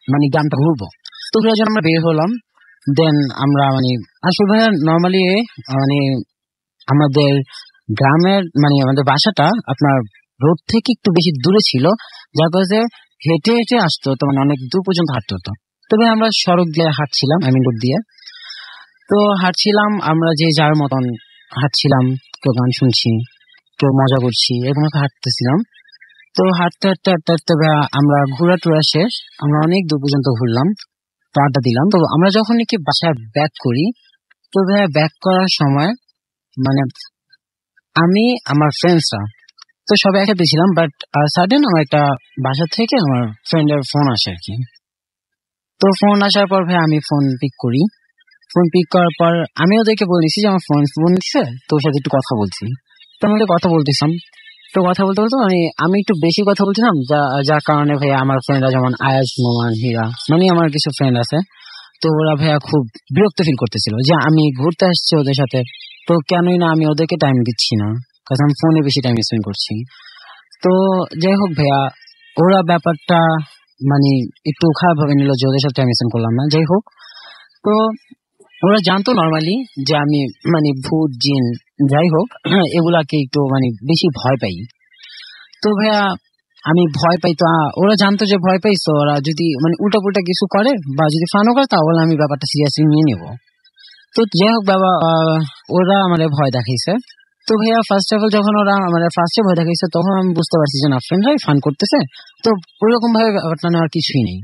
মানে গ্রামটা ঘুরবো। তো ভাইয়া যখন আমরা বের হলাম, দেন আমরা মানে আসলে ভাইয়া নর্মালি মানে আমাদের গ্রামের মানে আমাদের বাসাটা আপনার রোড থেকে একটু বেশি দূরে ছিল, যার কারণে হেঁটে হেঁটে আসতে হতো, মানে অনেক দূর পর্যন্ত হাঁটতে হতো। তবে আমরা সড়ক দিয়ে হাঁটছিলাম, রোড দিয়ে। তো হাঁটছিলাম আমরা যে যার মতন হাঁটছিলাম, কেউ গান শুনছি, কেউ মজা করছি, এরকম হাঁটতেছিলাম। তো হাঁটতে হাঁটতে হাঁটতে হাঁটতে আমরা ঘোরা টোরা শেষ, আমরা অনেক দূর পর্যন্ত ঘুরলাম, তো আড্ডা দিলাম। তো আমরা যখন নাকি বাসায় ব্যাক করি, তো ভাইয়া ব্যাক করার সময় মানে আমি আমার ফ্রেন্ডসরা তো সবাই একসাথে ছিলাম, বাট সাডেন আমার একটা বাসা থেকে আমার ফ্রেন্ডের ফোন আসে আর কি। তো ফোন আসার পর ভাই আমি ফোন পিক করি। ফোন পিক করার পর আমি ওদেরকে বলেছি যে আমার ফোন দিচ্ছে, তো ওর সাথে একটু কথা বলছি। তো আমাদের কথা বলতেছিলাম, তো কথা বলতে বলতে আমি একটু বেশি কথা বলছিলাম, যার কারণে ভাইয়া আমার ফ্রেন্ডরা যেমন আয়াজ, নোমান, হীরা, মানে আমার কিছু ফ্রেন্ড আছে, তো ওরা ভাইয়া খুব বিরক্ত ফিল করতেছিল যে আমি ঘুরতে আসছি ওদের সাথে, তো কেনই না আমি ওদেরকে টাইম দিচ্ছি না, কারণ আমি ফোনে বেশি টাইম স্পেন্ড করছি। তো যাই হোক ভাইয়া, ওরা ব্যাপারটা মানে একটু খারাপ ভাবে নিল যে ওদের সাথে টাইম স্পেন্ড করলাম না। যাই হোক, তো ওরা জানতো নর্মালি যে আমি মানে ভূত জিন যাই হোক এগুলাকে একটু মানে বেশি ভয় পাই। তো ভাইয়া আমি ভয় পাই, তো ওরা জানতো যে ভয় পাই, তো ওরা যদি মানে উল্টা পুল্টা কিছু করে বা যদি ফানও করে তাহলে আমি ব্যাপারটা সিরিয়াসলি নিয়ে নেব। তো যাই হোক বাবা, ওরা আমার ভয় দেখাইছে। তো ভাইয়া ফার্স্ট অফ অল যখন ওরা মানে ফার্স্টে ভয় দেখাইছে, তখন আমি বুঝতে পারছি যে না, ফ্রেন্ডরাই ফান করতেছে, তো ওইরকম ভাবে ব্যাপারটা নেওয়ার কিছুই নেই।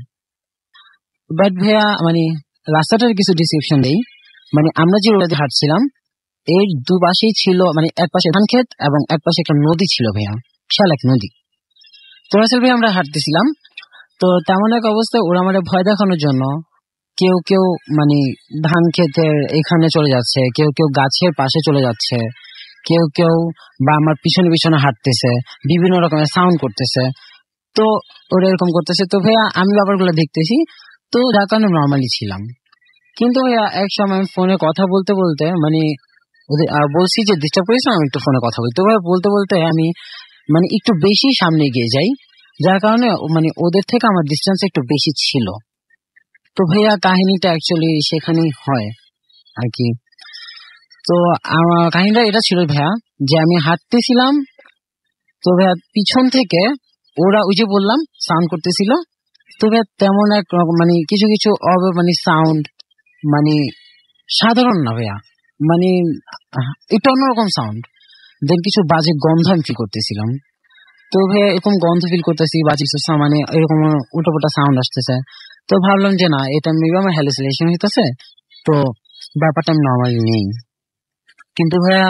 বাট ভাইয়া মানে রাস্তাটার কিছু ডিসক্রিপশন দেই। মানে আমরা যে রোডে হাঁটছিলাম, এর দুপাশেই ছিল মানে এক পাশে ধান ক্ষেত এবং এক পাশে একটা নদী ছিল ভাইয়া, বিশাল এক নদী। তো আসলে ভাই আমরা হাঁটতেছিলাম, তো তেমন এক অবস্থায় ওরা আমাদের ভয় দেখানোর জন্য কেউ কেউ মানে ধান ক্ষেতের এখানে চলে যাচ্ছে, কেউ কেউ গাছের পাশে চলে যাচ্ছে, কেউ কেউ বা আমার পিছনে পিছনে হাঁটতেছে, বিভিন্ন রকমের সাউন্ড করতেছে। তো ওরা এরকম করতেছে, তো ভাইয়া আমি ব্যাপারগুলো দেখতেছি, তো যার কারণে নর্মালি ছিলাম। কিন্তু ভাইয়া এক সময় আমি ফোনে কথা বলতে বলতে মানে ওদের বলছি যে ডিস্টার্ব করিস না, আমি একটু ফোনে কথা বলি। তো ভাই বলতে বলতে আমি মানে একটু বেশি সামনে গিয়ে যাই, যার কারণে মানে ওদের থেকে আমার ডিস্টেন্স একটু বেশি ছিল। তো ভাইয়া কাহিনীটা অ্যাকচুয়ালি সেখানেই হয় আর কি। তো আমার কাহিনীটা এটা ছিল ভাইয়া যে আমি হাঁটতেছিলাম, তো ভাইয়া পিছন থেকে ওরা ওই যে বললাম সাউন্ড করতেছিল। তো ভাইয়া তেমন এক মানে কিছু কিছু মানে সাউন্ড মানে সাধারণ না ভাইয়া, মানে এটা অন্যরকম সাউন্ড। দেন কিছু বাজে গন্ধ আমি ফিল করতেছিলাম। তো ভাইয়া এরকম গন্ধ ফিল করতেছি, বাজে কিছু মানে এরকম উল্টোপাল্টা সাউন্ড আসতেছে। তো ভাবলাম যে না, এটা মেবি আমার হ্যালুসিনেশন হইতেছে, তো ব্যাপারটা আমি নর্মালি নেই। কিন্তু ভাইয়া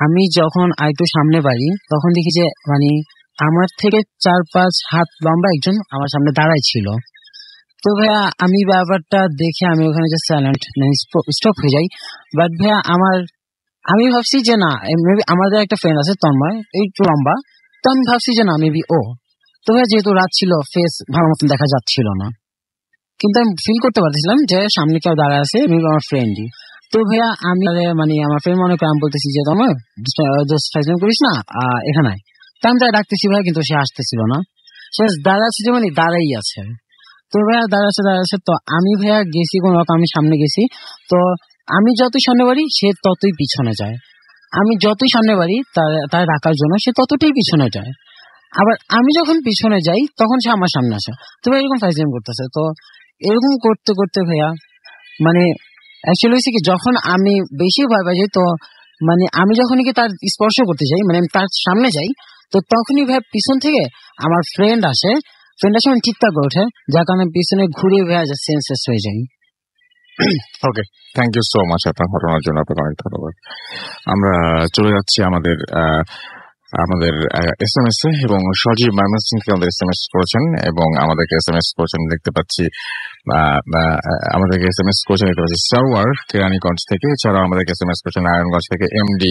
আমি যখন আরেকটু সামনে বাড়ি, তখন দেখি যে মানে আমার থেকে 4-5 হাত লম্বা একজন আমার সামনে দাঁড়াই ছিল। তো ভাইয়া আমি ব্যাপারটা দেখে আমি ওখানে যে সাইলেন্ট স্টপ হয়ে যাই। বাট ভাইয়া আমি ভাবছি যে না, মেবি আমাদের একটা ফ্রেন্ড আছে তন্ময়, একটু লম্বা, তো আমি ভাবছি যে না মেবি ও। তো ভাইয়া যেহেতু রাত ছিল, ফেস ভালো মতন দেখা যাচ্ছিল না, কিন্তু আমি ফিল করতে পারছিলাম যে সামনে কেউ দাঁড়ায় আছে, মেবি আমার ফ্রেন্ডই। তো ভাইয়া আমি মানে আমার ফ্রেন্ড মনে করে আমি বলতেছি যে তোমার করিস না এখানে, তো আমি তাই ডাকতেছি ভাইয়া, কিন্তু সে আসতেছিল না, সে দাঁড়াচ্ছে যে মানে দাঁড়াই আছে। তো ভাইয়া দাঁড়াচ্ছে, তো আমি ভাইয়া গেছি কোন রকম, আমি সামনে গেছি। তো আমি যতই সামনে বাড়ি সে ততই পিছনে যায়, আমি যতই সামনে বাড়ি তার রাখার জন্য সে ততটাই পিছনে যায়। আবার আমি যখন পিছনে যাই তখন সে আমার সামনে আসে। তো ভাই এরকম ফাইজলামি করতেছে। তো এরকম করতে করতে ভাইয়া মানে অ্যাকচুয়ালি হয়েছে কি, যখন আমি বেশি ভয় পাই যাই, তো মানে আমি যখন কি তার স্পর্শ করতে যাই, মানে আমি তার সামনে যাই, তো তখনই ভাই পিছন থেকে আমার ফ্রেন্ড আসে মানে ঠিকঠাক করে ওঠে, যার কারণে পিছনে ঘুরে ভাইয়া সেন্সলেস হয়ে যাই। ওকে, থ্যাংক ইউ সো মাচ আপনার ঘটনার জন্য, আপনাকে অনেক ধন্যবাদ। আমরা চলে যাচ্ছি আমাদের SMS এ, এবং সজীব ময়মনসিংহ আমাদের SMS করেছেন এবং আমাদেরকে SMS করেছেন, দেখতে পাচ্ছি আমাদেরকে SMS করেছেন দেখতে পাচ্ছি সারওয়ার কেরানীগঞ্জ থেকে, এছাড়াও আমাদেরকে SMS করেছেন নারায়ণগঞ্জ থেকে MD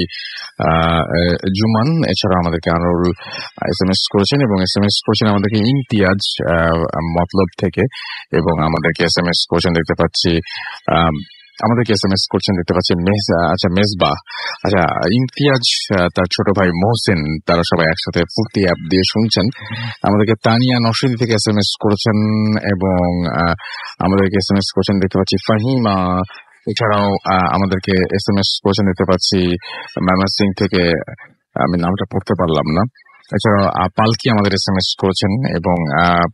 জুমান, এছাড়াও আমাদেরকে আনোয়ারুল SMS করেছেন এবং SMS করেছেন আমাদেরকে ইমতিয়াজ মতলব থেকে, এবং আমাদেরকে SMS করেছেন দেখতে পাচ্ছি আমাদেরকে SMS করছেন দেখতে পাচ্ছি মেজবা, আচ্ছা ইমতিয়াজ, তার ছোট ভাই মোহসেন, তারা সবাই একসাথে ফুর্তি অ্যাপ দিয়ে শুনছেন। আমাদেরকে তানিয়া নরসিংদী থেকে SMS করেছেন এবং আমাদেরকে SMS করেছেন দেখতে পাচ্ছি ফাহিমা, এছাড়াও আমাদেরকে SMS করেছেন দেখতে পাচ্ছি ময়মনসিং থেকে, আমি নামটা পড়তে পারলাম না। এছাড়াও পালকি আমাদের SMS করেছেন এবং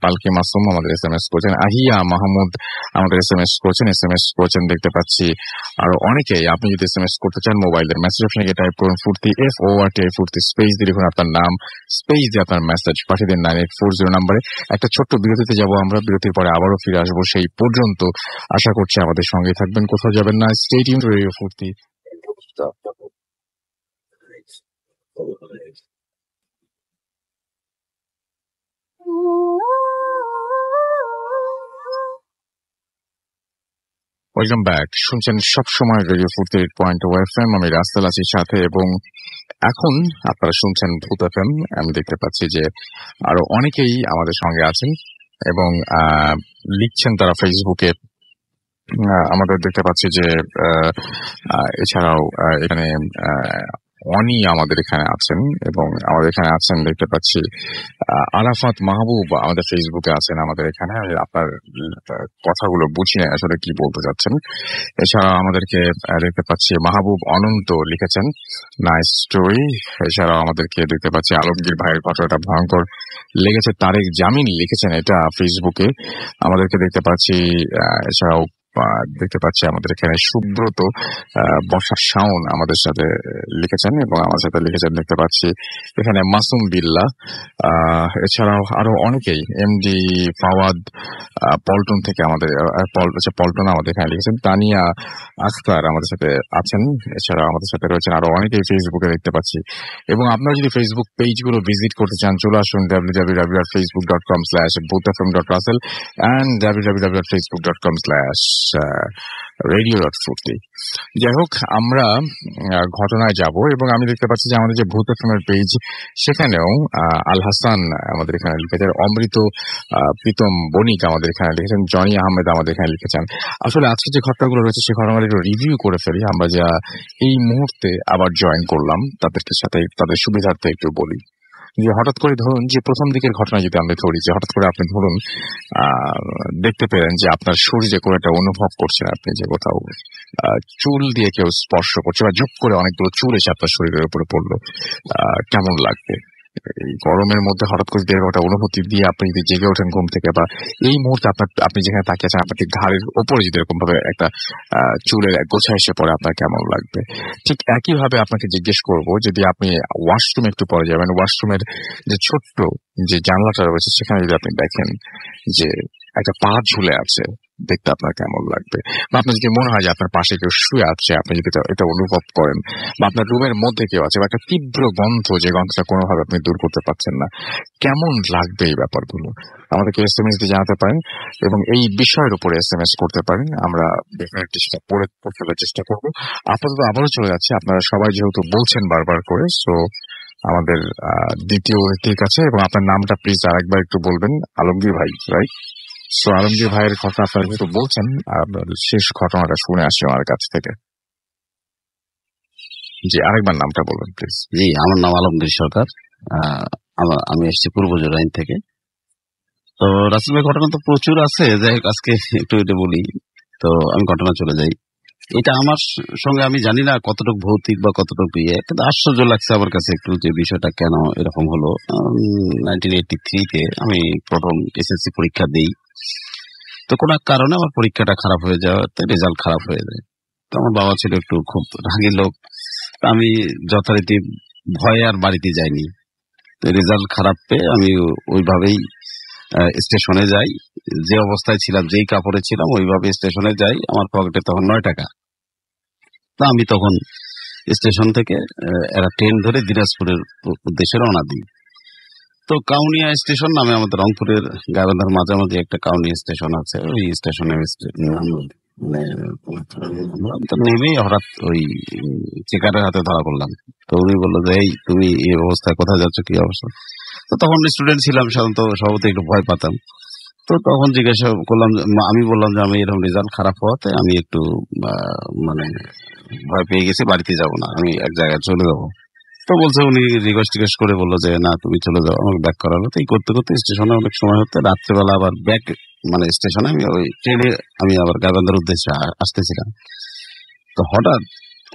পালকি মাসুম আমাদের SMS করেছেন, আহিয়া মাহমুদ আমাদের SMS করেছেন দেখতে পাচ্ছি আরো অনেকেই। আপনি যদি SMS করতে চান মোবাইলের মেসেজ অপশনে গিয়ে টাইপ করুন ফুর্তি FORT ফুর্তি, স্পেস দিয়ে লিখুন আপনার নাম, স্পেস দিয়ে আপনার মেসেজ পাঠিয়ে দিন 9840 নম্বরে। একটা ছোট্ট বিরতিতে যাব আমরা, বিরতির পরে আবারও ফিরে আসবো। সেই পর্যন্ত আশা করছি আমাদের সঙ্গে থাকবেন, কোথাও যাবেন না। স্টে টিউনড টু রেডিও ফুর্তি। ওয়েলকাম ব্যাক, শুনছেন সবসময় রেডিও ফুর্তি 8.0 FM। আমি রাস্তাল আছি সাথে, এবং এখন আপনারা শুনছেন ভূত FM। আমি দেখতে পাচ্ছি যে আরো অনেকেই আমাদের সঙ্গে আছেন এবং লিখছেন তারা ফেসবুকে। আমাদের দেখতে পাচ্ছি যে এছাড়াও এখানে অনি আমাদের এখানে আছেন এবং আমাদের এখানে আছেন দেখতে পাচ্ছি আরাফাত মাহবুব আমাদের ফেসবুকে আছেন আমাদের এখানে। আপনার কথাগুলো বুঝি না আসলে কি বলতে চাচ্ছেন। এছাড়া আমাদেরকে দেখতে পাচ্ছি মাহবুব অনন্ত লিখেছেন নাইস স্টোরি। এছাড়াও আমাদেরকে দেখতে পাচ্ছি আলমগীর ভাইয়ের ঘটনাটা ভয়ঙ্কর লেগেছে, তারেক জামিন লিখেছেন এটা ফেসবুকে। আমাদেরকে দেখতে পাচ্ছি এছাড়াও দেখতে পাচ্ছি আমাদের এখানে সুব্রত বর্ষা শাওন আমাদের সাথে লিখেছেন এবং আমার সাথে লিখেছেন দেখতে পাচ্ছি এখানে মাসুম বিল্লাহ। এছাড়াও আরো অনেকেই, এমডি ফাওয়াদ পল্টন থেকে আমাদের পল্টন আমাদের এখানে লিখেছেন, তানিয়া আখতার আমাদের সাথে আছেন। এছাড়াও আমাদের সাথে রয়েছেন আরো অনেকেই ফেসবুকে দেখতে পাচ্ছি। এবং আপনারা যদি ফেসবুক পেজগুলো ভিজিট করতে চান চলে আসুন www.facebook.com/boothfm.russell and www.facebook.com/radio.furti। যাই হোক, আমরা ঘটনায় যাব এবং আমি দেখতে পাচ্ছি যে আমাদের যে ভূত এফএমের পেজ সেখানেও আল হাসান আমাদের এখানে লিখেছেন, অমৃত প্রীতম বণিক আমাদের এখানে লিখেছেন, জনি আহমেদ আমাদের এখানে লিখেছেন। আসলে আজকে যে ঘটনাগুলো রয়েছে সেই ঘটনাগুলো একটু রিভিউ করে ফেলি। আমরা যা এই মুহূর্তে আবার জয়েন করলাম তাদেরকে সাথে তাদের সুবিধার্থে একটু বলি যে হঠাৎ করে ধরুন যে প্রথম দিকের ঘটনা যদি আমরা ধরি, যে হঠাৎ করে আপনি ধরুন দেখতে পেলেন যে আপনার শরীরে কোনো একটা অনুভব করছেন, আপনি যে কোথাও চুল দিয়ে কেউ স্পর্শ করছে বা ঝুপ করে অনেকগুলো চুল এসে আপনার শরীরের উপরে পড়লো, কেমন লাগবে? এই গরমের মধ্যে হঠাৎ করে একটা অনুভূতি দিয়ে আপনি যদি জেগে ওঠেন ঘুম থেকে, বা এই মুহূর্তে আপনি যেখানে তাকিয়ে আছেন আপনার ঘাড়ের ওপরে যদি এরকম ভাবে একটা চুলের গোছা এসে পড়ে, আপনার কেমন লাগবে? ঠিক একই ভাবে আপনাকে জিজ্ঞেস করবো, যদি আপনি ওয়াশরুমে একটু পরে যাবেন, ওয়াশরুমের যে ছোট্ট যে জানলাটা রয়েছে সেখানে যদি আপনি দেখেন যে একটা পা ঝুলে আছে, দেখতে আপনার কেমন লাগবে? বা আপনার যদি মনে হয় যে আপনার পাশে কেউ শুয়ে আছে, আপনি যদি এটা অনুভব করেন, বা আপনার রুমের মধ্যে কেউ আছে, বা একটা তীব্র গন্ধ, যে গন্ধটা কোনোভাবে আপনি দূর করতে পারছেন না, কেমন লাগবে? এই ব্যাপারগুলো আমাদেরকে SMS দিয়ে জানাতে পারেন এবং এই বিষয়ের উপরে SMS করতে পারেন। আমরা ডেফিনেটলি সেটা পড়ে ফেলার চেষ্টা করবো। আপাতত আবারও চলে যাচ্ছে, আপনারা সবাই যেহেতু বলছেন বারবার করে, সো আমাদের দ্বিতীয় ব্যক্তির কাছে, এবং আপনার নামটা প্লিজ আরেকবার একটু বলবেন। আলমগীর ভাই, রাইট? সো আলমগীর ভাইয়ের কথা আপনারা যেহেতু বলছেন, শেষ ঘটনাটা শুনে আসছি আমার কাছ থেকে। জি, আরেকবার নামটা বলবেন প্লিজ। জি, আমার নাম আলমগীর সরকার। আমি এসেছি পূর্ব জোরাইন থেকে। তো রাসেল ভাই, ঘটনা তো প্রচুর আছে, যাই হোক আজকে একটু এটা বলি। তো আমি ঘটনা চলে যাই। এটা আমার সঙ্গে আমি জানি না কতটুকু ভৌতিক বা কতটুকু ইয়ে, কিন্তু আশ্চর্য লাগছে আমার কাছে একটু যে বিষয়টা কেন এরকম হলো। 1983-তে আমি প্রথম SSC পরীক্ষা দিই। তো কোনো এক কারণে আমার পরীক্ষাটা খারাপ হয়ে যাওয়াতে রেজাল্ট খারাপ হয়ে যায়। তো আমার বাবা ছিল একটু খুব রাগী লোক, আমি যথারীতি ভয়ে আর বাড়িতে যাইনি। রেজাল্ট খারাপ পেয়ে আমি ওইভাবেই স্টেশনে যাই, যে অবস্থায় ছিলাম, যেই কাপড়ে ছিলাম ওইভাবে স্টেশনে যাই। আমার পকেটে তখন 9 টাকা। তা আমি তখন স্টেশন থেকে একটা ট্রেন ধরে দিনাজপুরের উদ্দেশ্যে রওনা দিই। তো কাউনিয়া স্টেশন নামে আমাদের রংপুরের গাইবান্ধার মাঝামাঝি একটা কাউনিয়া স্টেশন আছে, ওই স্টেশনে তো নেমেই হঠাৎ ওই চেকারের হাতে ধরা পড়লাম। তো উনি বললো যে এই তুমি এই অবস্থায় কোথায় যাচ্ছ, কি অবস্থা? তো তখন স্টুডেন্ট ছিলাম, সাধারণত সভাপতি একটু ভয় পাতাম। তো তখন জিজ্ঞাসা করলাম, আমি বললাম যে আমি এরকম রেজাল্ট খারাপ হওয়াতে আমি একটু মানে ভয় পেয়ে গেছি, বাড়িতে যাব না, আমি এক জায়গায় চলে যাবো। তো বলছে, উনি রিকোয়েস্ট করে বললো যে না তুমি চলে যাও, আমাকে ব্যাক করালো। তো এই করতে করতে স্টেশনে অনেক সময় হতে রাত্রেবেলা আবার ব্যাক মানে স্টেশনে আমি ওই ট্রেনে আমি আবার গাইবান্ধার উদ্দেশ্যে আসতেছিলাম। তো হঠাৎ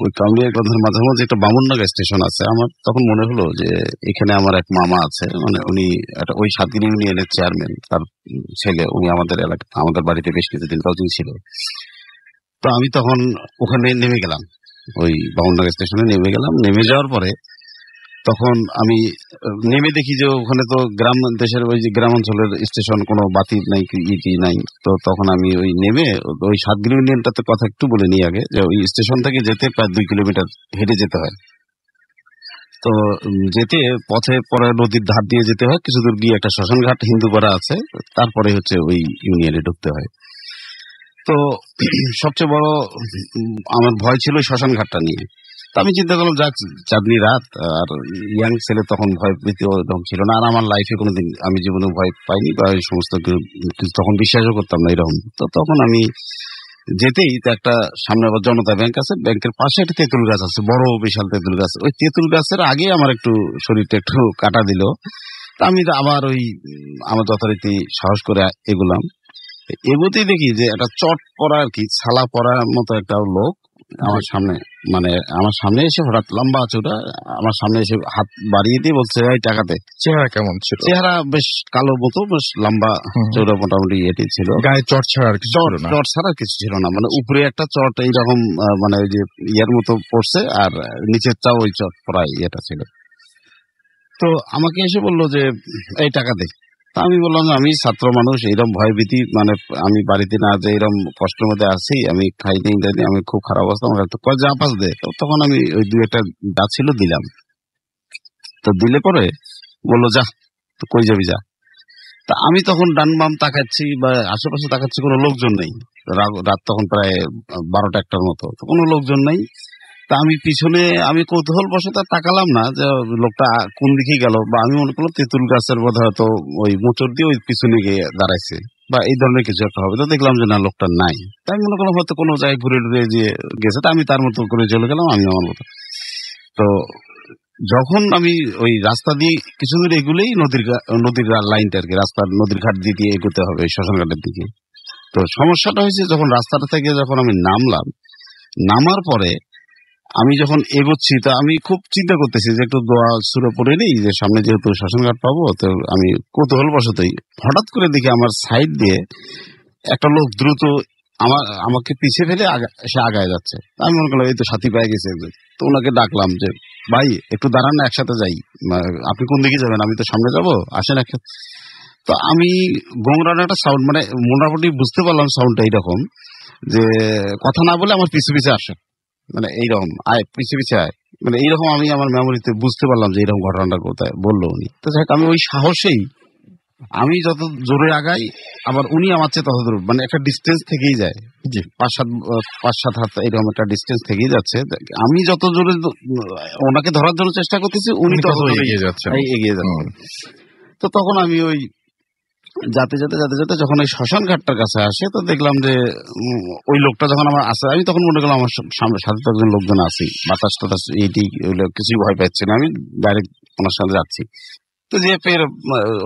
ওই কাউনিয়াগঞ্জের মাঝামাঝি একটা বামুননাগা স্টেশন আছে, আমার তখন মনে হলো যে এখানে আমার এক মামা আছে, মানে উনি একটা ওই সাতদিন ইউনিয়নের চেয়ারম্যান, তার ছেলে, উনি আমাদের এলাকা আমাদের বাড়িতে বেশ কিছুদিন কাউন্সিল ছিল। তো আমি তখন ওখানে নেমে গেলাম, ওই বামুননাগা স্টেশনে নেমে গেলাম। নেমে যাওয়ার পরে তখন আমি নেমে দেখি যে ওখানে তো গ্রাম দেশের ওই যে গ্রাম অঞ্চলের স্টেশন, কোনো বাতি নাই, ইটি নাই। তো তখন আমি ওই নেমে ওই সাতগিরি ইউনিয়নটাতে কথা একটু বলে নিই আগে, যে ওই স্টেশন থেকে যেতে প্রায় 2 কিলোমিটার হেঁটে যেতে হয়। তো যেতে পথে পরে নদীর ধার দিয়ে যেতে হয়, কিছু দূর গিয়ে একটা শ্মশান ঘাট হিন্দুপাড়া আছে, তারপরে হচ্ছে ওই ইউনিয়নে ঢুকতে হয়। তো সবচেয়ে বড় আমার ভয় ছিল ওই শ্মশান ঘাটটা নিয়ে। তো আমি চিন্তা করলাম, যাক চাঁদনি রাত, আর ইয়াং ছেলে, তখন ভয় প্রীতি ওরকম ছিল না। আর আমার লাইফে কোনোদিন আমি জীবনে ভয় পাইনি বা এই সমস্ত কিছু তখন বিশ্বাসও করতাম না এরকম। তো তখন আমি যেতেই তো একটা সামনে আবার জনতা ব্যাংক আছে, ব্যাংকের পাশে একটা তেঁতুল গাছ আছে, বড় বিশাল তেঁতুল গাছ। ওই তেঁতুল গাছের আগে আমার একটু শরীরটা একটু কাটা দিল। তা আমি আবার ওই আমার যথারীতি সাহস করে এগুলাম। এগোতেই দেখি যে একটা চট পরা আর কি ছালা পরার মতো একটা লোক আমার সামনে, মানে আমার সামনে এসে হঠাৎ লম্বা চোটা আমার সামনে এসে হাত বাড়িয়ে দিয়ে বলছে, এই টাকাতে। চেহারা কেমন ছিল? চেহারা বেশ কালো মতো, বেশ লম্বা চোটা, মোটামুটি এটি ছিল। গায়ে চট ছাড়া আর কিছু ছিল না? চট ছাড়া কিছু ছিল না, মানে উপরে একটা চট এইরকম মানে ওই যে ইয়ার মতো পড়ছে, আর নিচের চাও ওই চট পরা ইয়েটা ছিল। তো আমাকে এসে বললো যে এই টাকা দে। তা আমি বললাম আমি ছাত্র মানুষ, এইরকম ভয় ভীতি, মানে আমি বাড়িতে না যে এরকম কষ্টের মধ্যে আছি, আমি খাইনি, আমি খুব খারাপ অবস্থা, আমার তো কয় যা পাস দে। তখন আমি ওই 2-1টা যা ছিল দিলাম। তো দিলে পরে বললো যা, তো কই যাবি যা। তা আমি তখন ডান বাম তাকাচ্ছি বা আশেপাশে তাকাচ্ছি, কোনো লোকজন নেই। রাত তখন প্রায় 12টা-1টার মতো, তো কোনো লোকজন নেই। তা আমি পিছনে আমি কৌতূহল বশত তাকালাম না যে লোকটা কোন দিকে গেল, বা আমি মনে করলাম তেঁতুল গাছের বোধ হয়তো ওই মোচড় দিয়ে ওই পিছনে গিয়ে দাঁড়াইছে বা এই ধরনের কিছু একটা হবে। তো দেখলাম যে না, লোকটা নাই। তাই মনে করলাম হয়তো কোনো জায়গায় ঘুরে ঘুরে যে গেছে। তা আমি তার মতো করে চলে গেলাম, আমি আমার মতো। তো যখন আমি ওই রাস্তা দিয়ে কিছু দূর এগুলেই নদীর লাইনটা আর কি, রাস্তার নদীর ঘাট দিয়ে এগোতে হবে ওই শ্মশান ঘাটের দিকে। তো সমস্যাটা হয়েছে, যখন রাস্তাটা থেকে যখন আমি নামলাম, নামার পরে আমি যখন এগোচ্ছি, তা আমি খুব চিন্তা করতেছি যে একটু দোয়া সুরে পড়ে নেই, যে সামনে যেহেতু শ্মশানঘাট পাবো। তো আমি কৌতূহল বশতই হঠাৎ করে দেখি আমার সাইড দিয়ে একটা লোক দ্রুত আমাকে পিছিয়ে ফেলে সে আগায় যাচ্ছে। আমি মনে করলাম এই তো সাথী পেয়ে গেছে একজন। তো ওনাকে ডাকলাম যে ভাই একটু দাঁড়ান না, একসাথে যাই। আপনি কোন দিকে যাবেন? আমি তো সামনে যাবো, আসেন একসাথে। তো আমি গোংরানো একটা সাউন্ড, মানে মোটামুটি বুঝতে পারলাম সাউন্ডটা এইরকম, যে কথা না বলে আমার পিছু পিছে আসে, মানে এইরকম আয় পিছিয়ে পিছিয়ে আয়, মানে এইরকম আমি আমার মেমোরিতে বুঝতে পারলাম যে এইরকম ঘটনাটা কোথায় বললো উনি। তো যাই হোক, আমি ওই সাহসেই আমি যত জোরে আগাই, আবার উনি আমার চেয়ে তত দূর, মানে একটা ডিস্টেন্স থেকেই যায়, জি 5-7 হাত এরকম একটা ডিস্টেন্স থেকেই যাচ্ছে। আমি যত জোরে ওনাকে ধরার জন্য চেষ্টা করতেছি, উনি তত এগিয়ে যাচ্ছে। তো তখন আমি ওই যাতে যখন ওই শ্মশান ঘাটটার কাছে আসে, তো দেখলাম যে ওই লোকটা যখন আমার আসে, আমি তখন মনে করলাম আমার সাথে তো একজন লোকজন আছি, বাতাস টাতাস এইটি কিছুই ভয় পাচ্ছি না, আমি ডাইরেক্ট ওনার সাথে যাচ্ছি। তো যে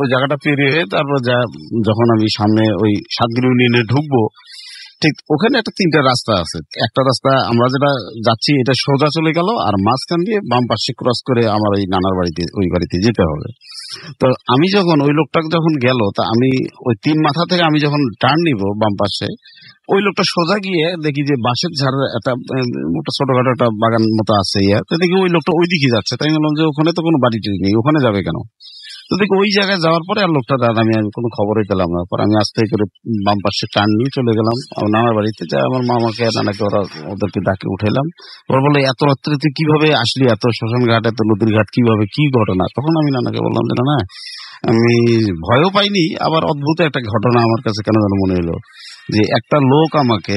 ওই জায়গাটা পেরিয়ে তারপর যখন আমি সামনে ওই সাতগিরি ইউনিয়নে ঢুকবো, ঠিক ওখানে একটা 3টা রাস্তা আছে। একটা রাস্তা আমরা যেটা যাচ্ছি এটা সোজা চলে গেল, আর মাঝখান দিয়ে বাম পাশে ক্রস করে আমার ওই নানার বাড়িতে, ওই বাড়িতে যেতে হবে। তো আমি যখন ওই লোকটা যখন গেল, তা আমি ওই 3 মাথা থেকে আমি যখন টার্ন নিব বাম পাশে, ওই লোকটা সোজা গিয়ে দেখি যে বাঁশের ঝাড় একটা ছোটখাটো একটা বাগান মতো আছে, তো দেখি ওই লোকটা ওই দিকে যাচ্ছে। তাই বললাম যে ওখানে তো কোনো বাড়ি নেই, ওখানে যাবে কেন? তো দেখি ওই জায়গায় যাওয়ার পরে আর লোকটা দাদা আমি কোনো খবরই পেলাম না। পরে আমি আস্তে করে বাম পাশে টান নিয়ে চলে গেলাম আমার নানার বাড়িতে, যা আমার মামাকে নানাকে ওদেরকে ডাকে উঠাইলাম। ওরা বলে এত রাত্রে তুই কিভাবে আসলি, এত শ্মশান ঘাট এত নদীর ঘাট কিভাবে, কি ঘটনা? তখন আমি নানাকে বললাম যে না আমি ভয়ও পাইনি, আবার অদ্ভুত একটা ঘটনা আমার কাছে কেন যেন মনে হলো যে একটা লোক আমাকে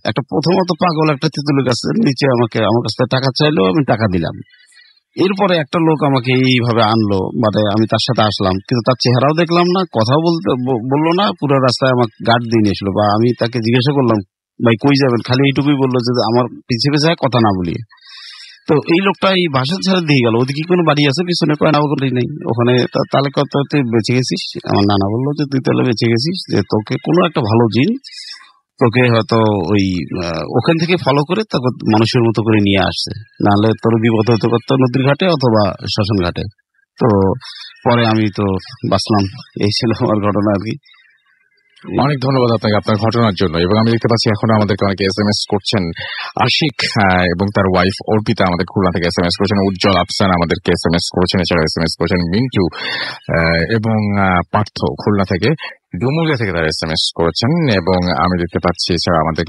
একটা প্রথমত পাগল একটা তেঁতুলের গাছের নিচে আমাকে আমার কাছ থেকে টাকা চাইলো, আমি টাকা দিলাম। এরপরে একটা লোক আমাকে এইভাবে আনলো, মানে আমি তার সাথে আসলাম, কিন্তু তার চেহারাও দেখলাম না, কথাও বললো না, পুরো রাস্তায় আমাকে গার্ড দিয়ে নিয়েছিল। বা আমি তাকে জিজ্ঞাসা করলাম ভাই কই যাবেন, খালি এইটুকুই বললো যে আমার পিছিয়ে পিছিয়ে কথা না বলিয়ে। তো এই লোকটা এই ভাষা ছেড়ে দিয়ে গেল। ওদিকে কোনো বাড়ি আছে পিছনে? কয় না ওখানে নেই। ওখানে তাহলে কত তুই বেঁচে গেছিস? আমার নানা বললো যে তুই তাহলে বেঁচে গেছিস, যে তোকে কোনো একটা ভালো জিন তোকে হয়তো ওই ওখান থেকে ফলো করে তোকে মানুষের মতো করে নিয়ে আসছে, নাহলে তোর বিপদ হতে পারতো নদীর ঘাটে অথবা শ্মশান ঘাটে। তো পরে আমি তো বাঁচলাম, এই ছিল আমার ঘটনা আর কি। অনেক ধন্যবাদ আপনাকে আপনার ঘটনার জন্য। এবং আমি দেখতে পাচ্ছি এখন আমাদেরকে অনেকে SMS করছেন। আশিক এবং তার ওয়াইফ অর্পিতা আমাদের খুলনা থেকে SMS করেছেন, উজ্জ্বল আফসান আমাদেরকে SMS করেছেন, এছাড়া SMS করেছেন মিন্টু এবং পার্থ খুলনা থেকে, ডুমুরিয়া থেকে তারা SMS করেছেন। এবং আমি দেখতে পাচ্ছি এছাড়া আমাদের